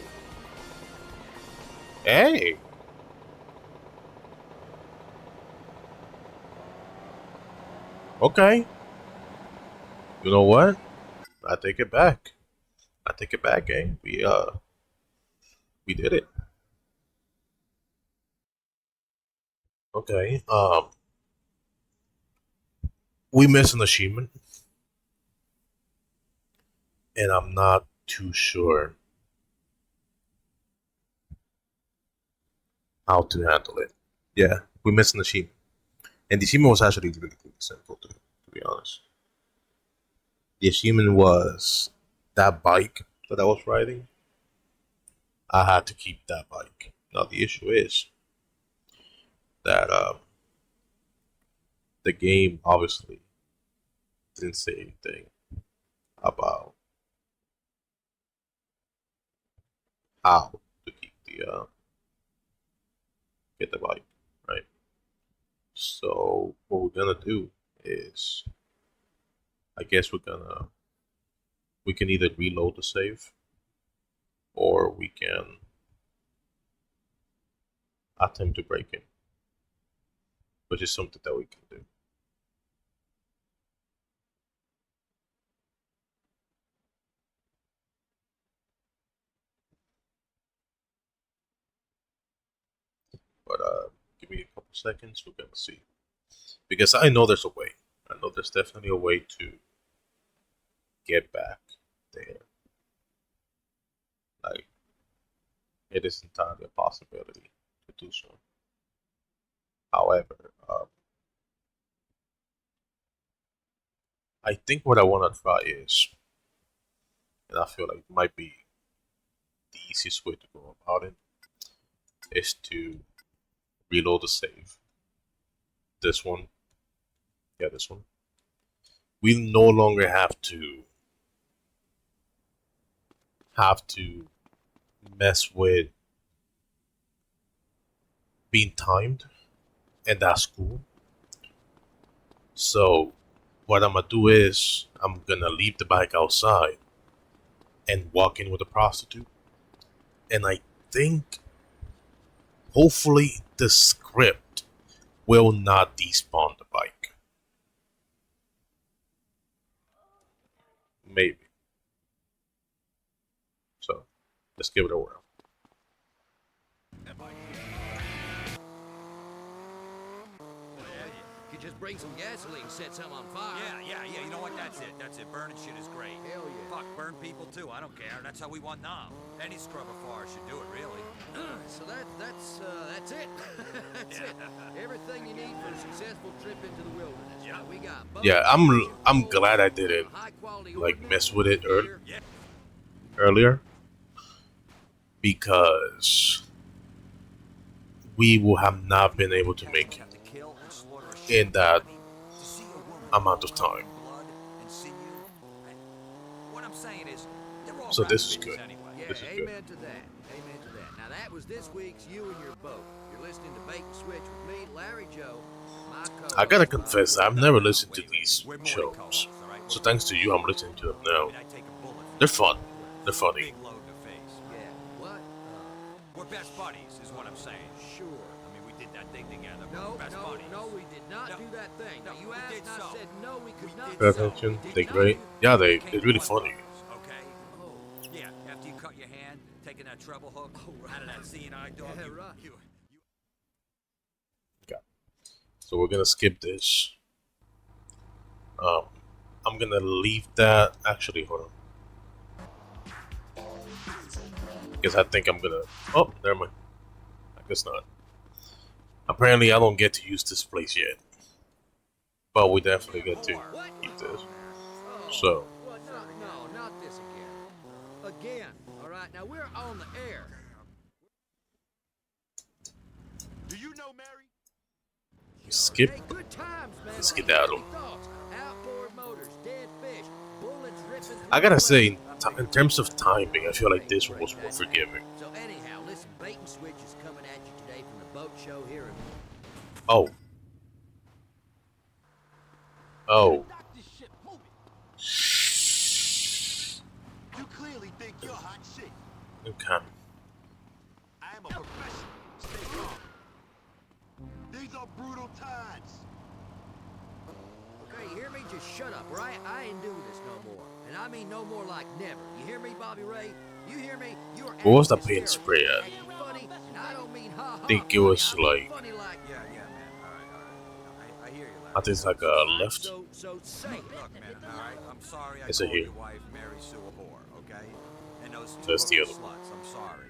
Hey. Okay. You know what? I take it back. I take it back, gang. We did it. Okay. We missed an achievement. And I'm not too sure how to handle it. Yeah, we missed an achievement. And the achievement was actually really simple, to be honest. The achievement was that bike that I was riding. I had to keep that bike. Now, the issue is that the game obviously didn't say anything about how to keep the get the bike, right? So what we're gonna do is, I guess we can either reload the save, or we can attempt to break it, which is something that we can do. But give me a couple seconds, we're gonna see. Because I know there's a way. I know there's definitely a way to get back there. Like, it is entirely a possibility to do so. However, I think what I want to try is, and I feel like it might be the easiest way to go about it, is to reload the save. This one. Yeah, this one. We no longer have to mess with being timed, and that's cool. So what I'm gonna do is I'm gonna leave the bike outside and walk in with a prostitute, and I think hopefully the script will not despawn the bike. maybe. So let's give it a whirl. You just bring some gasoline, set some on fire. Yeah. You know what? That's it. Burning shit is great. Hell yeah. Fuck, burn people too. I don't care. That's how we won now. Any scrubber forest should do it, really. So that's it. That's it. Everything you need for a successful trip into the wilderness. Yeah, we got. Yeah, I'm glad I didn't like mess with it earlier, because we will have not been able to make it in that amount of time. What I'm saying is, so this is good. Yeah, This is amen good. to that. Amen to that. Now that was this week's You and Your Boat. You're listening to Bait and Switch with me, Larry Joe. My I gotta confess, I've never listened to these shows, so thanks to you, I'm listening to them now. They're fun. They're funny. We're best buddies, is what I'm saying. Sure. I mean, we did that thing together. No, We're best buddies. no, we did not do that thing. Now you asked and I said no, we could not. Pay attention. They're great. Yeah, they're really funny. Okay? Yeah, after you cut your hand, taking that treble hook out of that seeing eye dog. Yeah, right. Okay. So we're gonna skip this. I'm gonna leave that. Actually, hold on. Because I think I'm gonna. Oh, never mind. I guess not. Apparently, I don't get to use this place yet, but we definitely get to use this. So. No, not this again. Again. All right. Now we're on the air. Do you know Mary? Skip. Hey, good times, man. Skedaddle. Outboard motors, dead fish, bullets ripping. I gotta say, in terms of timing, I feel like this one was more forgiving. So anyhow, listen, Bait and Switch is coming at you today from the boat show here in. Oh. Oh. You clearly think you're hot shit. Okay. I am a professional. Stay calm. These are brutal times. Okay, you hear me? Just shut up, right? I ain't doing this no more. And I mean no more like never. You hear me, Bobby Ray? You hear me? You're What was the paint spray at? funny, and I don't mean ha ha. I think it was like. Funny like Yeah, man. All right. I hear you, Larry. I think it's like a left. So say it. Look, man, all right. I'm sorry I It's a called here. your wife Mary Sue a whore, okay? And those two That's the other other sluts. I'm sorry.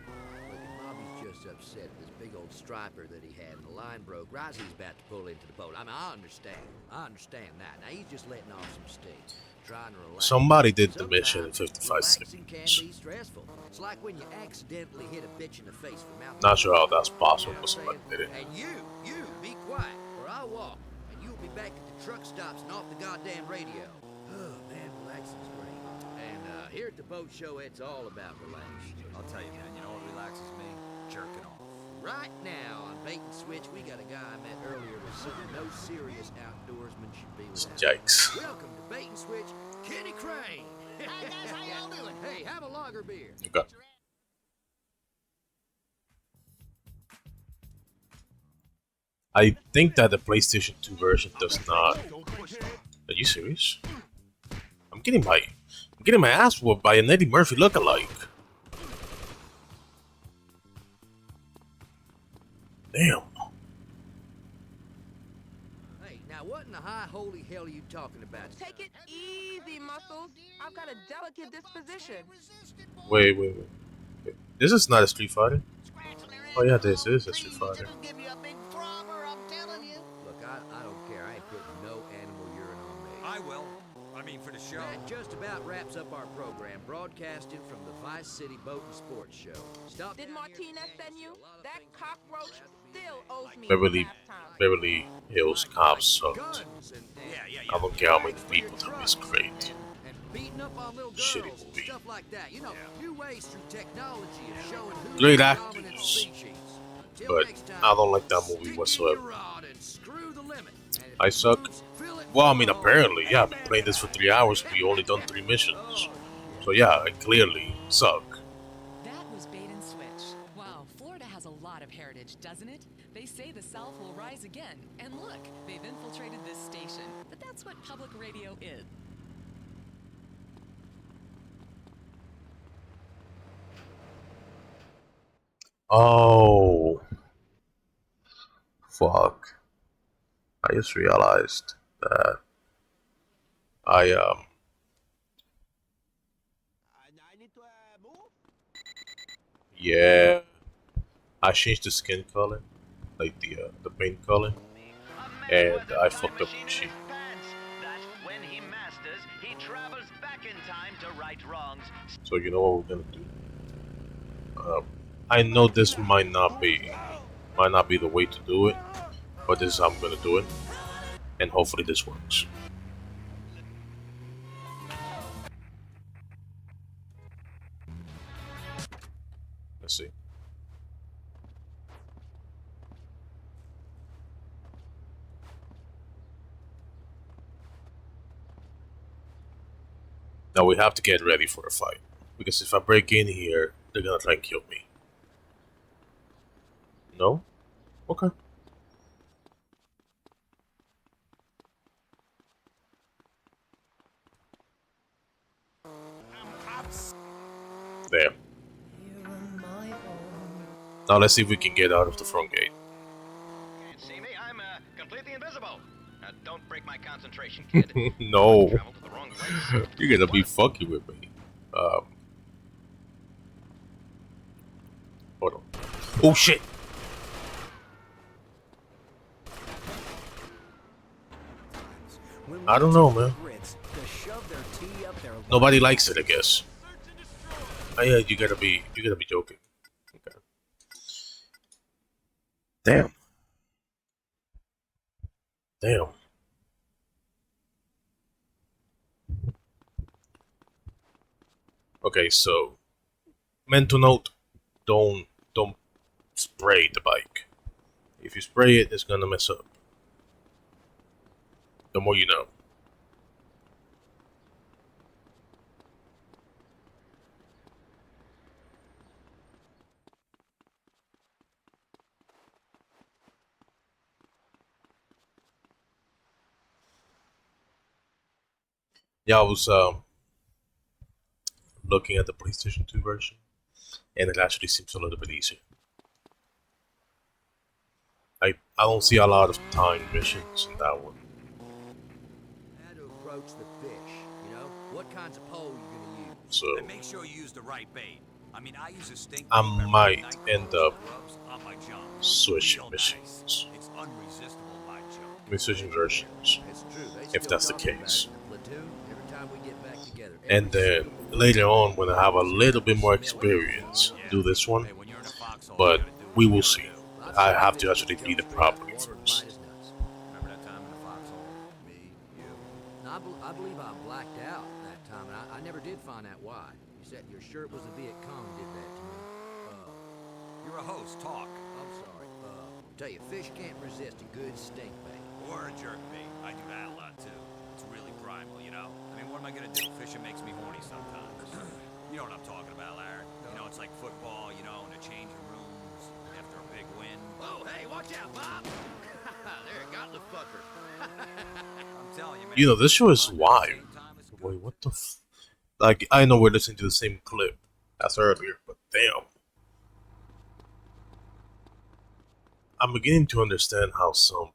Look, Bobby's just upset at this big old striper that he had, and the line broke right as he's about to pull into the boat. I mean, I understand that. Now he's just letting off some steam, trying to relax. Somebody did the mission in 55 Relaxing can seconds. be stressful. It's like when you accidentally hit a bitch in the face from out. Not sure how that's possible, but somebody did it. And you, be quiet, or I'll walk, and you'll be back at the truck stops and off the goddamn radio. Oh man, relaxing's great. And here at the boat show, it's all about relaxing. I'll tell you, man. You know what relaxes me? Jerking off. Right now on Bait and Switch, we got a guy I met earlier with something no serious outdoorsman should be without. Yikes. Welcome to Bait and Switch, Kenny Crane. Hi guys, how y'all doing? Hey, have a lager beer. Okay. I think that the PlayStation 2 version does not. Are you serious? I'm getting my ass whooped by an Eddie Murphy lookalike. Damn. Hey, now what in the high holy hell are you talking about? Take it easy, Muscles. I've got a delicate disposition. Wait. This is not a Street Fighter. Oh yeah, this is a Street Fighter. Look, I don't care. I ain't putting no animal urine on me. I will. I mean, for the show. That just about wraps up our program, broadcasting from the Vice City Boat and Sports Show. Stop. Did Martinez send you? That cockroach still owes me Beverly Hills Cops sucked. I don't care how many people that is great. Beating up on little girls, Shitty movie. stuff like that. You know, new ways through technology of showing who's Great the dominant actors, species. Till but next time, I don't like that movie stick to whatsoever. your rod and screw the limit. And if I it suck. moves, fill it Well, I mean, apparently, yeah, I've been playing this for 3 hours. We only done 3 missions, so yeah, I clearly suck. That was Bait and Switch. Wow, Florida has a lot of heritage, doesn't it? They say the South will rise again. And look, they've infiltrated this station. But that's what public radio is. Oh, fuck. I just realized that I yeah, I changed the skin color, like the paint color, and I fucked up the machine. So you know what we're gonna do? I know this might not be the way to do it, but this is how I'm gonna do it, and hopefully this works. Let's see. Now we have to get ready for a fight, because if I break in here, they're gonna try and kill me. No? Okay. There. Now let's see if we can get out of the front gate. Can't see me. I'm completely invisible. Don't break my concentration, kid. No. Traveled to the wrong place. You're gonna be fucking with me. Hold on. Oh shit! I don't know, man. Nobody likes it, I guess. Oh yeah, you gotta be joking. Okay. Damn. Damn. Okay, so mental note: don't spray the bike. If you spray it, it's gonna mess up. The more you know. Yeah, I was looking at the PlayStation 2 version, and it actually seems a little bit easier. I don't see a lot of time missions in that one. How to approach the fish, you know? What kinds of pole you gonna use? So And make sure you use the right bait. I mean, I use a stink. I might end up on my jump. switching missions. It's unresistible, my jump. Maybe switching versions, if that's the case. And then later on, when I have a little bit more experience, do this one. But we will see. I have to actually beat the property first. Remember that time in the foxhole? Me, you. I believe I blacked out that time, and I never did find out why. You said your shirt was the Viet Cong did that to me. You're a host. Talk. I'm sorry. Tell you, fish can't resist a good stink bait. Or a jerk bait. I do that a lot too. It's really primal, you know? I mean, what am I gonna do? Fishing makes me horny sometimes. You know what I'm talking about, Larry. You know, it's like football, you know, in the changing rooms after a big win. Oh, hey, watch out, Bob! There, got the fucker. I'm telling you, man. You know, this show is live. Wait, what the like, I know we're listening to the same clip as earlier, but damn. I'm beginning to understand how some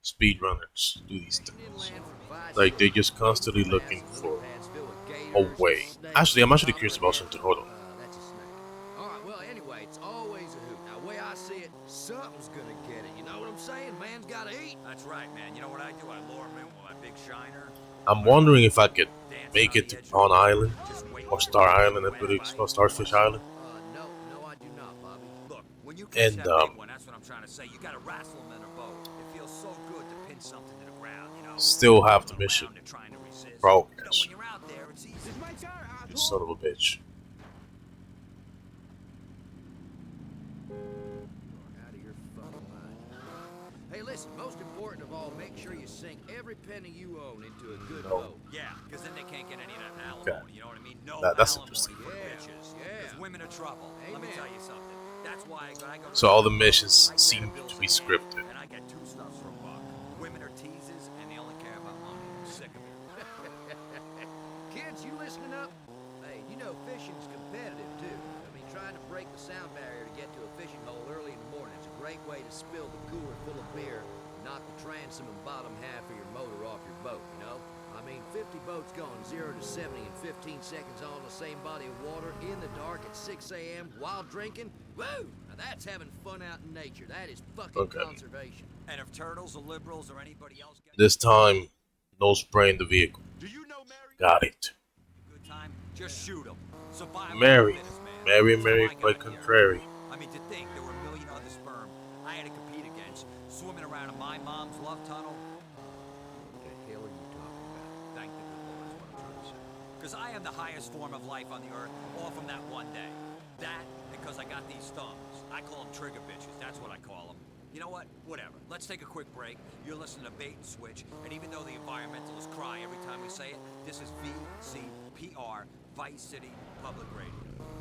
speedrunners do these things. Like, they're just constantly looking for a way. Actually, I'm actually curious about something. Hold on. That's a snake. Alright, well, anyway, it's always a hoot. Now, the way I see it, something's gonna get it. You know what I'm saying? Man's gotta eat. That's right, man. You know what I do? I lure him in with my big shiner. I'm wondering if I could make it to Pawn Island or Star Island. I believe it's called Starfish Island. No, I do not, Bobby. Look, when you catch And that big one, that's what I'm trying to say. You gotta wrestle him in a boat. It feels so good to pin something to the ground, you know? still have the mission progress. When you're out there, it's easy. You son of a bitch. Hey, listen, most important of all, make sure you sink every penny you own into a good boat. Yeah, because then they can't get any of that Okay. alimony, you know what I mean? No That's alimony interesting. for bitches. Because women are trouble. Let me tell you something. That's why when I go to So all the missions seem to be scripted. and I get two stuffs for a buck. Women are teasers, and they only care about money. I'm sick of it. Kids, you listening up? Hey, you know fishing's competitive too. I mean, trying to break the sound barrier to get to a fishing hole early in the morning. It's a great way to spill the cooler full of beer and knock the transom and bottom half of your motor off your boat, you know? I mean, 50 boats going 0 to 70 in 15 seconds on the same body of water in the dark at 6 a.m. while drinking. Woo! Now that's having fun out in nature. That is fucking conservation. And if turtles or liberals or anybody else get This time, no spray in the vehicle. Got it. a good time, just shoot them. So buy Mary. Mary, quite contrary. I mean, to think there were a million other sperm I had to compete against, swimming around in my mom's love tunnel. What the hell are you talking about? Thank the good Lord is what I'm trying to say. Because I am the highest form of life on the earth, all from that one day. That, because I got these thumbs. I call them trigger bitches, that's what I call them. You know what? Whatever. Let's take a quick break. You're listening to Bait and Switch, and even though the environmentalists cry every time we say it, this is VCPR, Vice City Public Radio.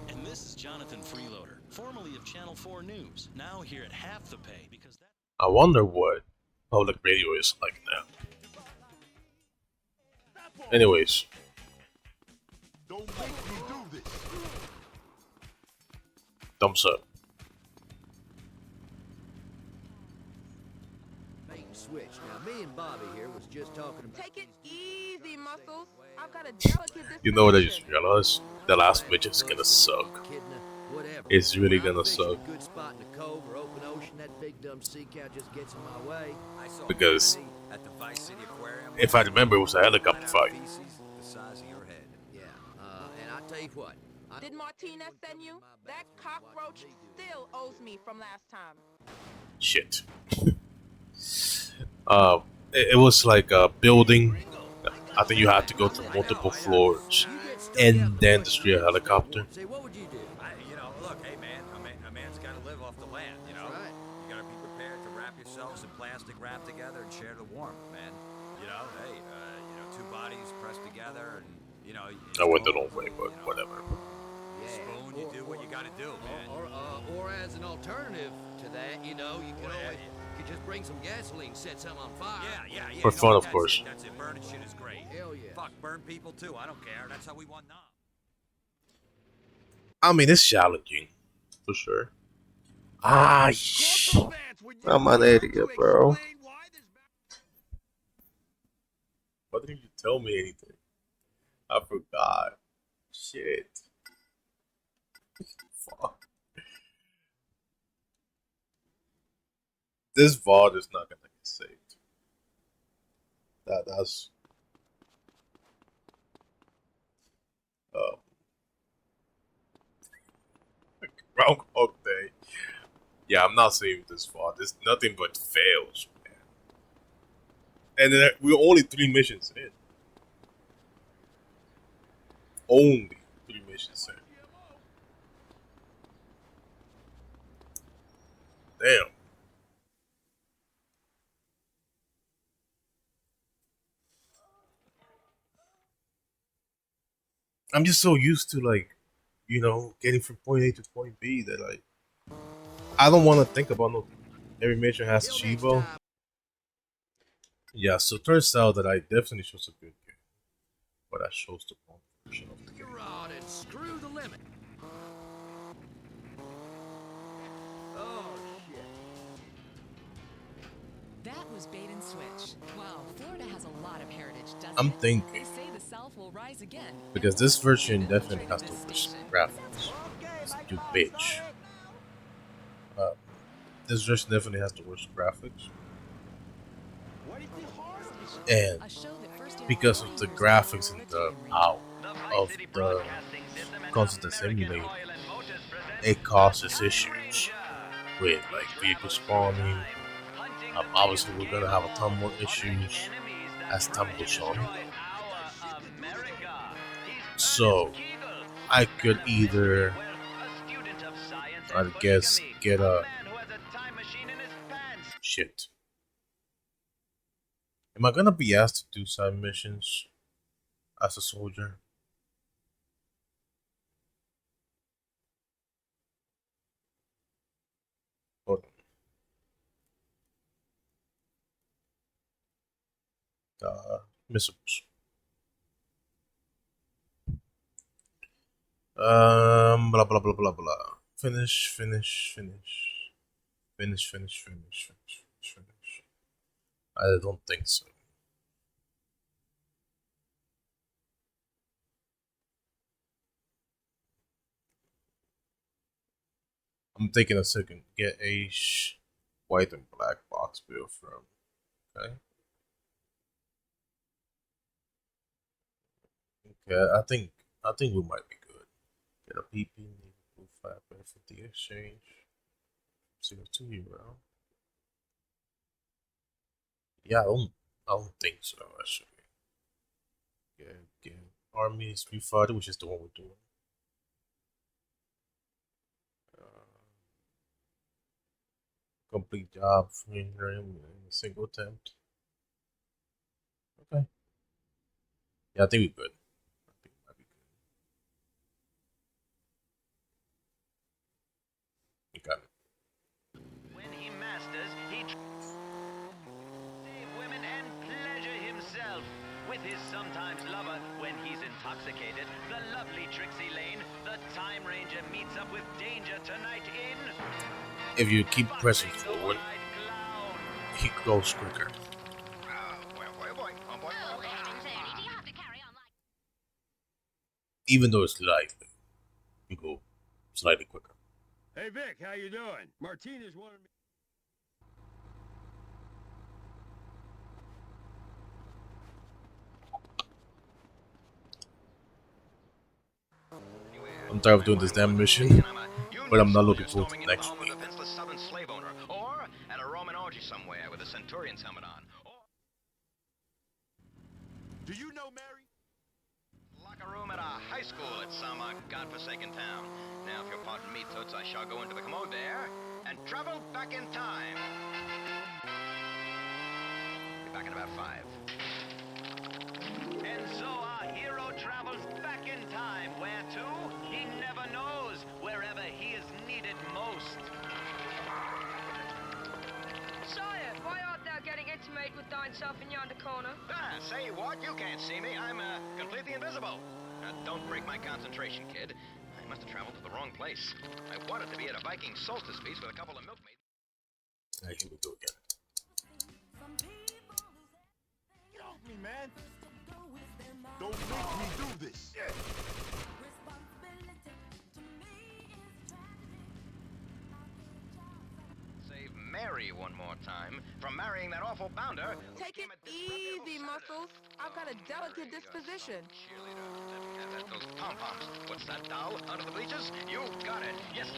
And this is Jonathan Freeloader, formerly of Channel 4 News, now here at half the pay because that... I wonder what public radio is like now. Anyways. Don't make me do this. Thumbs up. Bait and switch. Now, me and Bobby here was just talking about... Take it easy, Muscles. I've got a delicate You know what I just realized? The last bitch is gonna suck. It's really gonna suck. Good spot in the cove or open ocean, that big dumb sea cow just gets in my way. Because At the Vice City Aquarium. if I remember, it was a helicopter fight. The size of your head. Yeah, and I tell you what. Did Martinez send you? That cockroach still owes me from last time. Shit. It was like a building. I think you had to go through multiple floors and then destroy a helicopter. Say, what would you do? You know, look, hey man, a man's got to live off the land, you know? Right. You got to be prepared to wrap yourselves in plastic wrap together and share the warmth, man. You know, hey, two bodies pressed together and, you know... I went the wrong way, but whatever. Spoon, you do what you got to do, man. Or as an alternative to that, you know, you could always... You could just bring some gasoline, set some on fire. Yeah. For fun, of that's course. It, that's it. Burning shit is great. Hell yeah. Fuck, burn people too. I don't care. That's how we won now. I mean, it's challenging. For sure. I'm an idiot, bro. Why didn't you tell me anything? I forgot. Shit. Fuck. This VOD is not gonna get saved. That's Groundhog Day. Yeah, I'm not saving this VOD. There's nothing but fails, man. And then we're only 3 missions in. Only 3 missions in. Damn. I'm just so used to, like, you know, getting from point A to point B that, like, I don't want to think about no. Every mission has Chivo. Yeah, so it turns out that I definitely chose a good game, but I chose the wrong version of the game. You're on and screw the limit. Oh, shit. That was Bait and Switch. Wow, Florida has a lot of heritage, doesn't I'm it? thinking, They say the South will rise again. because this version definitely has the worst graphics. You bitch. This version definitely has the worst graphics. And because of the graphics and the out of the constant simulator, it causes issues with like vehicle spawning. Obviously, we're gonna have a ton more issues as time goes on. So I could either, I guess, get a shit. Am I gonna be asked to do side missions as a soldier? Hold on. Missiles. Blah blah blah blah blah. Finish, finish, finish, finish, finish, finish, finish, finish, finish. I don't think so. I'm taking a second. Get a white and black box bill from. Okay. Okay. I think we might be good. Get a PP. Need 5 50 exchange. 0 to 0. Yeah, I don't think so actually. Get armies refunded, which is the one we're doing. Complete job in a single attempt. Okay. Yeah, I think we're good. I think we might be good. You got it. When he masters, he save women and pleasure himself with his sometimes lover when he's intoxicated. The lovely Trixie Lane, the Time Ranger meets up with danger tonight in. If you keep pressing forward, he goes quicker. Even though it's slightly, you go slightly quicker. Hey Vic, how you doing? Martinez wanted me. I'm tired of doing this damn mission, but I'm not looking forward to the next one. defenseless southern slave owner, or at a Roman orgy somewhere with a centurion's helmet on. Do you know Mary? Locker room at a high school at some godforsaken town. Now, if you'll pardon me, Toots, I shall go into the commode there and travel back in time. Be back in about 5. And so our hero travels back in time. Where to? He never knows. Wherever he is needed most. Sire, why art thou getting intimate with thine self in yonder corner? Say what? You can't see me. I'm completely invisible. Don't break my concentration, kid. I must have traveled to the wrong place. I wanted to be at a Viking solstice feast with a couple of milkmaids. I here we go again. Get off me, man! Don't make me do this! Save Mary one more time from marrying that awful bounder. Take it easy, Muscles. I've got a delicate disposition. Those pom-poms. What's that, doll? Under the bleachers? You got it. Yes.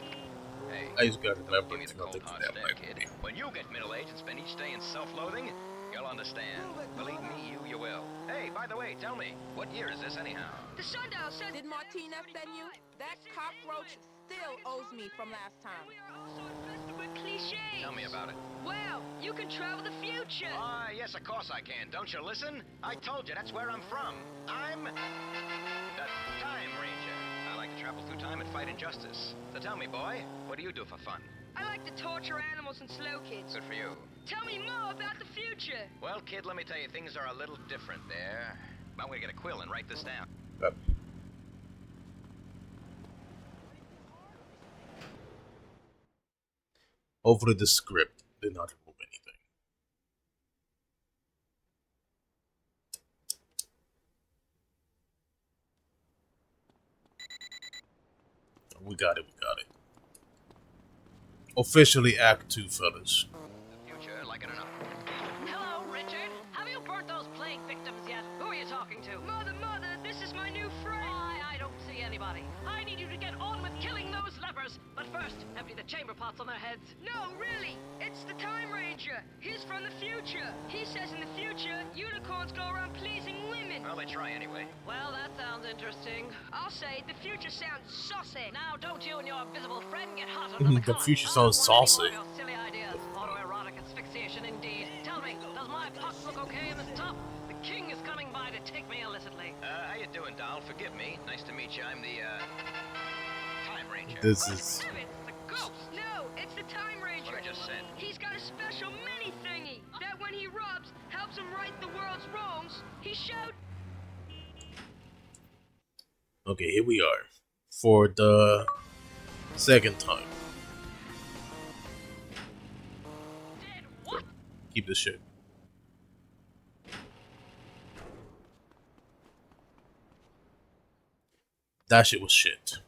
Hey, I just gotta remember give me to the not cold think hard that stare, kid. When you get middle-aged and spend each day in self-loathing, you'll understand. Believe me, you will. Hey, by the way, tell me, what year is this anyhow? The sundial said... Did Martinez send you? That cockroach still owes me from last time. We are also infested with cliches. Tell me about it. Well, you can travel the future. Yes, of course I can. Don't you listen? I told you, that's where I'm from. I'm the Time Ranger. I like to travel through time and fight injustice. So tell me, boy, what do you do for fun? I like to torture animals and slow kids. Good for you. Tell me more about the future. Well, kid, let me tell you, things are a little different there. I'm gonna get a quill and write this down. Yep. Hopefully the script did not remove anything. We got it, we got it. Officially Act 2, fellas. Future, like it or not. Hello, Richard. Have you burnt those plague victims yet? Who are you talking to? Mother, this is my new friend. I don't see anybody. I need you to get on with killing those lepers. But first, empty the chamber pots on their heads. No, really. It's the Time Ranger. He's from the future. He says in the future, unicorns go around pleasing women. Well, they try anyway. Well, that sounds interesting. I'll say the future sounds saucy. Now, don't you and your invisible friend get hot under the The collar. future sounds saucy. Your silly ideas. Autoerotic asphyxiation, indeed. Tell me, does my pox look okay in this top? The king is coming by to take me illicitly. How you doing, doll? Forgive me. Nice to meet you. I'm the, Time Ranger. This is... The ghost! No, it's the Time Ranger. What I just said. He's got a special mini thingy that when he rubs, helps him right the world's wrongs. He showed... Okay, here we are. for the second time. Keep this shit. That shit was shit.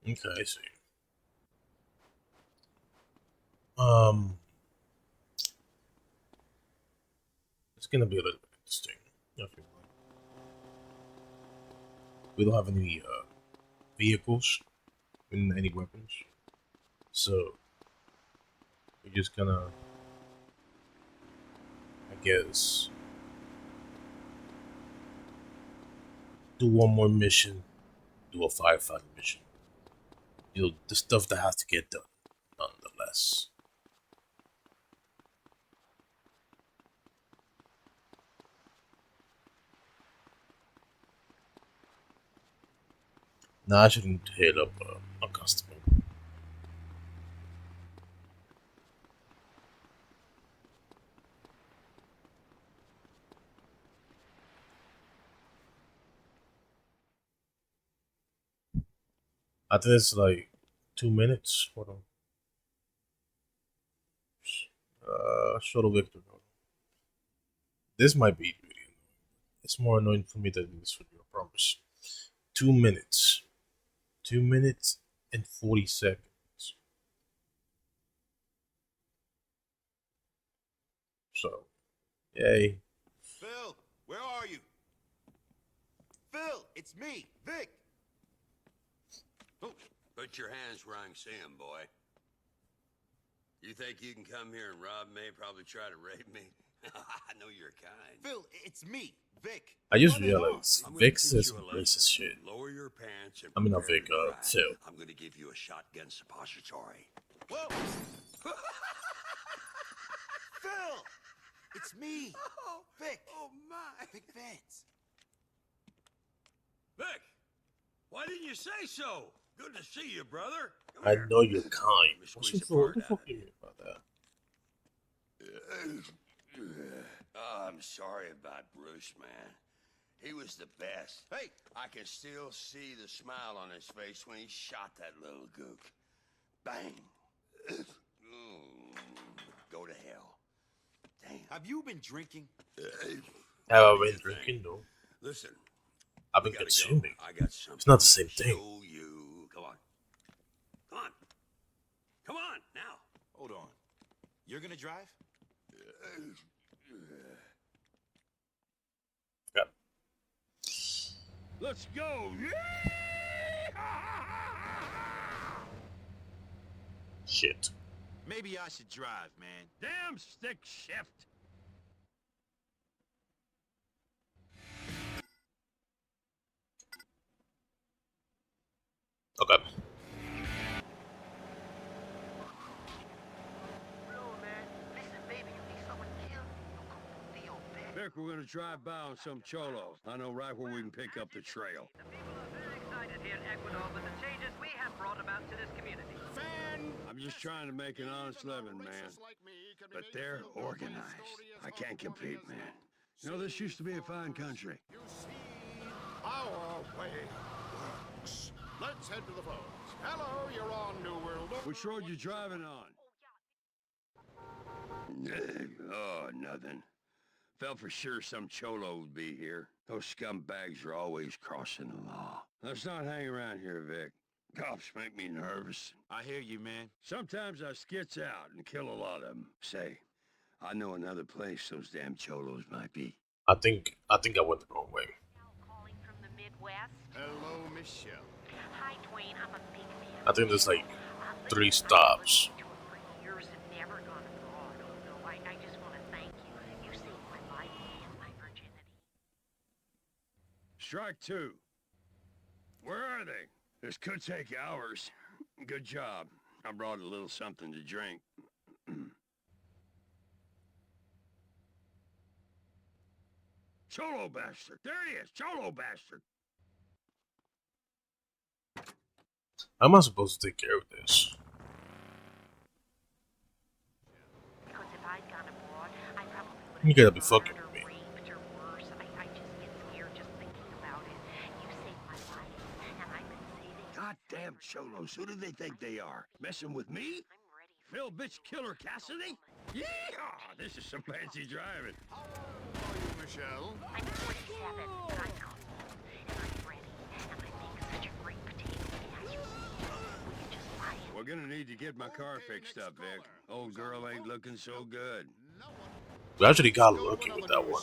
Okay, I see. It's gonna be a little bit interesting. I feel like. We don't have any vehicles and any weapons, so we're just gonna, I guess, do one more mission, do a firefighting mission. You know, the stuff that has to get done, nonetheless. Now I shouldn't hit up a customer. I think it's like 2 minutes. Hold on. Shuttle Victor. This might be really annoying. It's more annoying for me than it is for you, I promise. 2 minutes. 2 minutes and 40 seconds. So, yay. Phil, where are you? Phil, it's me, Vic. Oh, put your hands where I can see 'em, boy. You think you can come here and rob me, probably try to rape me? I know you're kind. Phil, it's me, Vic. I just realized Vic says some racist shit. Lower your pants and I mean, not prepare Vic, to cry. Phil. I'm gonna give you a shotgun suppository. Whoa! Phil! It's me, Vic. Oh my! Vic Vance. Vic, why didn't you say so? Good to see you, brother. Come I here. know you're kind. What Squeeze the fuck do you mean about that? Oh, I'm sorry about Bruce, man. He was the best. Hey, I can still see the smile on his face when he shot that little gook. Bang. Go to hell. Damn. Have you been drinking? Have I been drinking? No. Listen. I've been consuming. I got something. It's not the same thing. Show you. Come on. Come on. Come on, now. Hold on. You're gonna drive? Yeah. Let's go. Shit. Maybe I should drive, man. Damn stick shift. Okay. Vic, we're gonna drive by on some cholo. I know right where we can pick up the trail. The people are very excited here in Ecuador with the changes we have brought about to this community. I'm just trying to make an honest living, man. But they're organized. I can't compete, man. You know, this used to be a fine country. You see, our way works. Let's head to the phones. Hello, you're on New World. Which road you driving on? Oh, nothing. Felt for sure some cholo would be here. Those scumbags are always crossing the law. Let's not hang around here, Vic. Cops make me nervous. I hear you, man. Sometimes I skits out and kill a lot of them. Say, I know another place those damn cholos might be. I think I went the wrong way. Calling from the Midwest. Hello, Michelle. Hi, Dwayne. I'm a big fan. I think there's like 3 stops. Years and never gone abroad. Oh no, I just want to thank you. You saved my life and my virginity. Strike 2. Where are they? This could take hours. Good job. I brought a little something to drink. Cholo bastard! There he is! Cholo bastard! How am I supposed to take care of this? Because if I'd gone abroad, I probably would You have gotta be been fucking murdered with or me. raped or worse. I just get scared just thinking about it. You saved my life, and I've been saving. Goddamn cholos! Who do they think they are? Messing with me? Phil bitch killer Cassidy? Yeehaw! This is some fancy driving. How old are you, Michelle? I'm 47, but I'm cool, and I'm ready, and I make such a great potato casserole. We can just buy it. We're gonna need to get my car fixed up, Vic. Old girl ain't looking so good. We actually got lucky with that one.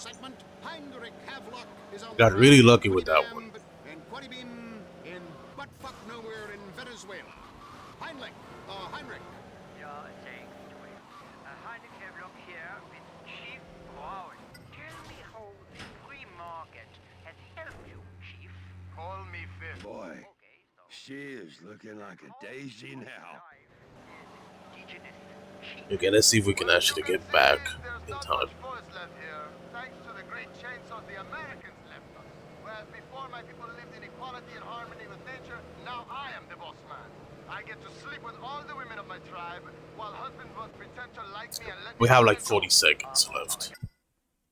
Got really lucky with that one. And what he been in buttfuck nowhere in Venezuela? Heinrich, Ja, thanks to you. Heinrich Havelock here with Chief Brown. Tell me how the free market has helped you, Chief. Call me Phil. Boy, she is looking like a daisy now. Okay, let's see if we can actually get back in time. Thanks to the great chainsaws the Americans left us. Whereas before my people lived in equality and harmony with nature, now I am the boss man. I get to sleep with all the women of my tribe, while husbands must pretend to like me and let We me have go like and 40 seconds left.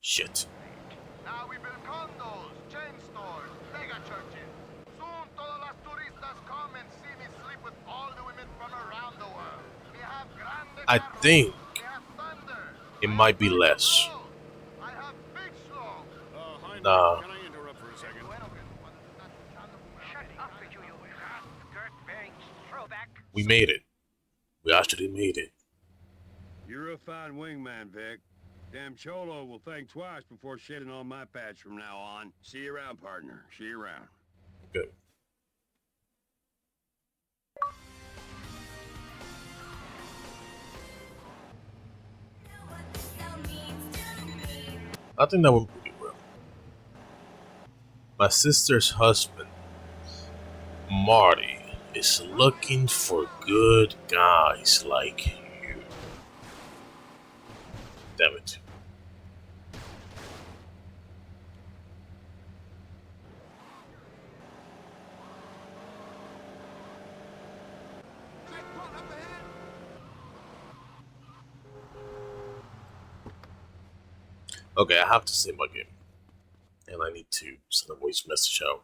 Shit. Now we build condos, chain stores, mega churches. Soon todas las turistas come and see me sleep with all the women from around the world. We have grande I carros, think we have thunder, it might be less. I have big slow. Heinrich, Nah. can I interrupt for a second? Shut up with you, rat skirt-bearing throwback. We made it. We actually made it. You're a fine wingman, Vic. Damn cholo will think twice before shitting on my patch from now on. See you around, partner. See you around. Good. I think that went pretty well. My sister's husband, Marty, is looking for good guys like you. Damn it. Okay, I have to save my game. And I need to send a voice message out.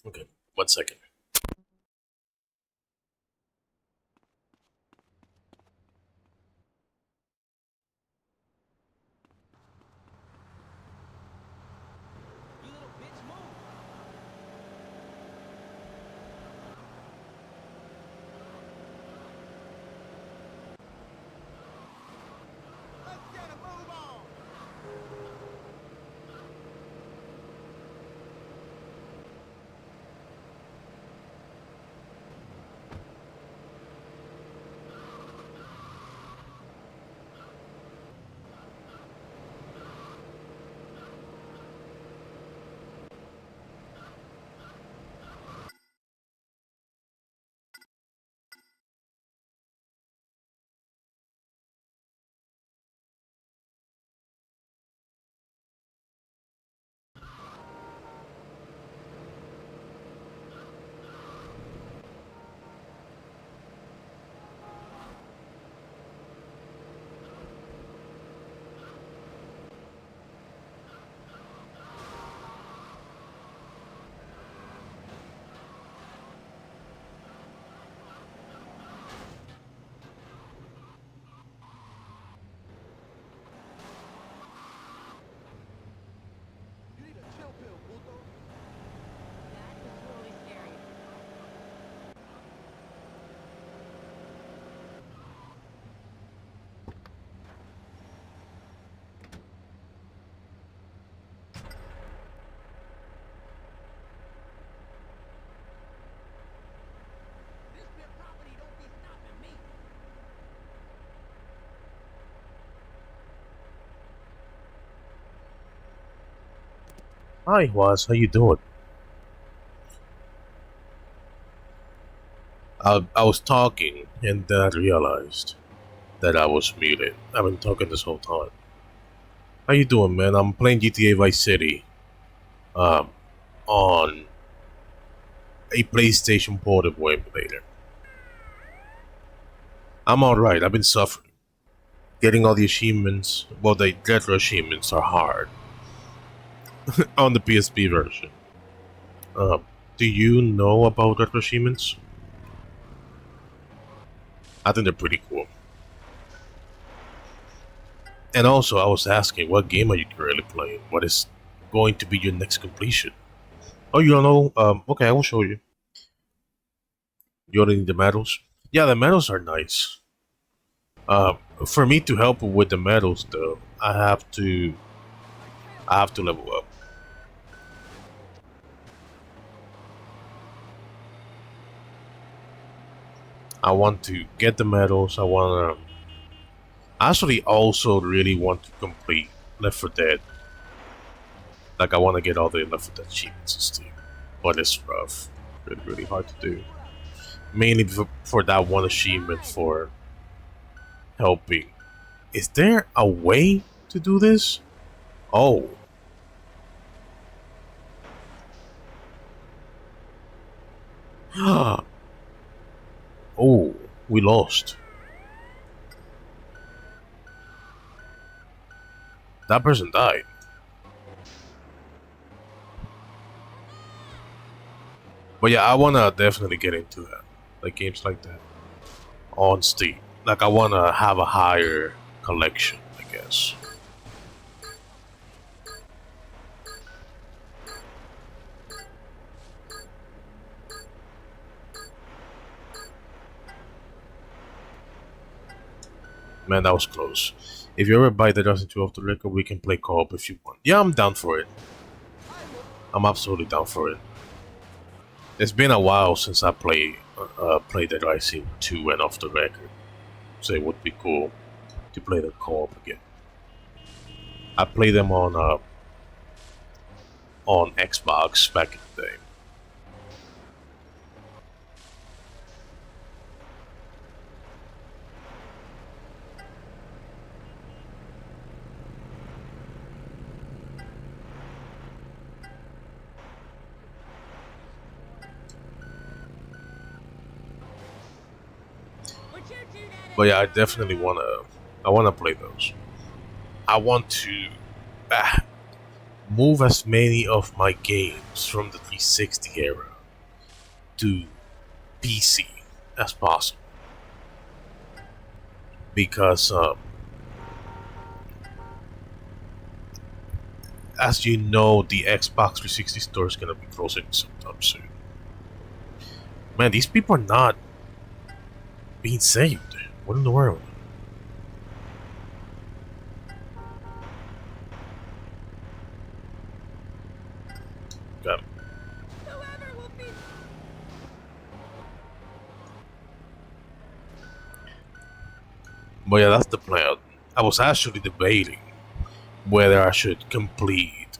Okay, 1 second. Hi, Was. How you doing? I was talking and then I realized that I was muted. I've been talking this whole time. How you doing, man? I'm playing GTA Vice City um, on a PlayStation Portable emulator. I'm alright. I've been suffering. Getting all the achievements, well, the retro achievements are hard on the PSP version. Um, do you know about retro achievements? I think they're pretty cool. And also, I was asking, what game are you currently playing? What is going to be your next completion? Oh, you don't know? Okay, I will show you. You already need the medals? Yeah, the medals are nice. For me to help with the medals, though, I have to level up. I want to get the medals. I want to actually also really want to complete Left 4 Dead. Like, I want to get all the Left 4 Dead achievements and stuff. But it's rough. Really, really hard to do. Mainly for that one achievement for helping. Is there a way to do this? Oh. Oh, we lost. That person died. But yeah, I wanna definitely get into that. Like games like that. On Steam. Like I wanna have a higher collection, I guess. Man, that was close. If you ever buy the Destiny 2 off the record, we can play co-op if you want. Yeah, I'm down for it. I'm absolutely down for it. It's been a while since I played the Rising 2 and off the record. So it would be cool to play the co-op again. I played them on Xbox back in the day. But yeah, I definitely wanna play those. I want to move as many of my games from the 360 era to PC as possible. Because as you know, the Xbox 360 store is gonna be closing sometime soon. Man, these people are not being saved. What in the world? Got it. But yeah, that's the plan. I was actually debating whether I should complete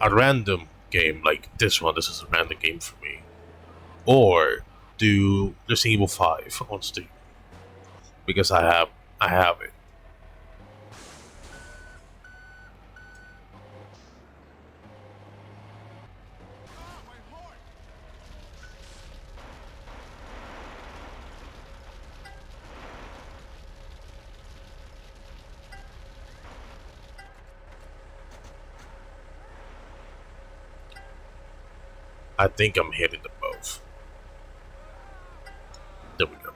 a random game like this one. This is a random game for me, or do Resident Evil 5 on Steam because I have it. I think I'm hitting the both. There we go.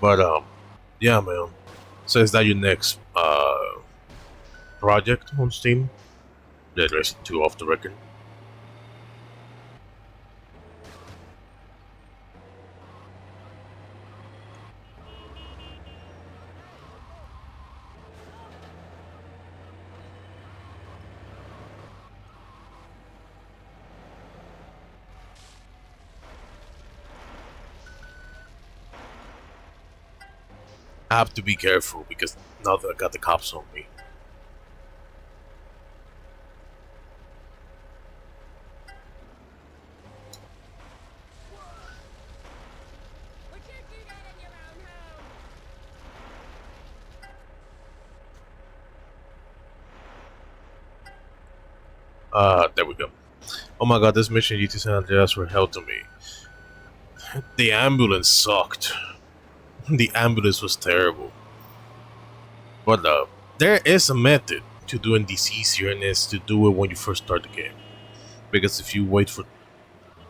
But yeah, man. So is that your next project on Steam? The Resident 2 off the record. I have to be careful because now that I got the cops on me. There we go. Oh my god, this mission GT San Andreas were hell to me. The ambulance sucked. The ambulance was terrible. But there is a method to doing this easier, and it's to do it when you first start the game. Because if you wait for,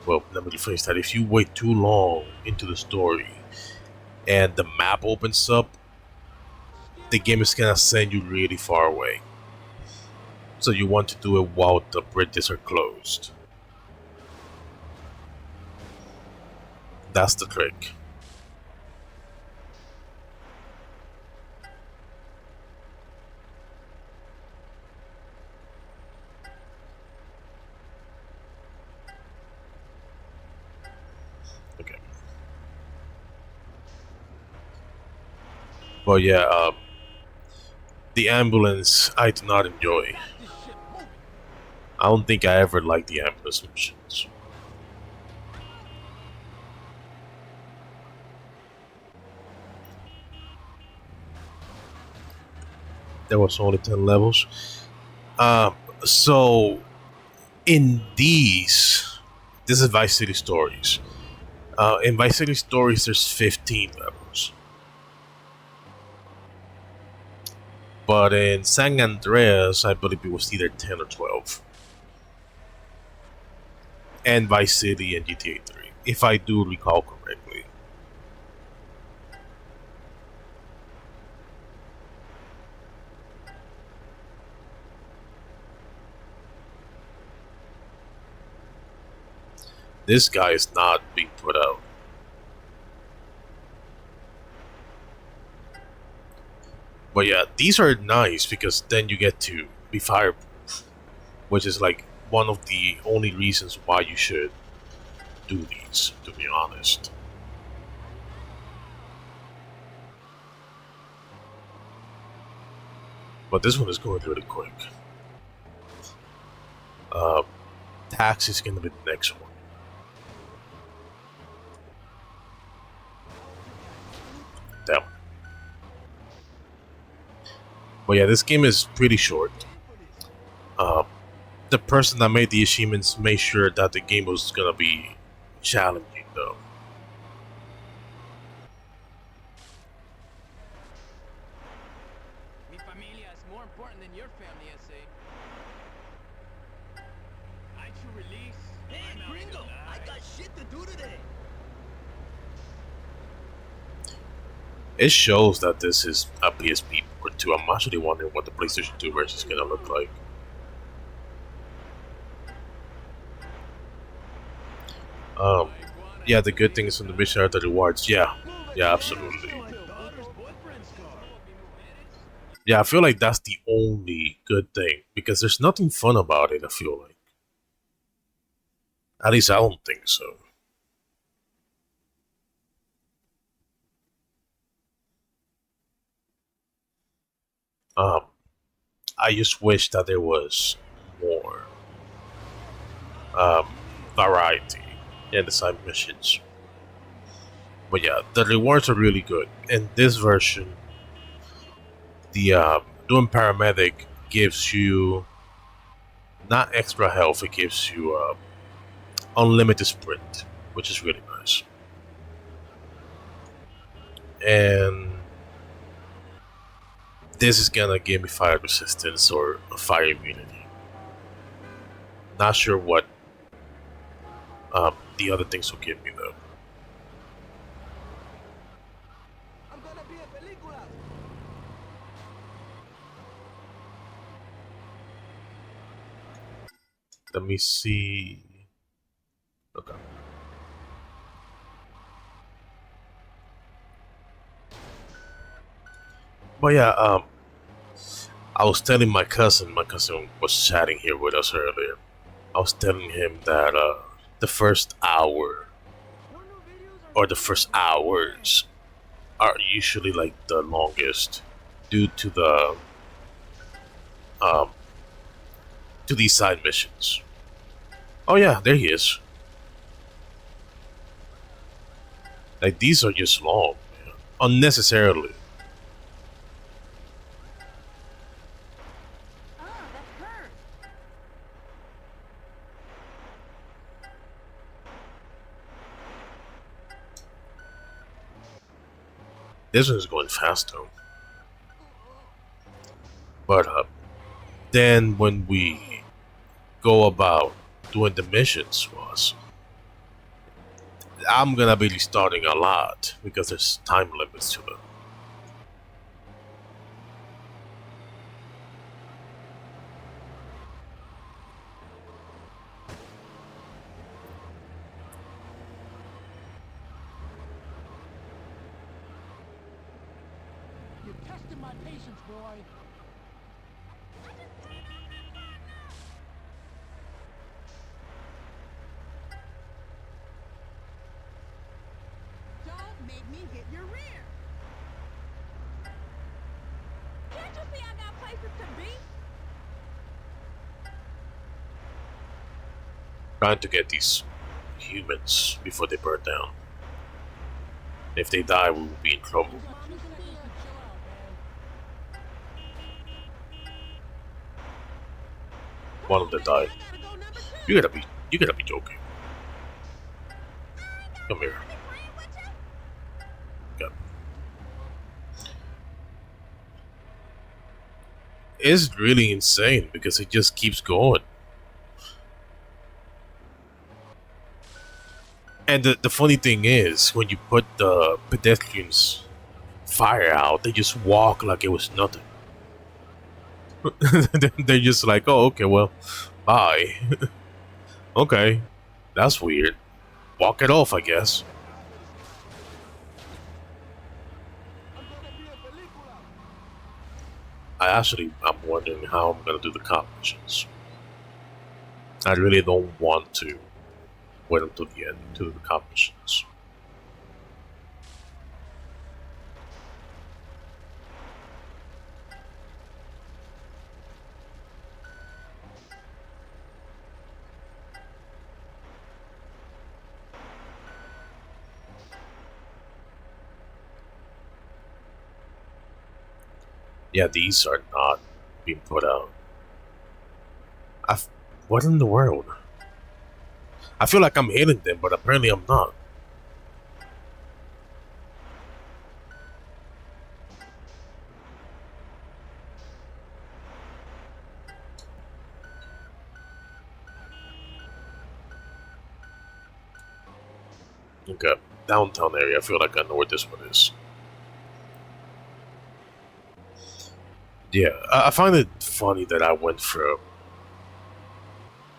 well, let me rephrase that. If you wait too long into the story, and the map opens up, the game is gonna send you really far away. So you want to do it while the bridges are closed. That's the trick. Okay. But yeah, the ambulance I do not enjoy. I don't think I ever liked the ambulance missions. There was only 10 levels. So in this is Vice City Stories. In Vice City Stories, there's 15 levels. But in San Andreas, I believe it was either 10 or 12. And Vice City and GTA 3, if I do recall correctly. This guy is not being put out. But yeah, these are nice because then you get to be fireproof, which is like one of the only reasons why you should do these, to be honest. But this one is going really quick. Taxi is gonna be the next one. Damn. But yeah, this game is pretty short. The person that made the achievements made sure that the game was gonna be challenging, though. Mi familia is more important than your family, I say. Aren't you released? Hey, gringo! I got shit to do today. It shows that this is a PSP port too. I'm actually wondering what the PlayStation 2 version is gonna look like. Yeah, the good things from the mission are the rewards. Yeah, absolutely. Yeah, I feel like that's the only good thing because there's nothing fun about it. I feel like, at least I don't think so. I just wish that there was more variety in the side missions. But yeah, the rewards are really good. In this version, the doing paramedic gives you not extra health; it gives you unlimited sprint, which is really nice. And this is gonna give me fire resistance or fire immunity. Not sure what the other things will give me though. Let me see. Okay. But yeah, I was telling my cousin was chatting here with us earlier. I was telling him that the first hour or the first hours are usually like the longest due to the to these side missions. Oh yeah, there he is. Like these are just long, man. Unnecessarily. This one's going fast though. But then when we go about doing the missions was, I'm gonna be restarting a lot because there's time limits to them. You're testing my patience, boy. Don't make me hit your rear. Can't you see I got places to be? Trying to get these humans before they burn down. If they die, we will be in trouble. One of them died. You gotta be joking. Come here. Go. It's really insane because it just keeps going. And the funny thing is, when you put the pedestrians fire out, they just walk like it was nothing. They're just like, oh, okay, well, bye. Okay, that's weird. Walk it off, I guess. I'm wondering how I'm gonna do the cop missions. I really don't want to wait until the end to do the cop missions. Yeah, these are not being put out. What in the world? I feel like I'm hitting them, but apparently I'm not. Okay, downtown area. I feel like I know where this one is. Yeah, I find it funny that I went from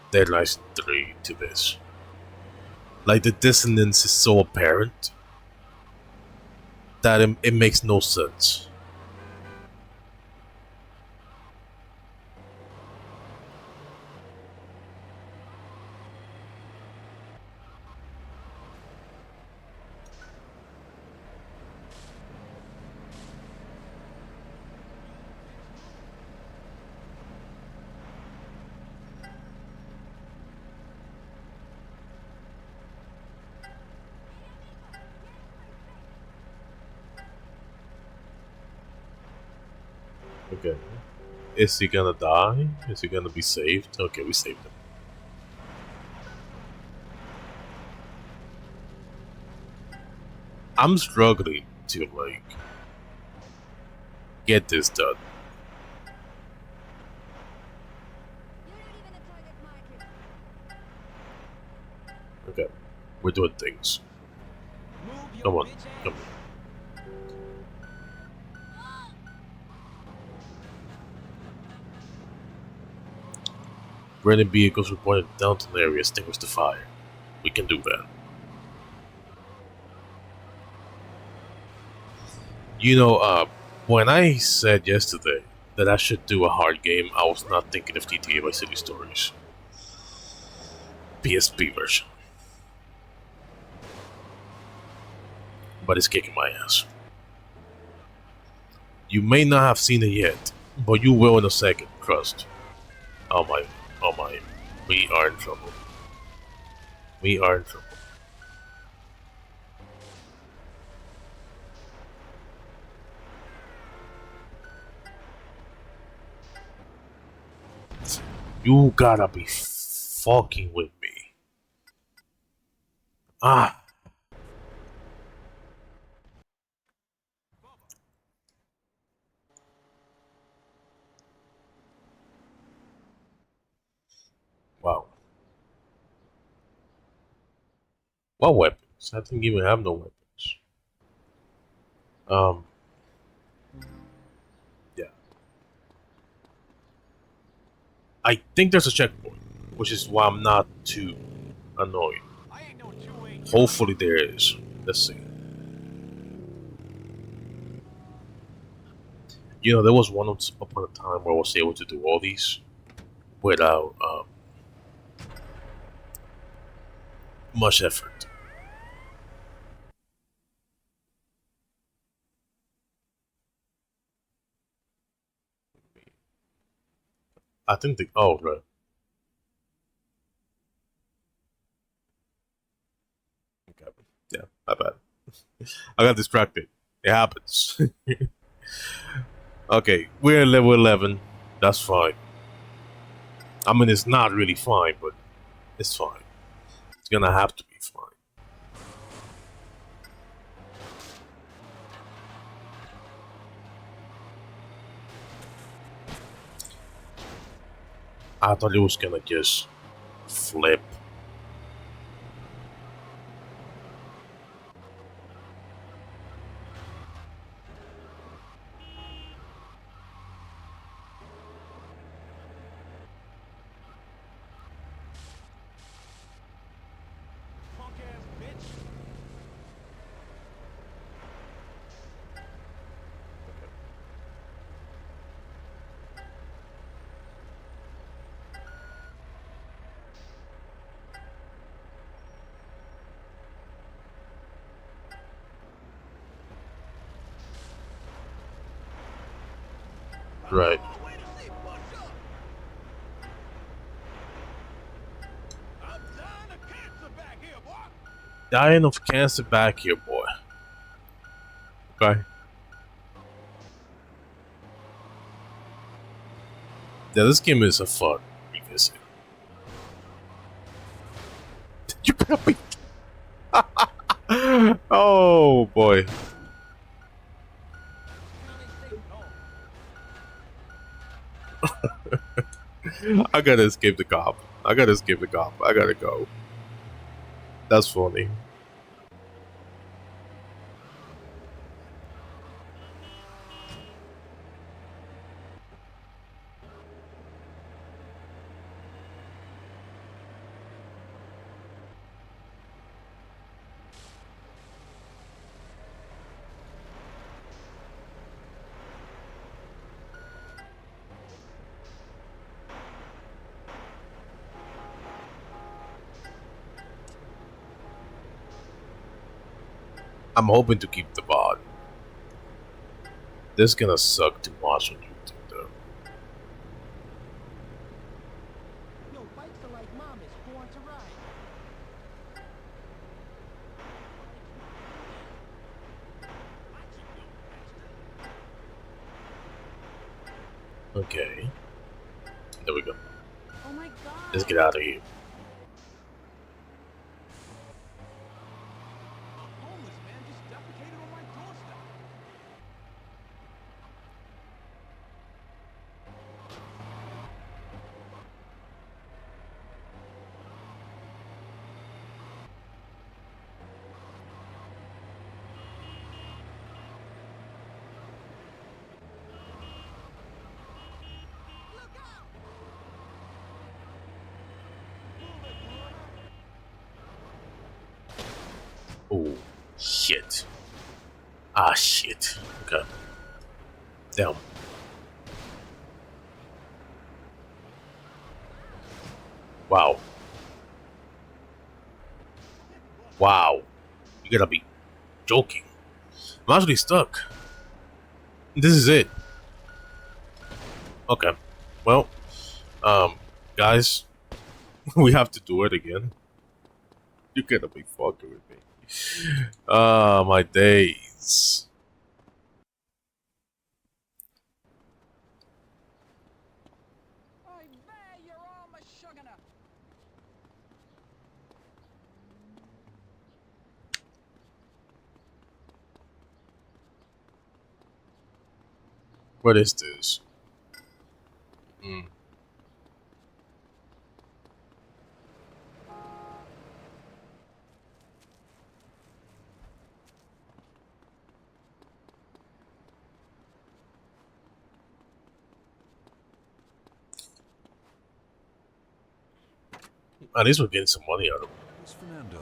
Dead Rising 3 to this. Like, the dissonance is so apparent that it makes no sense. Okay. Is he gonna die? Is he gonna be saved? Okay, we saved him. I'm struggling to, like, get this done. Okay, we're doing things. Come on, come on. Burning vehicles reported downtown area extinguish the fire. We can do that. You know, when I said yesterday that I should do a hard game, I was not thinking of GTA Vice City Stories. PSP version. But it's kicking my ass. You may not have seen it yet, but you will in a second, trust. Oh my, oh my. We are in trouble. We are in trouble. You gotta be fucking with me. Ah. What weapons? I didn't even have no weapons. Yeah. I think there's a checkpoint, which is why I'm not too annoyed. Hopefully there is. Let's see. You know, there was once upon a time where I was able to do all these without much effort. I think the oh right. Okay. Yeah, my bad. I got distracted. It happens. Okay, we're at level 11. That's fine. I mean, it's not really fine, but it's fine. It's gonna have to be fine. I thought it was gonna just flip. Right. Dying of cancer back here, boy. Okay. Yeah, this game is a fun revisit. You gotta be. Oh boy. I gotta escape the cop. I gotta escape the cop. I gotta go. That's funny. I'm hoping to keep the VOD. This is gonna suck to watch on YouTube though. Yo, bikes are like mamas, born to ride. Okay. There we go. Oh my god. Let's get out of here. Oh, shit. Ah, shit. Okay. Damn. Wow. Wow. You gotta be joking. I'm actually stuck. This is it. Okay. Well, guys, we have to do it again. You gotta be fucking with me. Ah, my days. What is this? Hmm. At least we're getting some money out of it Miss Fernando,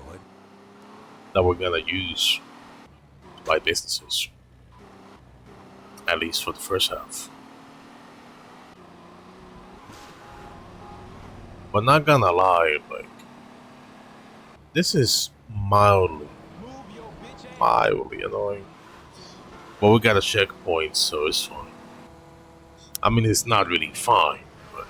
that we're gonna use to buy businesses. At least for the first half. But not gonna lie, like, this is mildly annoying. But we got a checkpoint, so it's fine. I mean, it's not really fine, but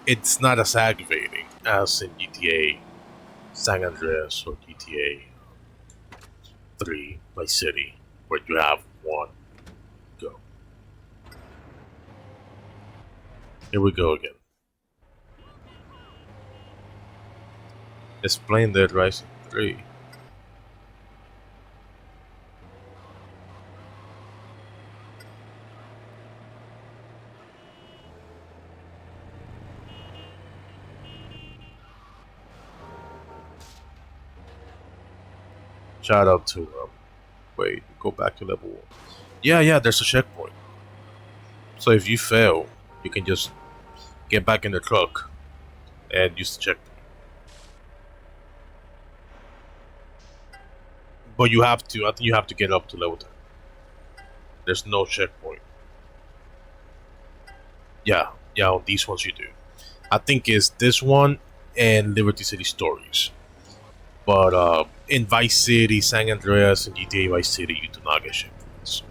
it's not as aggravating as in GTA San Andreas or GTA 3 Vice City, where you have one go. Here we go again. Explain Dead Rising 3. Shout out to wait, go back to level 1. Yeah, there's a checkpoint. So if you fail, you can just get back in the truck and use the checkpoint. But I think you have to get up to level 10. There's no checkpoint. Yeah, on these ones you do. I think it's this one and Liberty City Stories. But in Vice City, San Andreas, and GTA Vice City, you do not get checkpoints.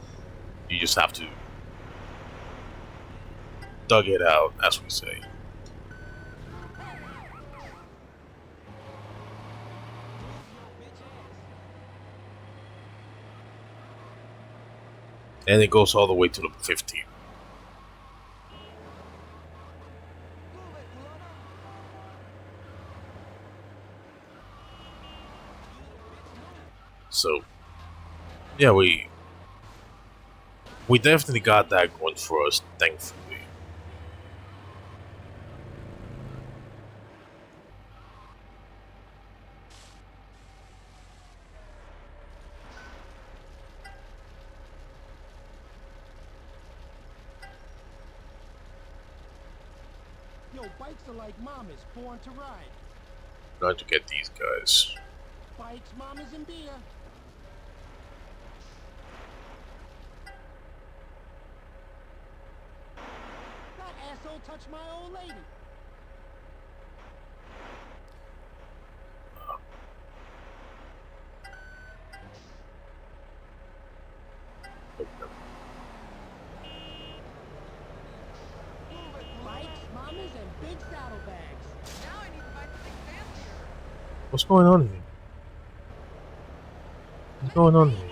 You just have to dug it out, as we say. And it goes all the way to level 15. So, yeah, we definitely got that going for us, thankfully. Yo, bikes are like mamas, born to ride. Trying to get these guys. Bikes, mamas, and beer. That asshole touched my old lady. Bikes, mamas, and big saddlebags. Now I need to buy something fancier. What's going on here? What's going on here?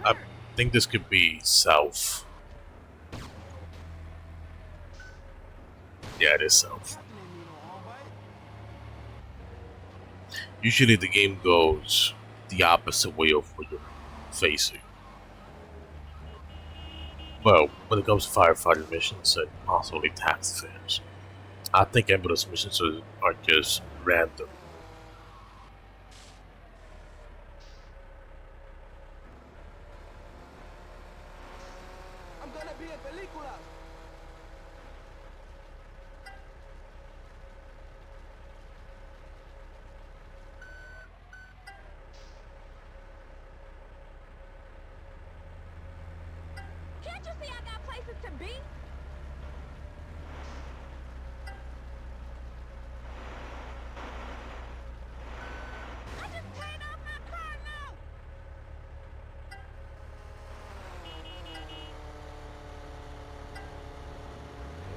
I think this could be south. Yeah, it is south. Usually the game goes the opposite way of what you're facing. Well, when it comes to firefighting missions and possibly tax affairs, I think ambulance missions are just random. I'm gonna be in películas. Can't you see I got places to be? I just paid off my car note!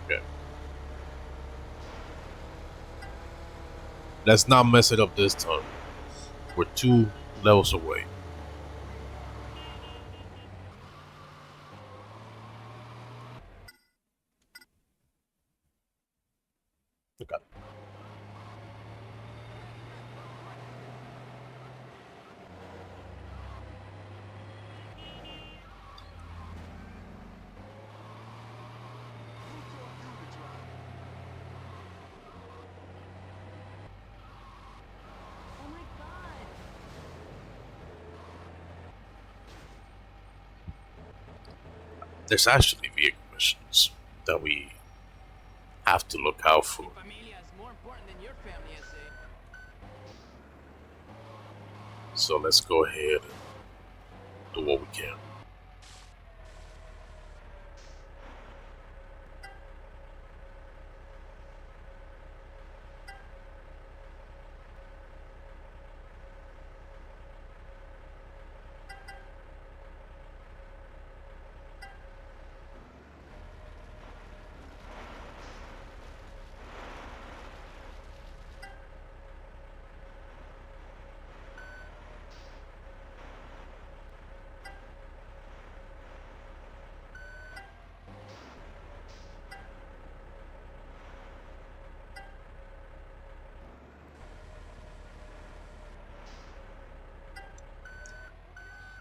Okay. Let's not mess it up this time. We're 2 levels away. Okay. Oh my god, there's actually vehicle missions that we have to look out for. So let's go ahead and do what we can.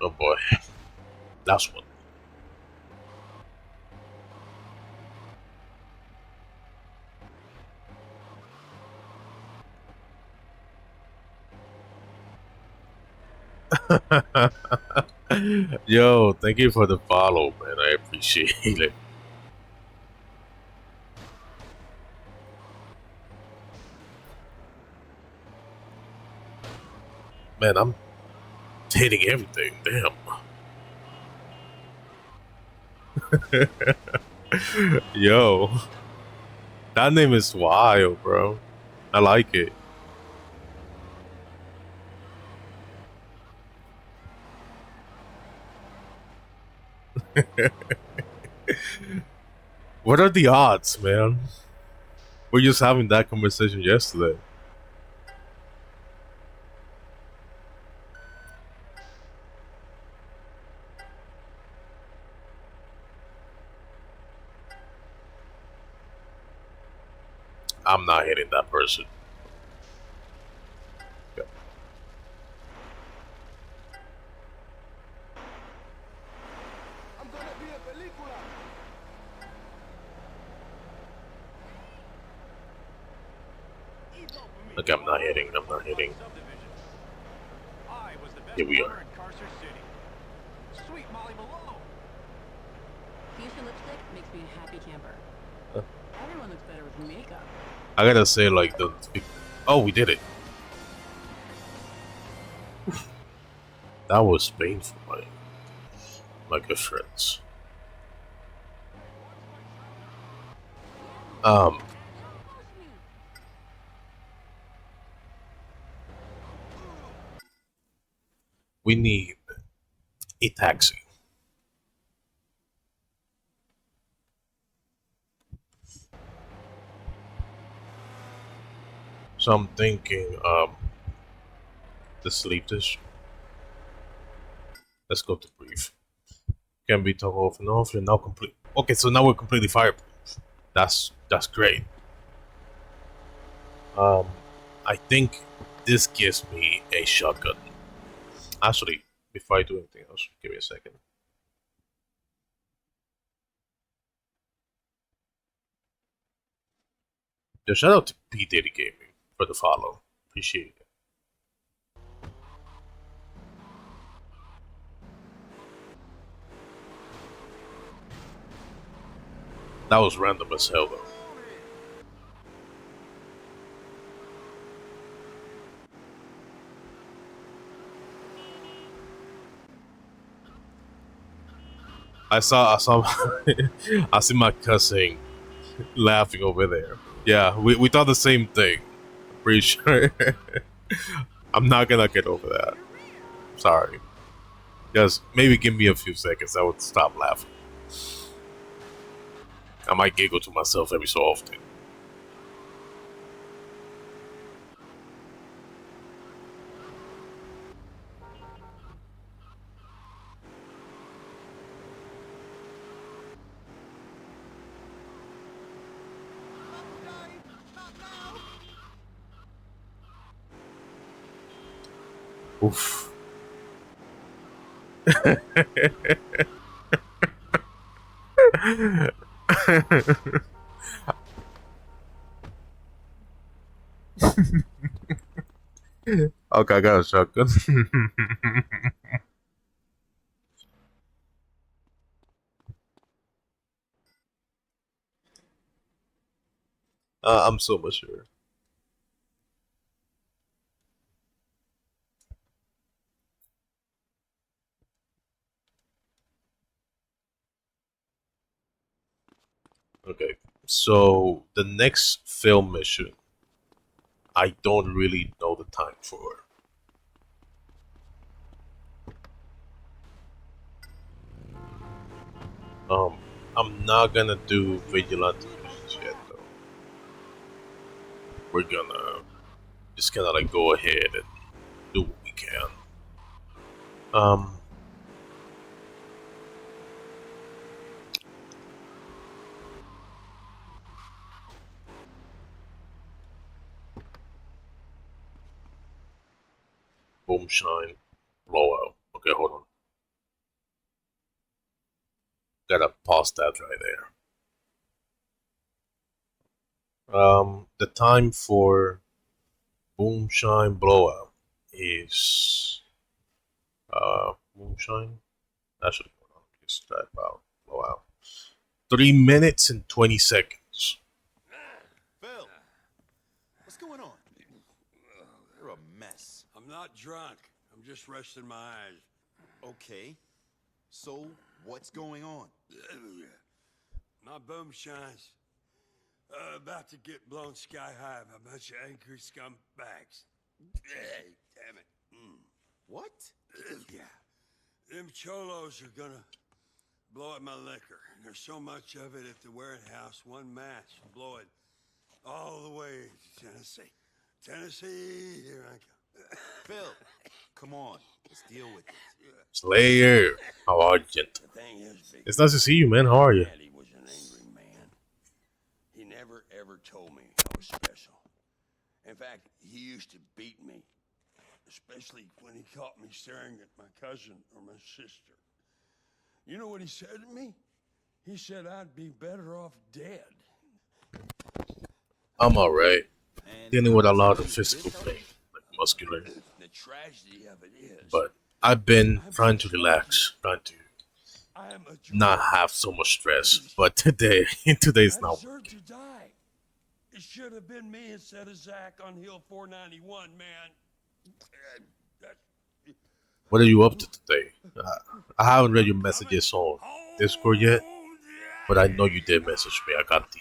Oh boy, last one. Yo, thank you for the follow, man. I appreciate it. Man, I'm hitting everything. Damn. Yo, that name is wild, bro. I like it. What are the odds, man? We're just having that conversation yesterday. I'm not hitting that person. Okay. Okay, I'm not hitting. I'm not hitting. Here we are. Fuchsia lipstick makes me a happy camper. Huh? Everyone looks better with makeup. I gotta say, like, the... Oh, we did it. That was painful, my good friends. We need a taxi. So I'm thinking, the sleep dish. Let's go to brief. Can be toggle off and off. You're now complete. Okay, so now we're completely fireproof. That's great. I think this gives me a shotgun. Actually, before I do anything else, give me a second. Yo, shout out to P Diddy Gaming for the follow. Appreciate it. That was random as hell, though. I saw, I see my cousin laughing over there. Yeah, we thought the same thing. Pretty sure. I'm not gonna get over that. Sorry. Just maybe give me a few seconds. I would stop laughing. I might giggle to myself every so often. Oof. Okay, I got a shotgun. I'm so mature. Okay, so the next film mission, I don't really know the time for. Um, I'm not gonna do vigilante missions yet, though. We're gonna just kind of like go ahead and do what we can. Um, boom, shine, blowout. Okay, hold on. Gotta pause that right there. The time for boom, shine, blowout is moonshine. Actually, hold on. Just type out blowout. 3 minutes and 20 seconds. Phil, what's going on? You're a mess. I'm not drunk. I'm just resting my eyes. Okay, so what's going on? My boom shines. About to get blown sky high by a bunch of angry scumbags. Damn it. What? Yeah. Them cholos are gonna blow up my liquor. There's so much of it at the warehouse, one match will blow it all the way to Tennessee. Tennessee, here I come. Phil, come on, let's deal with it. Slayer, how are you? The thing is, Big It's nice to see you, man. How are you? Daddy was an angry man. He never ever told me I was special. In fact, he used to beat me, especially when he caught me staring at my cousin or my sister. You know what he said to me? He said I'd be better off dead. I'm alright. Dealing with a lot of physical pain, like muscular. The tragedy of it is, But I've been trying to relax, trying to not have so much stress. But today's I not deserve working. to die. It should have been me instead of Zach on Hill 491, man. What are you up to today? I haven't read your messages on Discord yet, but I know you did message me. I got the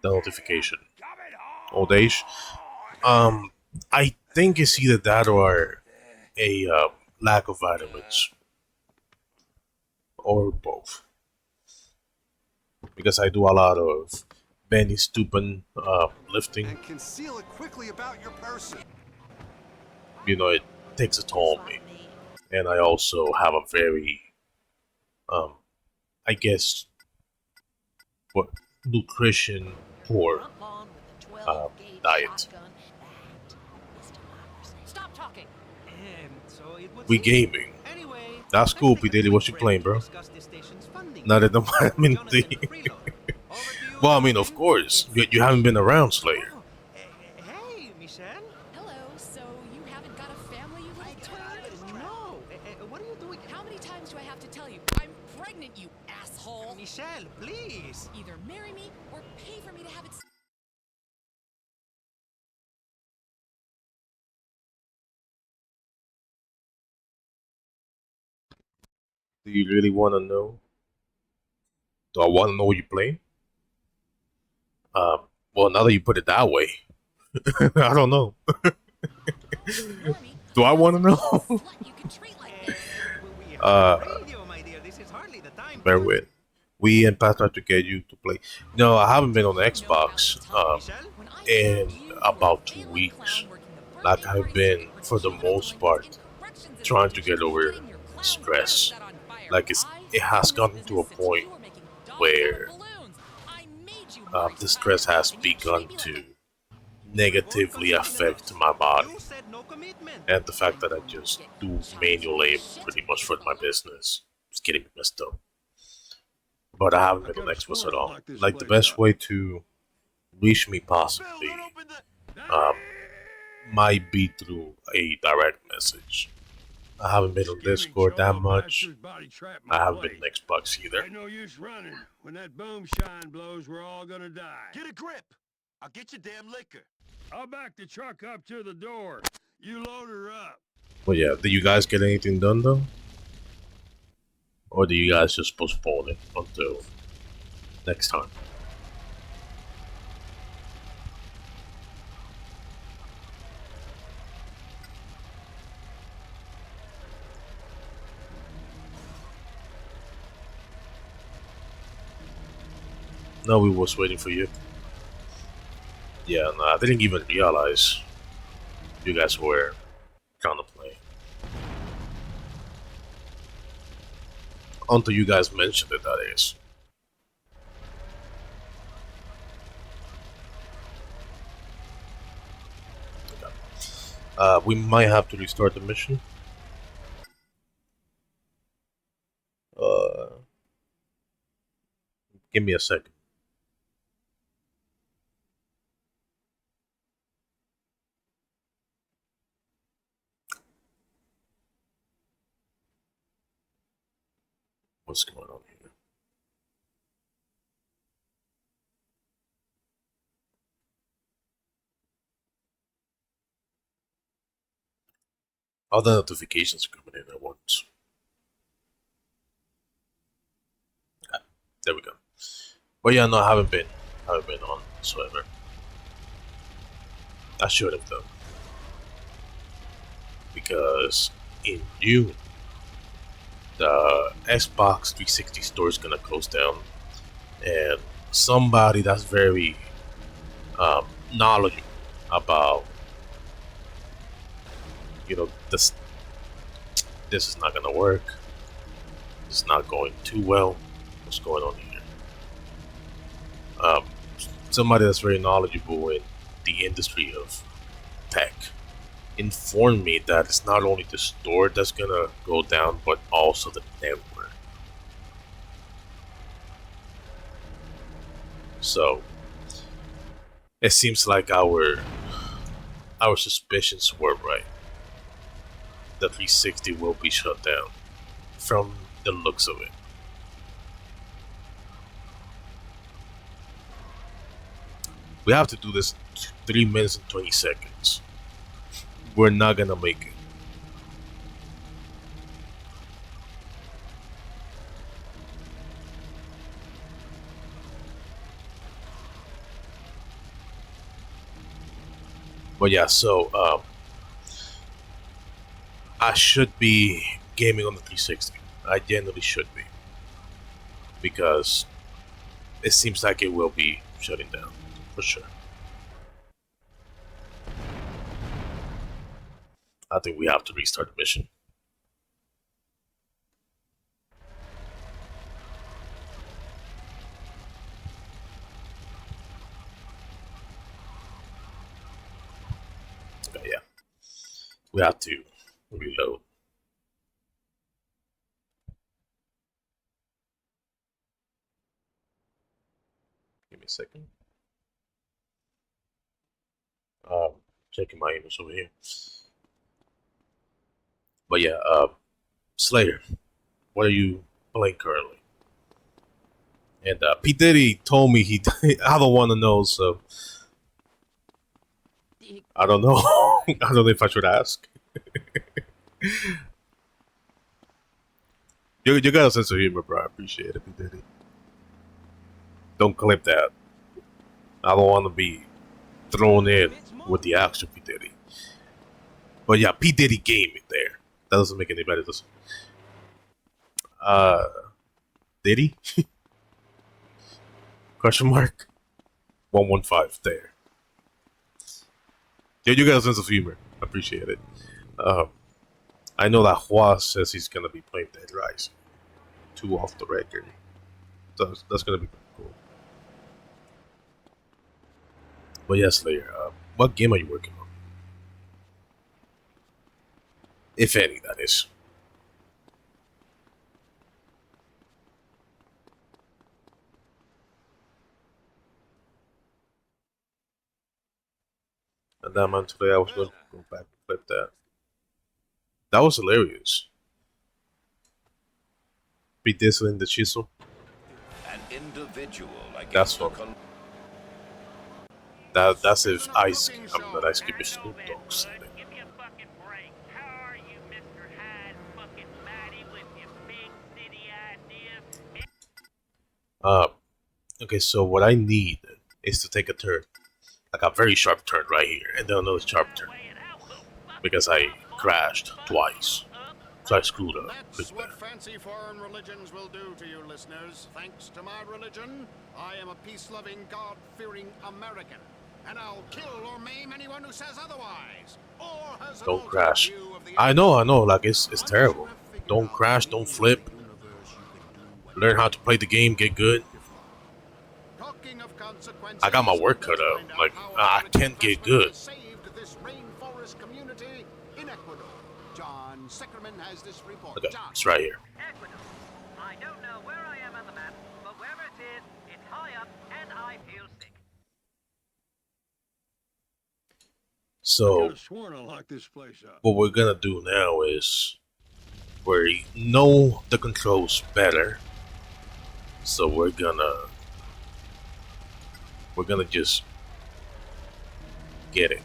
notification. Old age. I think it's either that or a lack of vitamins, or both. Because I do a lot of bendy stooping, lifting. And conceal it quickly about your person. You know, it takes a toll on me, and I also have a very, I guess, what nutrition poor diet. Stop talking. So it would We seem. gaming. Anyway, That's let's cool, take P a Daily. quick What you break playing, to bro? discuss the station's funding. Not at the vitamin Jonathan, thing. freeloader. Over to you, Well, I mean, Jonathan. of course. You haven't been around, Slayer. Hey, Michelle. Hello, so you haven't got a family, you little turd? No. What are you doing? How many times do I have to tell you? I'm pregnant, you asshole! Michelle, please. Either marry me or pay for me to have it. Do you really want to know? Do I want to know what you're playing? Well, now that you put it that way, I don't know. Do I want to know? uh, bear with. We and Pat tried to get you to play. No, I haven't been on the Xbox in about 2 weeks. Like I've been, for the most part, trying to get over stress. Like it has gotten to a point where the stress has begun to negatively affect my body, and the fact that I just do manual labor pretty much for my business is getting me messed up. But I haven't been on Xbox at all. Like the best way to reach me possibly um, might be through a direct message. I haven't been on Discord that much. I haven't been on Xbox either. Ain't no use running. When that boom shine blows, we're all gonna die. Get a grip. I'll get you damn liquor. I'll back the truck up to the door. You load her up. But yeah, did you guys get anything done though? Or do you guys just postpone it until next time? No, we was waiting for you. Yeah, no, I didn't even realize you guys were trying to play. Until you guys mentioned it, that is. We might have to restart the mission. Give me a second. What's going on here? All the notifications are coming in at once. Okay, there we go. But yeah, no, I haven't been on whatsoever. I should have though, because in June the Xbox 360 store is gonna close down, and somebody that's very knowledgeable about this is not gonna work. It's not going too well. What's going on here? Somebody that's very knowledgeable in the industry of tech informed me that it's not only the store that's gonna go down, but also the network. So it seems like our suspicions were right. The 360 will be shut down from the looks of it. We have to do this 3 minutes and 20 seconds. We're not gonna make it. But yeah, so I should be gaming on the 360. I genuinely should be, because it seems like it will be shutting down for sure. I think we have to restart the mission. Okay, yeah. We have to reload. Give me a second. Checking my emails over here. But yeah, Slayer, what are you playing currently? And P Diddy told me he I don't want to know, so I don't know. I don't know if I should ask. You got a sense of humor, bro. I appreciate it, P Diddy. Don't clip that. I don't want to be thrown in with the actual P Diddy. But yeah, P Diddy game it there. That doesn't make any better, does it? Diddy? Question mark? 115 there. Yeah, you got a sense of humor. I appreciate it. I know that Hua says he's gonna be playing Dead Rising 2 off the record. So that's gonna be cool. But yes, Slayer, what game are you working on? If any, that is. And that man, today I was going to go back and flip that. That was hilarious. Be in the chisel. An individual That's against funny. That's if Ice, I mean, not Ice Cube, is Snoop Dogg said it. Uh, okay, so what I need is to take a turn, like a very sharp turn right here, and then another sharp turn, because I crashed twice, so I screwed up. That's what fancy foreign religions will do to you, listeners. Thanks to my religion, I am a peace-loving, God-fearing American, and I'll kill or maim anyone who says otherwise, or has an Don't crash. view of the I know, like it's terrible. Don't crash, don't flip. Learn how to play the game, get good. I got my work cut out. Like, I can't get good. saved this rainforest community in Ecuador. John Sickerman has this report. Okay, John. it's right here. Ecuador. I don't know where I am on the map, but wherever it is, it's high up, and I feel sick. So, Sworn to lock this place up. what we're gonna do now is we know the controls better, so we're gonna just get it.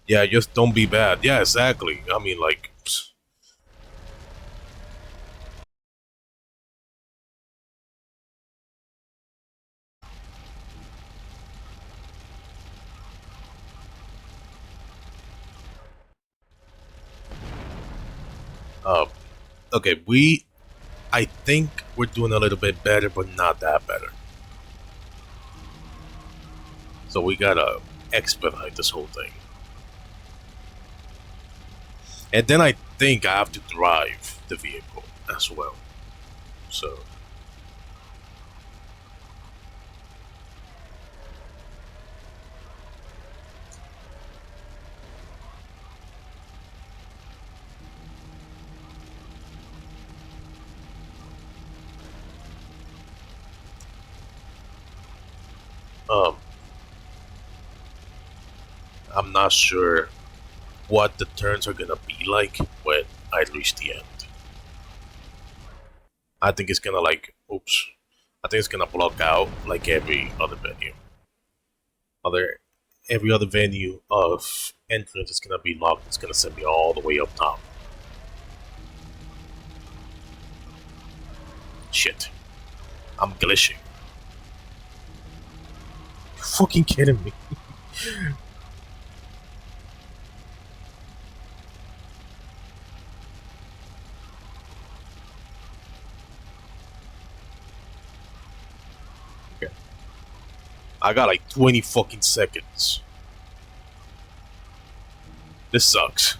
Yeah, just don't be bad. Yeah, exactly. I mean, like, okay, I think we're doing a little bit better, but not that better. So we gotta expedite this whole thing. And then I think I have to drive the vehicle as well. So, I'm not sure what the turns are gonna be like when I reach the end. I think it's gonna like, oops. I think it's gonna block out like every other venue. Every other venue of entrance is gonna be locked. It's gonna send me all the way up top. Shit. I'm glitching. You fucking kidding me? Okay. I got like 20 fucking seconds. This sucks.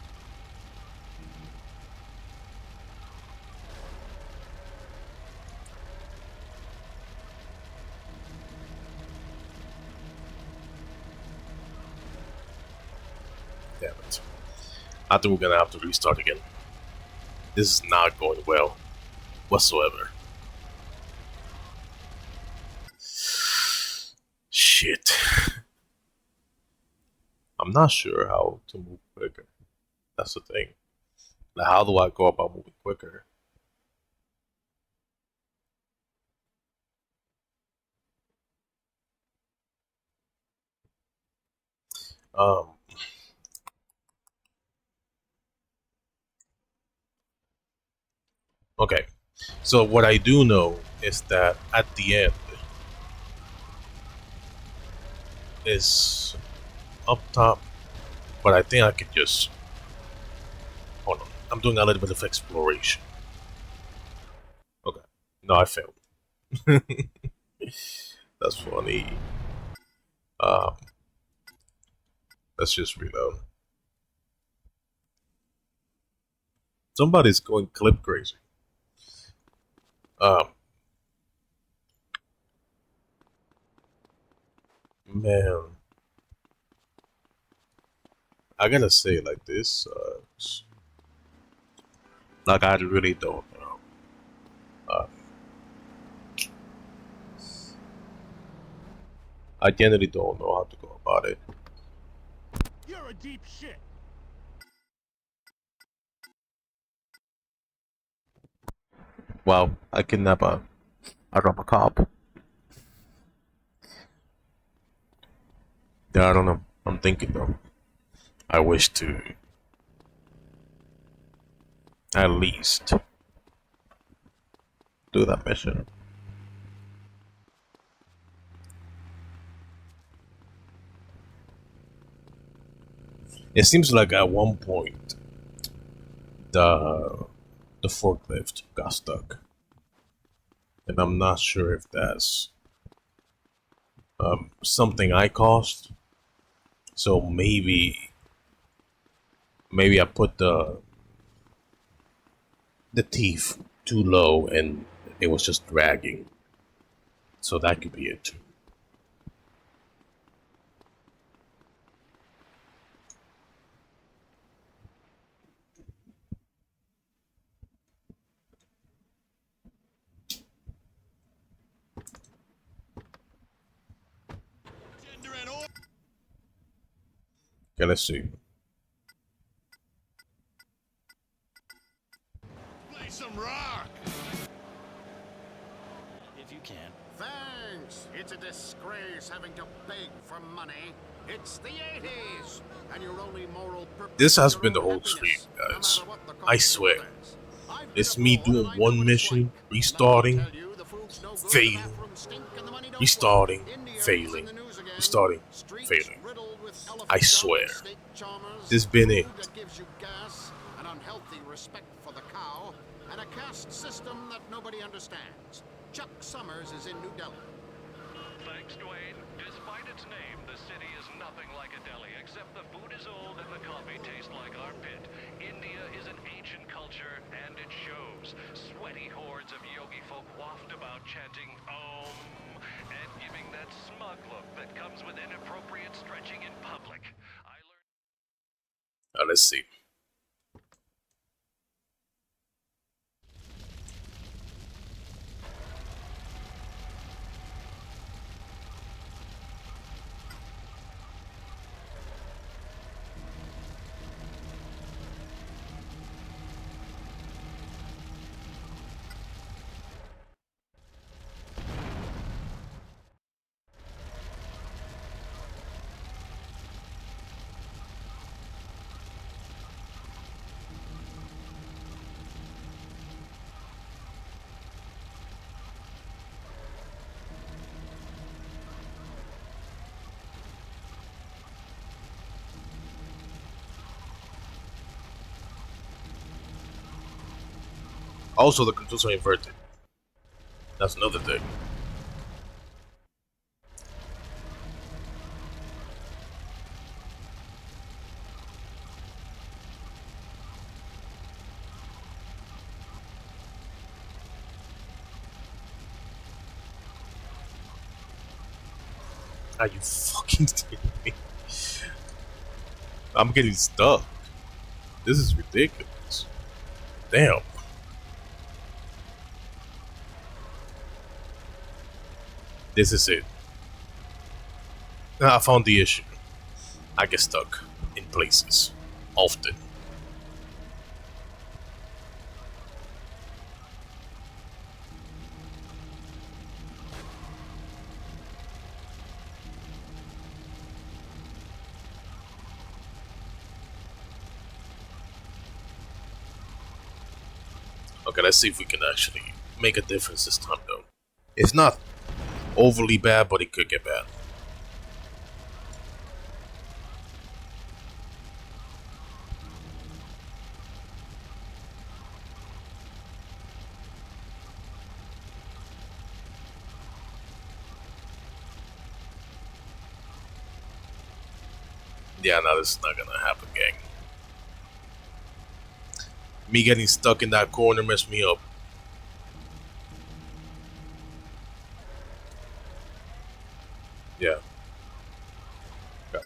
Damn it. I think we're gonna have to restart again. This is not going well whatsoever. Shit. I'm not sure how to move quicker. That's the thing. Like, how do I go about moving quicker? Um. Okay. So what I do know is that at the end is up top, but I think I could just hold on. I'm doing a little bit of exploration. Okay. No, I failed. That's funny. Um, let's just reload. Somebody's going clip crazy. Man, I gotta say it like this. Like I really don't know. I generally don't know how to go about it. You're a deep shit. Well, I kidnap a rob a cop. Yeah, I don't know. I'm thinking though. I wish to at least do that mission. It seems like at one point the forklift got stuck, and I'm not sure if that's something I caused. So maybe I put the teeth too low and it was just dragging. So that could be it too. Okay, let's see. Play some rock. If you can. Thanks. It's a disgrace having to beg for money. It's the 80s, and your only moral purpose. This has been the whole stream, guys. I swear. It's me doing one mission, restarting, failing, restarting, failing, restarting, failing. I swear. This been it. That gives you gas, an unhealthy respect for the cow, and a caste system that nobody understands. Chuck Summers is in New Delhi. Thanks, Dwayne. Despite its name, the city is nothing like a deli, except the food is old and the coffee tastes like armpit. India is an ancient culture, and it shows. Sweaty hordes of yogi folk waft about chanting Om, and giving that smug look that comes with inappropriate stretching in public. Let's see. Also, the controls are inverted. That's another thing. Are you fucking kidding me? I'm getting stuck. This is ridiculous. Damn. This is it. I found the issue. I get stuck in places. Often. Okay, let's see if we can actually make a difference this time though. It's not overly bad, but it could get bad. Yeah, no, this is not gonna happen, gang. Me getting stuck in that corner messed me up. Yeah. Okay.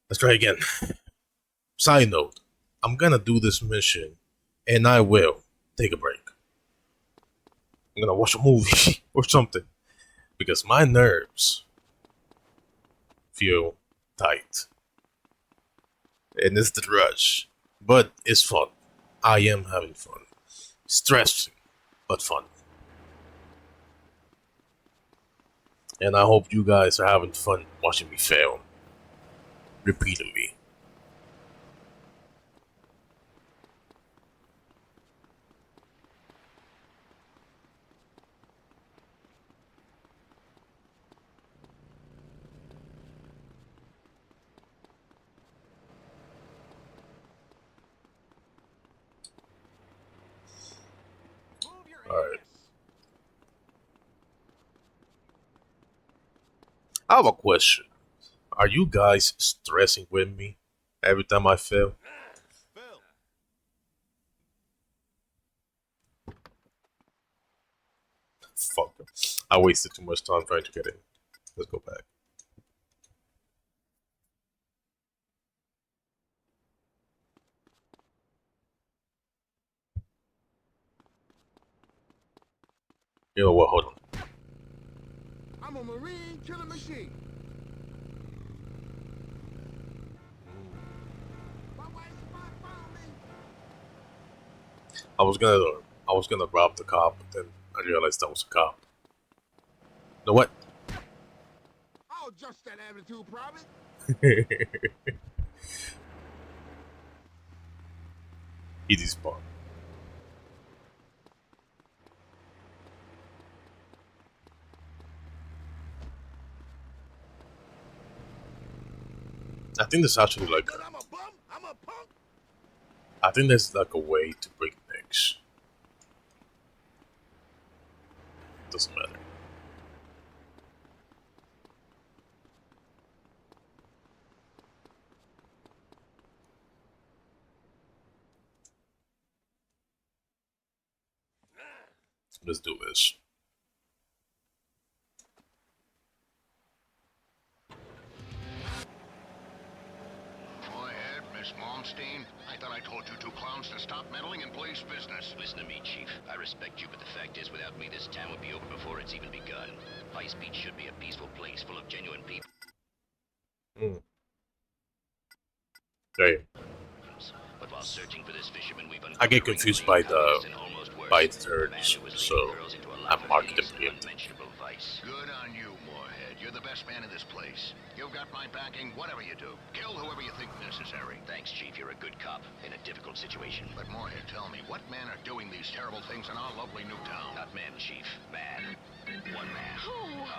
Let's try again. Side note, I'm gonna do this mission and I will take a break. I'm gonna watch a movie or something because my nerves feel tight. And it's the rush. But it's fun. I am having fun. Stressing, but fun. And I hope you guys are having fun watching me fail. Repeatedly. Alright. I have a question. Are you guys stressing with me every time I fail? Fuck. I wasted too much time trying to get in. Let's go back. You know what? Hold on. I'm a Marine killing machine. I was gonna rob the cop, but then I realized that was a cop. You know what? I'll adjust that attitude, Private. He despawned. I think there's actually like a, I think there's like a way to break necks. Doesn't matter. Let's do this. Go ahead, Miss Malmsteen. I thought I told you two clowns to stop meddling in police business. Listen to me, Chief. I respect you, but the fact is, without me, this town would be over before it's even begun. Vice Beach should be a peaceful place full of genuine people. Okay. But while searching for this fisherman, we've I get confused by the turns, so I'm marking them preemptive. Good on you, Moorhead. You're the best man in this place. You've got my backing, whatever you do. Kill whoever you think necessary. Thanks, Chief. You're a good cop in a difficult situation. But Moorhead, tell me, what men are doing these terrible things in our lovely new town? Not men, Chief. Man. One man.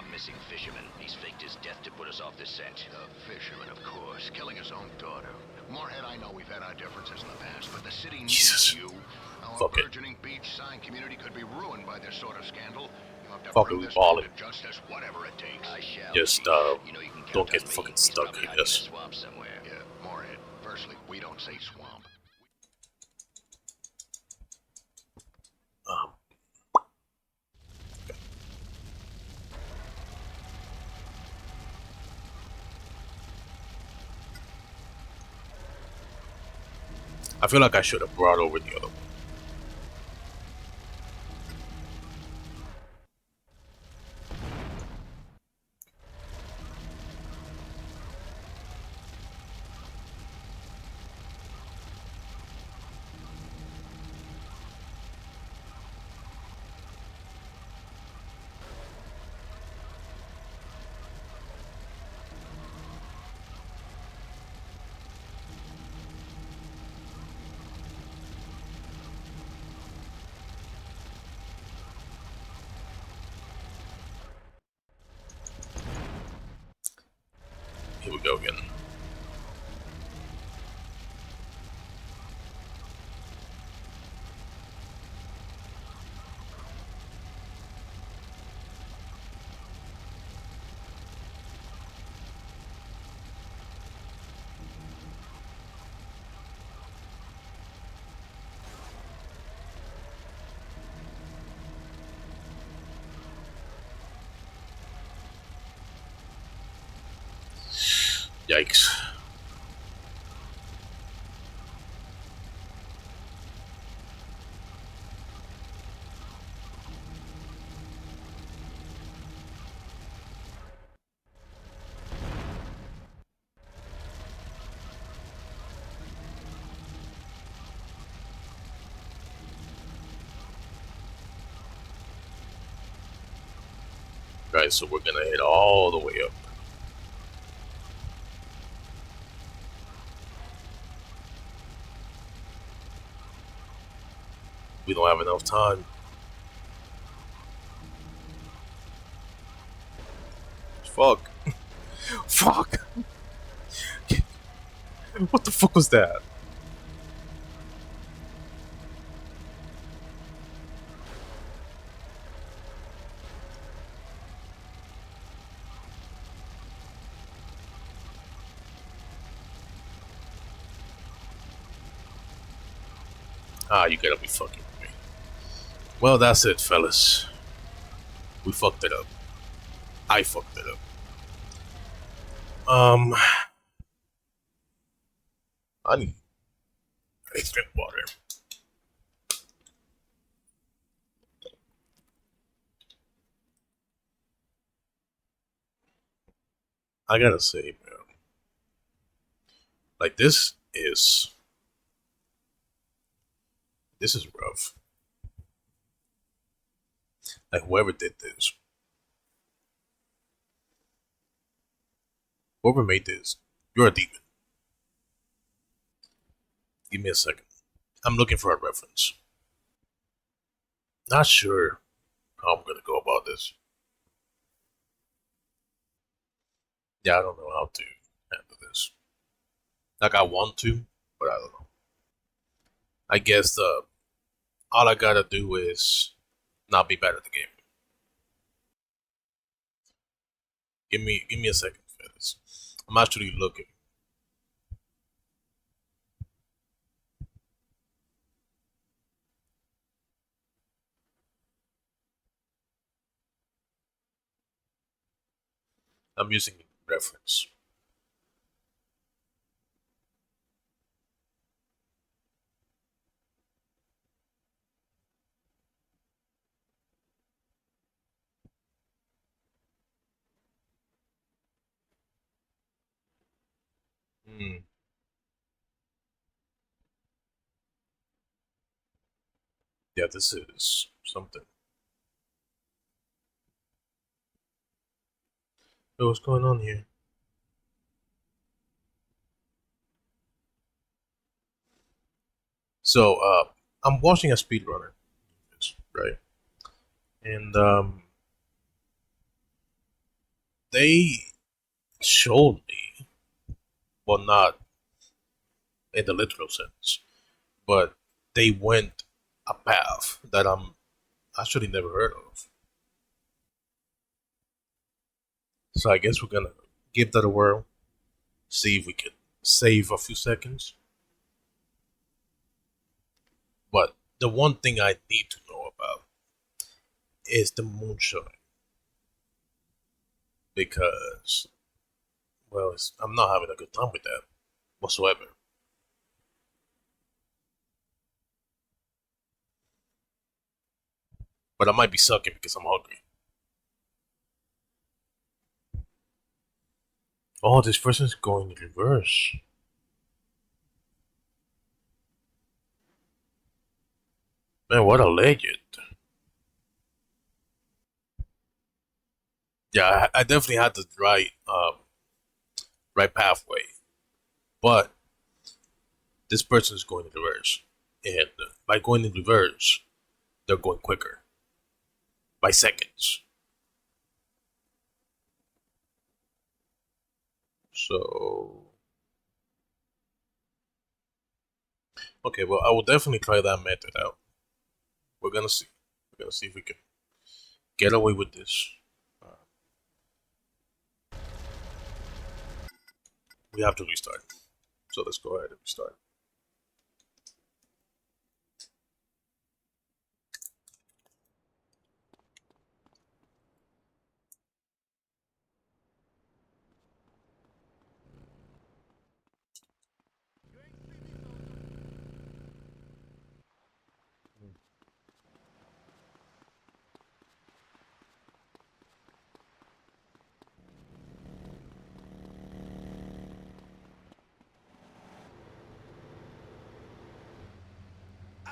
A missing fisherman. He's faked his death to put us off the scent. A fisherman, of course. Killing his own daughter. Moorhead, I know we've had our differences in the past, but the city needs you. Our burgeoning beachside community could be ruined by this sort of scandal. You have to Fucking bring this balling. to justice, whatever it takes. I shall. Just don't get fucking stuck, I guess. Swamp somewhere. Yeah, Moorhead. Firstly, we don't say swamp. I feel like I should have brought over the other one. Here we go again. Yikes. Right, so we're gonna head all the way up. We don't have enough time. Fuck. Fuck. What the fuck was that? Ah, you gotta be fucking with me. Well, that's it, fellas. We fucked it up. I fucked it up. I need drink water. I gotta say, man, like this is rough. Like whoever did this, whoever made this, you're a demon. Give me a second. I'm looking for a reference. Not sure how I'm gonna go about this. Yeah, I don't know how to handle this. Like I want to, but I don't know. I guess all I gotta do is not be bad at the game. Give me a second for this. I'm actually looking. I'm using reference. Hmm. Yeah, this is something. So what's going on here? So, I'm watching a speedrunner, right? And they showed me, well, not in the literal sense, but they went a path that I'm actually never heard of. So I guess we're gonna give that a whirl, see if we can save a few seconds. But the one thing I need to know about is the moonshine because, well, I'm not having a good time with that whatsoever. But I might be sucking because I'm hungry. Oh, this person's going in reverse. Man, what a legend. Yeah, I definitely had the right pathway, but this person is going in reverse, and by going in reverse, they're going quicker by seconds. So, okay, well, I will definitely try that method out. We're gonna see. We're gonna see if we can get away with this. We have to restart. So let's go ahead and restart.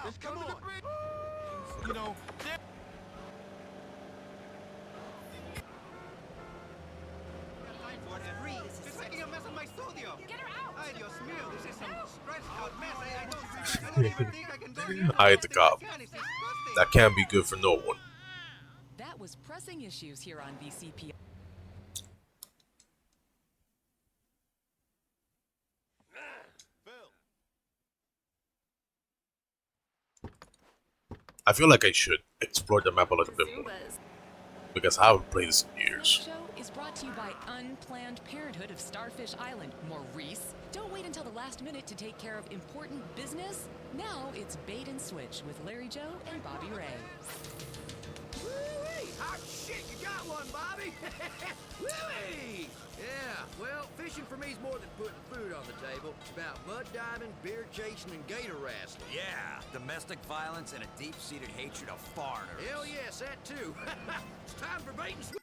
Just come on. You know, I hate the cop. That can't be good for no one. That was pressing issues here on VCP. I feel like I should explore the map a little bit more, because I haven't played this in years. This show is brought to you by Unplanned Parenthood of Starfish Island, Maurice. Don't wait until the last minute to take care of important business. Now it's Bait and Switch with Larry Joe and Bobby Ray. Woo-wee! Hot shit, you got one, Bobby! Woo-wee! Yeah, well, fishing for me is more than putting food on the table. It's about mud diving, beer chasing, and gator wrestling. Yeah, domestic violence and a deep-seated hatred of foreigners. Hell yes, that too. It's time for bait and switch.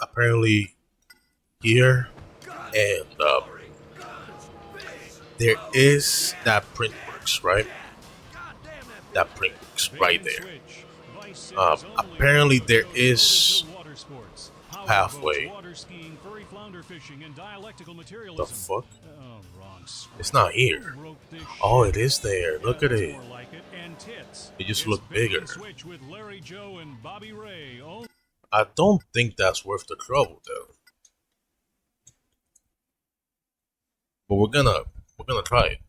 Apparently here, and there is that Printworks, right? That Printworks right there. Apparently there is pathway. The fuck? It's not here. Oh, it is there. Look at it. It just looked bigger. I don't think that's worth the trouble though. But we're gonna try it.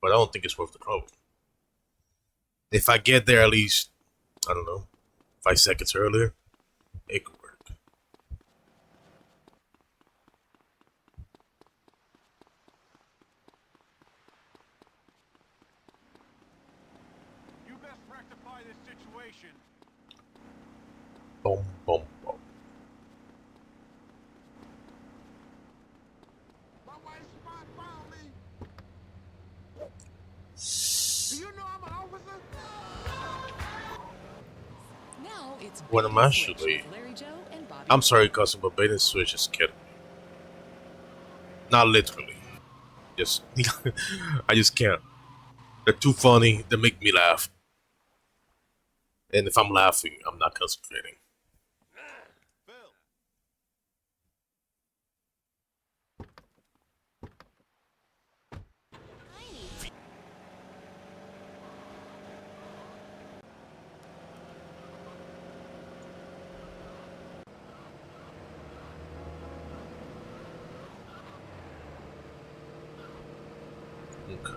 But I don't think it's worth the trouble. If I get there at least, I don't know, 5 seconds earlier, it could work. You best rectify this situation. Boom, boom, boom. My wife's spot found me. Do you know I'm an officer? Now it's When Bait I'm and Switch actually, with Larry Joe and Bobby I'm sorry, cousin, but Bait and Switch is kidding me. Not literally. Just, I just can't. They're too funny. They make me laugh. And if I'm laughing, I'm not concentrating. Okay.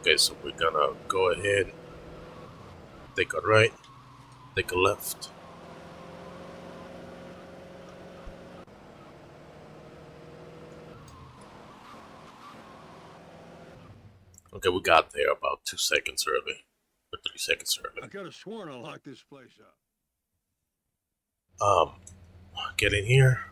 Okay, so we're gonna go ahead, take a right, take a left. Okay, we got there about 2 seconds early, or 3 seconds early. I could have sworn I locked this place up. Get in here.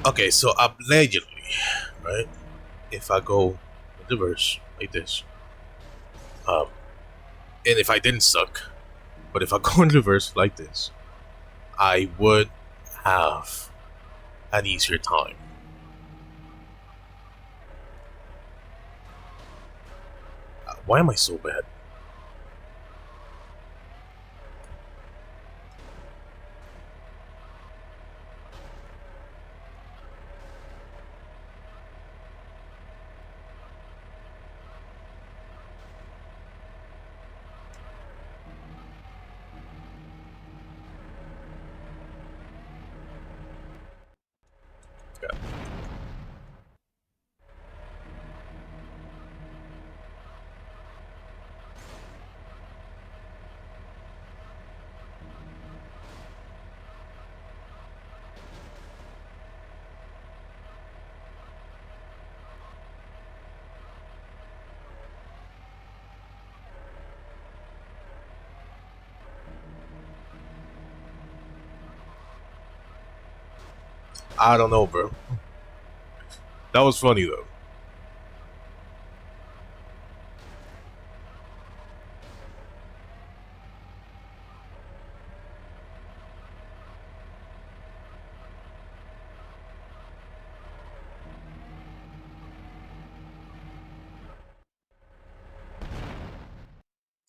Okay, so allegedly, right? If I go in reverse like this, and if I didn't suck, but if I go in reverse like this, I would have an easier time. Why am I so bad? Yeah. I don't know, bro. That was funny though.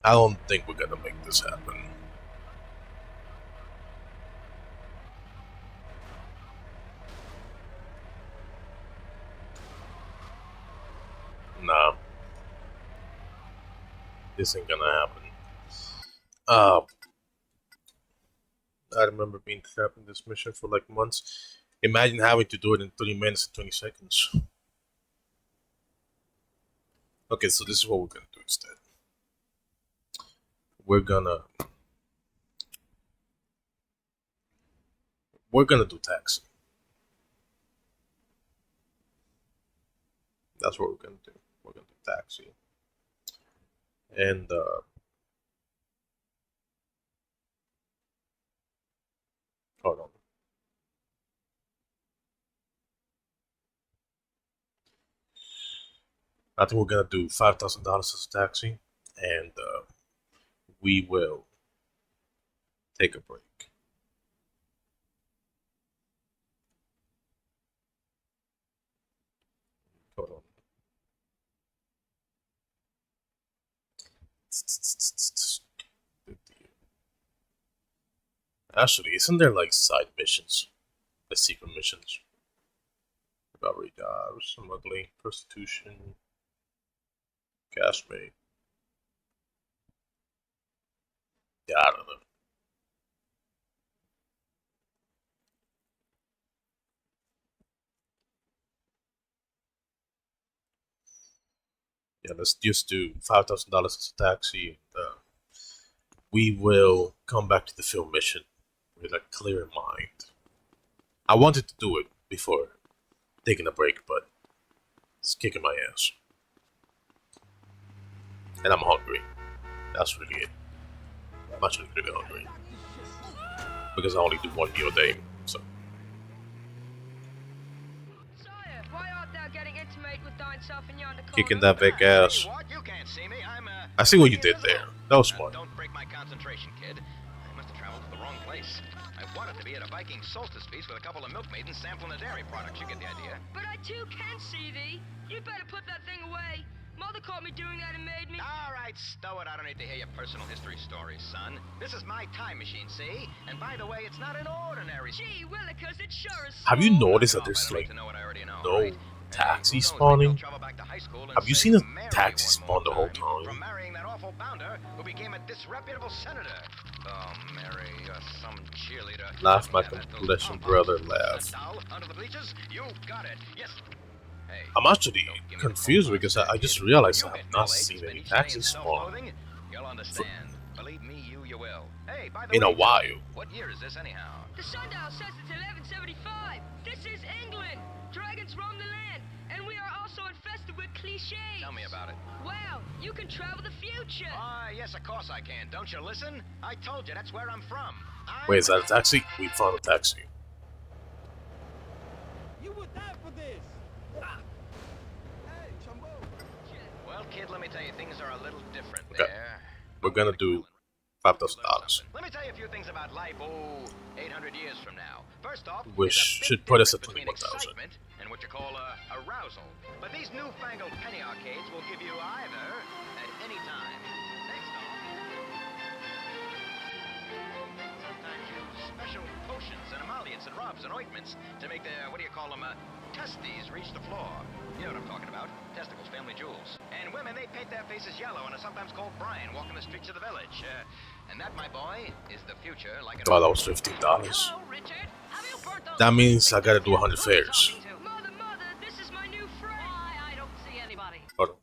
I don't think we're gonna make this happen. Nah. This ain't gonna happen. I remember being trapped in this mission for like months. Imagine having to do it in 30 minutes and 20 seconds. Okay, so this is what we're gonna do instead. We're gonna do taxi. That's what we're gonna do. We're gonna do taxi. And hold on. I think we're gonna do $5,000 as a taxi, and we will take a break. Hold on. Actually, isn't there like side missions, like secret missions? Robbery, smuggling, prostitution, cashmate. Yeah, I don't know. Yeah, let's just do $5,000 as a taxi. We will come back to the film mission with a clear mind. I wanted to do it before taking a break, but it's kicking my ass. And I'm hungry. That's really it. I'm actually really hungry. Because I only do one meal a day, so. Kicking that big ass. I see what you did there. That was smart. Don't break my concentration, kid. I must have traveled to the wrong place. I wanted to be at a Viking solstice feast with a couple of milkmaidens sampling the dairy products. You get the idea. But I too can see thee. You better put that thing away. Mother caught me doing that and made me. All right, stow it. I don't need to hear your personal history stories, son. This is my time machine, see? And by the way, it's not an ordinary. Gee willikers, it sure is. Have you noticed that there's like no taxi spawning? Have you seen a taxi spawn the whole time? From marrying that awful bounder who became a disreputable senator. Oh, Mary, you're some cheerleader. Laugh, my completion brother, laugh. Under the bleachers, you got it. Yes. Hey, I'm actually confused because I just realized I have not seen any taxi spawn you'll understand. Believe me, you will. Hey, by the in a way, while. what year is this anyhow? The sundial says it's 1175. This is England. Dragons roam the land, and we are also infested with cliches. Tell me about it. Wow, you can travel the future. Yes, of course I can. Don't you listen? I told you that's where I'm from. Wait, is that a taxi? We found a taxi. You would die for this. Well, kid, let me tell you, things are a little different Okay. there. We're gonna do $5,000. Let me tell you a few things about life, 800 years from now. First off, Which should put us at 21,000. excitement and what you call arousal. But these newfangled penny arcades will give you either at any time. Next off, sometimes use special potions and emollients and rubs and ointments to make their, testes reach the floor. You know what I'm talking about. Testicles, family jewels. And women, they paint their faces yellow and are sometimes called Brian walking the streets of the village. And that, my boy, is the future like Oh, that was $15. That means I gotta do 100 fares. Mother, this is my new friend. I don't see anybody. Hold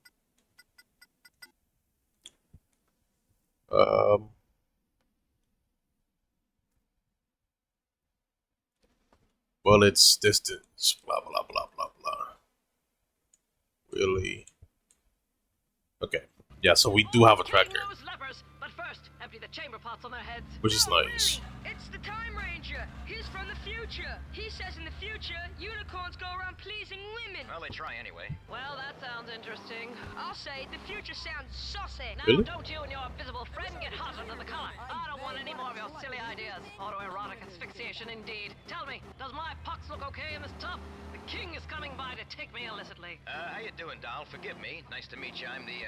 on. Well, it's distance. Blah blah blah blah blah. Really? Okay. Yeah. So we do have a tracker, But first, empty the chamber pots on their heads. which is nice. It's the Time Ranger. He's from the future. future. He says in the future, unicorns go around pleasing women. Well, they try anyway. Well, that sounds interesting. I'll say the future sounds saucy. Now, Really? don't you and your invisible friend get hot under the collar. I don't want any more of your silly ideas. Autoerotic asphyxiation, indeed. Tell me, does my pox look okay in this tub? The king is coming by to take me illicitly. How you doing, doll? Forgive me. Nice to meet you. I'm the,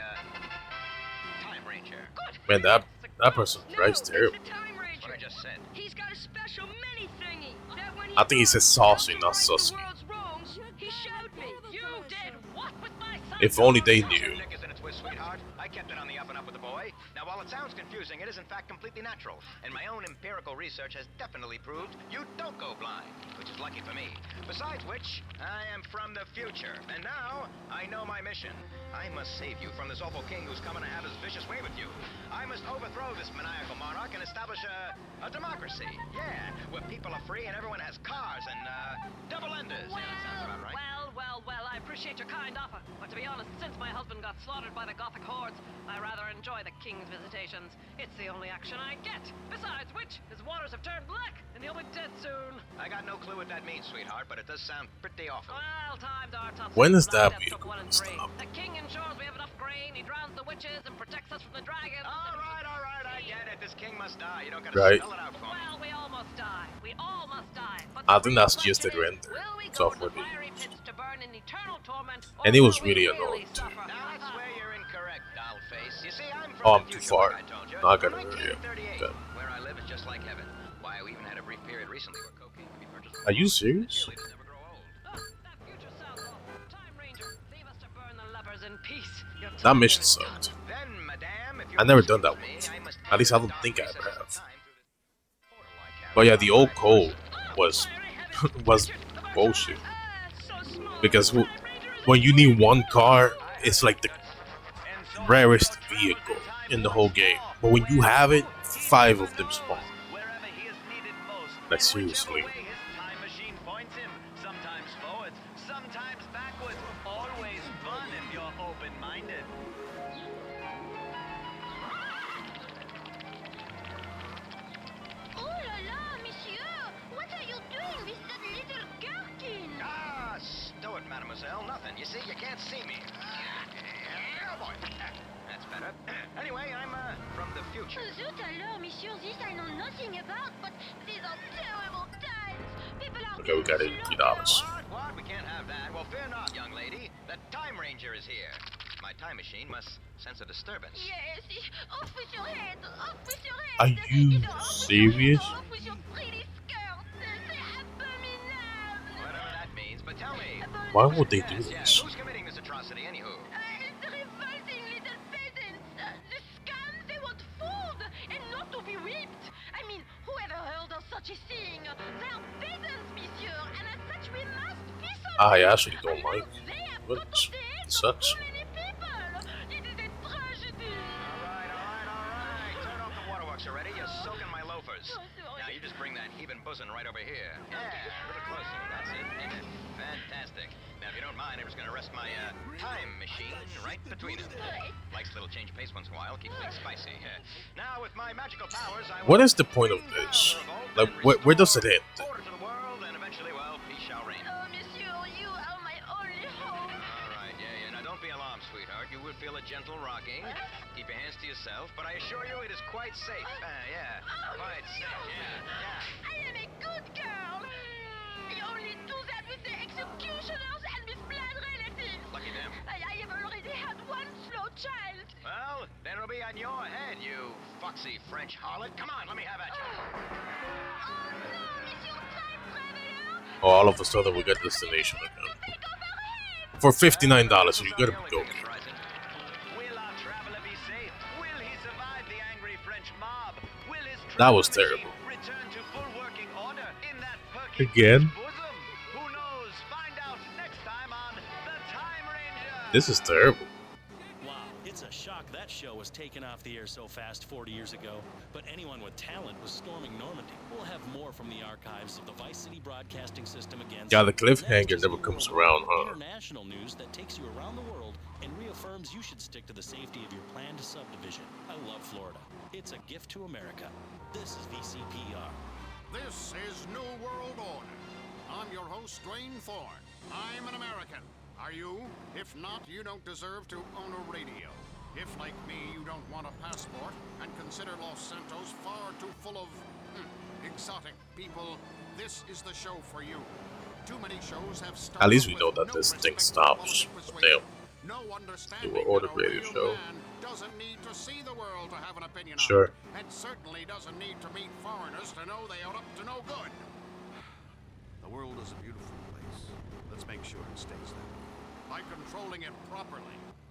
Time Ranger. Good. Man, that person drives terrible. Time Ranger. That's what I just said. He's got a special mini thingy. That when he I think he says saucy, not the sussy. world's wrongs, he showed me. You did what with my son? If only they knew. Nick is in its twist, sweetheart. I kept it on the up and up with the boy. Now, while it sounds confusing, it is in fact completely natural. And my own empirical research has definitely proved you don't go blind, which is lucky for me. Besides which, I am from the future. And now, I know my mission. I must save you from this awful king who's coming to have his vicious way with you. I must overthrow this maniacal monarch and establish a democracy. Yeah, where people are free and everyone has cars and, double-enders. Yeah, that sounds about right. Well, I appreciate your kind offer. But to be honest, since my husband got slaughtered by the Gothic hordes, I rather enjoy the king's visitations. It's the only action I get. Besides which, his waters have turned black, and he'll be dead soon. I got no clue what that means, sweetheart, but it does sound pretty awful. Well, times are tough. When is that Black Death took vehicle 1 and 3. The king ensures we have enough grain, he drowns the witches, and protects us from the dragons. All right, I get it. This king must die. You don't gotta Right. spell it out for me. Well, we all must die. We all must die. But I think that's just the render. will we go Software to the fiery pits to burn in eternal torment, And it or was will we really annoying too. suffer? Now that's where you're incorrect, dollface. You see, I'm from Oh, the I'm too future, far. like I told you. No, I got it From earlier. 1938, Okay. where I live is just like heaven. Why, we even had a brief period recently where cocaine could be purchased. Are you serious? Cheerleaders never grow old. That future sounds awful. Time Ranger, leave us to burn the lepers in peace. Your That time mission is sucked. Then, madame, if you I've never done excuse that me, once. I must At least I don't add think I Dr. ever have. Sessions' time through this portal I carry. But yeah, the old code was was bullshit. Because when you need one car, it's like the rarest vehicle in the whole game. But when you have it, 5 of them spawn. Like seriously. Time machine points him, sometimes forwards, sometimes backwards. Always fun if you're open-minded. Oh la la, monsieur! What are you doing with that little gherkin? Ah, stow it, mademoiselle. Nothing. You see, you can't see me. Oh, boy. That's better. Anyway, I'm, from the future. Zut alors, monsieur, this I know nothing about, but these are terrible times. People are Okay, we got $80. What? We can't have that. Well, fear not, young lady. The Time Ranger is here. My time machine must sense a disturbance. Yes, off with your head, off with your head. Are you serious? Off with your pretty skirt. C'est abominable. Whatever that means, but tell me. Why would they do Yes, this? who's committing this atrocity, anywho? The revolting little peasants. The scum, they want food and not to be whipped. I mean, whoever heard of such a thing? They are peasants, monsieur, and as such we must be so. I actually don't like it. But it sucks. Turn off the waterworks already. You're soaking my loafers. Now you just bring that heaving bosom right over here. Yeah, a little closer. That's it. Fantastic. Now, if you don't mind, I'm just going to rest my time machine right between them. Likes a little change of pace once in a while. Keeps things spicy. Now, with my magical powers, I What is the point of this? Like, where does it end? order to the world, and eventually, well, peace shall reign. Oh, monsieur, you are my only hope. All right, yeah. Now, don't be alarmed, sweetheart. You will feel a gentle rocking. Keep your hands to yourself, but I assure you it is quite safe. Yeah, quite safe. Yeah. I am a good girl. I only do that with the executioners and with blood relatives. Lucky them. I have already had one slow child. Well, then it'll be on your head, you foxy French harlot. Come on, let me have at you. Oh no, monsieur time traveler. Oh, all of a sudden we got destination again. For $59, so you gotta be joking. Will our traveler be safe? Will he survive the angry French mob? Will his That was travel terrible. machine return to full working order in that Again? bosom? Who knows? Find out next time on The Time Ranger. This is terrible. Wow, it's a shock that show was taken off the air so fast 40 years ago. But anyone with talent was storming Normandy. We'll have more from the archives of the Vice City Broadcasting System again. Yeah, the Next cliffhanger is never comes around, huh? international news that takes you around the world and reaffirms you should stick to the safety of your planned subdivision. I love Florida. It's a gift to America. This is VCPR. This is this new world order. I'm your host, Dwayne Thorne. I'm an American. Are you? If not, you don't deserve to own a radio. If, like me, you don't want a passport and consider Los Santos far too full of exotic people, this is the show for you. Too many shows have started. At least we know that this thing stops. Damn. No You understanding will that order a radio real show. man doesn't need to see the world to have an opinion Sure. on it, and certainly doesn't need to meet foreigners to know they are up to no good. The world is a beautiful place. Let's make sure it stays that way. By controlling it properly.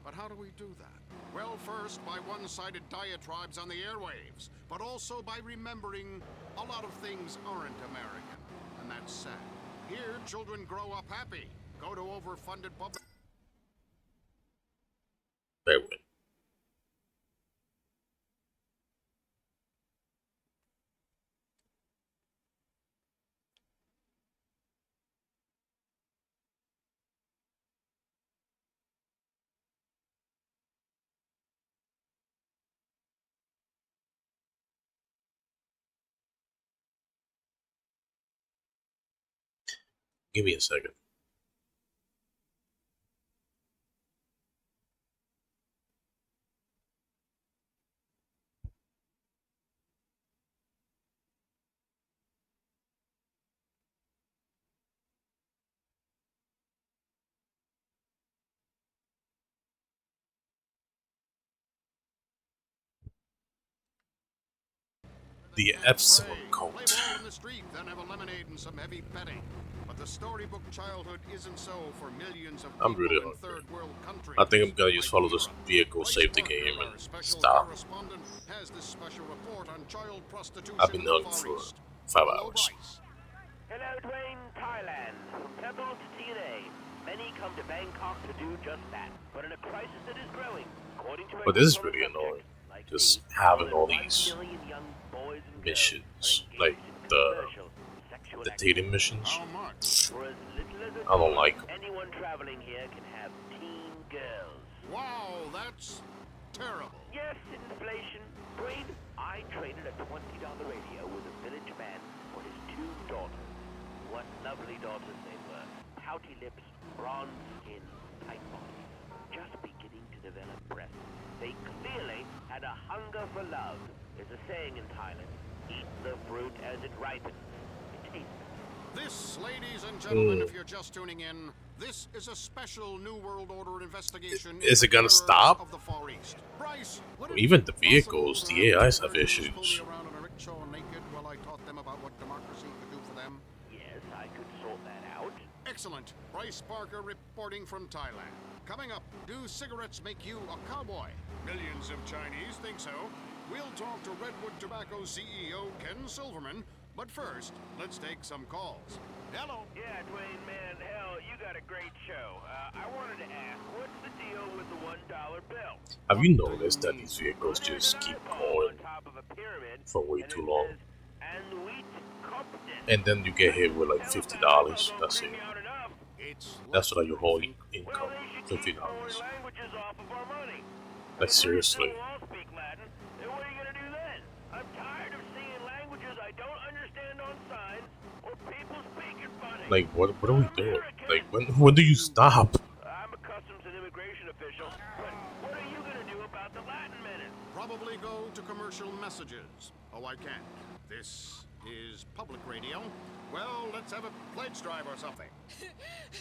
But how do we do that? Well, first, by one-sided diatribes on the airwaves, but also by remembering a lot of things aren't American, and that's sad. Here, children grow up happy, go to overfunded public... Very well. Give me a second. The Epsilon cult. Play ball in the street, then have a lemonade and some heavy petting. But the storybook childhood isn't so for millions of I'm really people in hungry. third world countries. I think I'm gonna just follow this vehicle safety game and stop. Correspondent has this special report on child prostitution I've been in the hungry Far for East. 5 Hello, hours. Bryce. Hello, Dwayne, Thailand. From Temple to TNA. Many come to Bangkok to do just that. But in a crisis that is growing, according to But this is really annoying. Just having all these missions, like the dating missions. I don't like them. Anyone traveling here can have teen girls. Wow, that's terrible. Yes, inflation. Dwayne, I traded a $20 radio with a village man for his 2 daughters. What lovely daughters they were. Pouty lips, bronze skin, tight bodies. Just beginning to develop breasts. They clearly had a hunger for love. There's a saying in Thailand, eat the fruit as it ripens. It tastes. This, ladies and gentlemen, if you're just tuning in, this is a special New World Order investigation. Is it gonna stop? Of the Far East. Bryce, Even the vehicles, the AIs have issues. around in a rickshaw naked while I taught them about what democracy could do for them? Yes, I could sort that out. Excellent. Bryce Parker reporting from Thailand. Coming up, do cigarettes make you a cowboy? Millions of Chinese think so. We'll talk to Redwood Tobacco CEO Ken Silverman. But first, let's take some calls. Hello. Yeah, Dwayne, man, hell, you got a great show. I wanted to ask, what's the deal with the $1 bill? Have you noticed that these vehicles just keep going for way too long? And then you get hit with like $50. That's it. That's like your whole income. $50. Like seriously. Like what are we doing? Like when do you stop? I'm a customs and immigration official, but what are you gonna do about the Latin minute? Probably go to commercial messages. Oh, I can't. This is public radio. Well, let's have a pledge drive or something.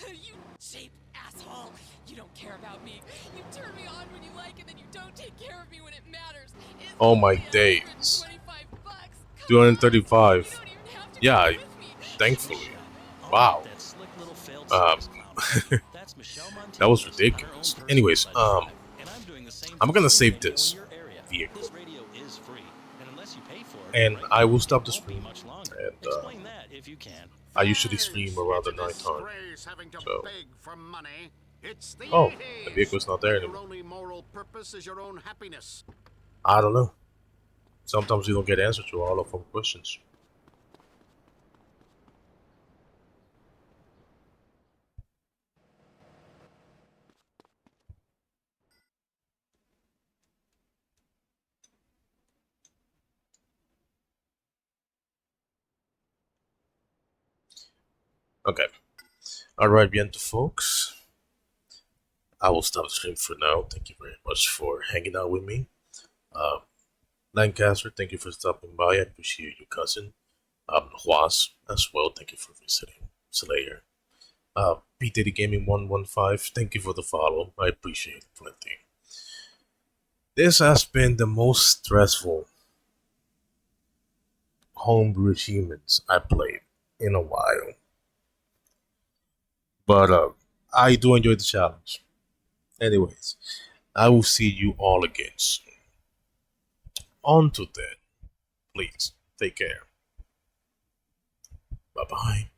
You cheap asshole! You don't care about me. You turn me on when you like, and then you don't take care of me when it matters. It's Oh my days. 235. Yeah, thankfully. Wow. That was ridiculous. Anyways, I'm gonna save this vehicle. And I will stop the stream. And I usually stream around the night time. So. Oh, the vehicle's not there anymore. Your only moral purpose is your own happiness. I don't know. Sometimes you don't get answers to all of our questions. Okay. Alright, bien, folks. I will stop the stream for now. Thank you very much for hanging out with me. Lancaster, thank you for stopping by. I appreciate you, cousin. Huas as well. Thank you for visiting. Slayer. P Diddy Gaming 115. Thank you for the follow. I appreciate it plenty. This has been the most stressful homebrew achievements I played in a while. But I do enjoy the challenge. Anyways, I will see you all again soon. On to that. Please take care. Bye bye.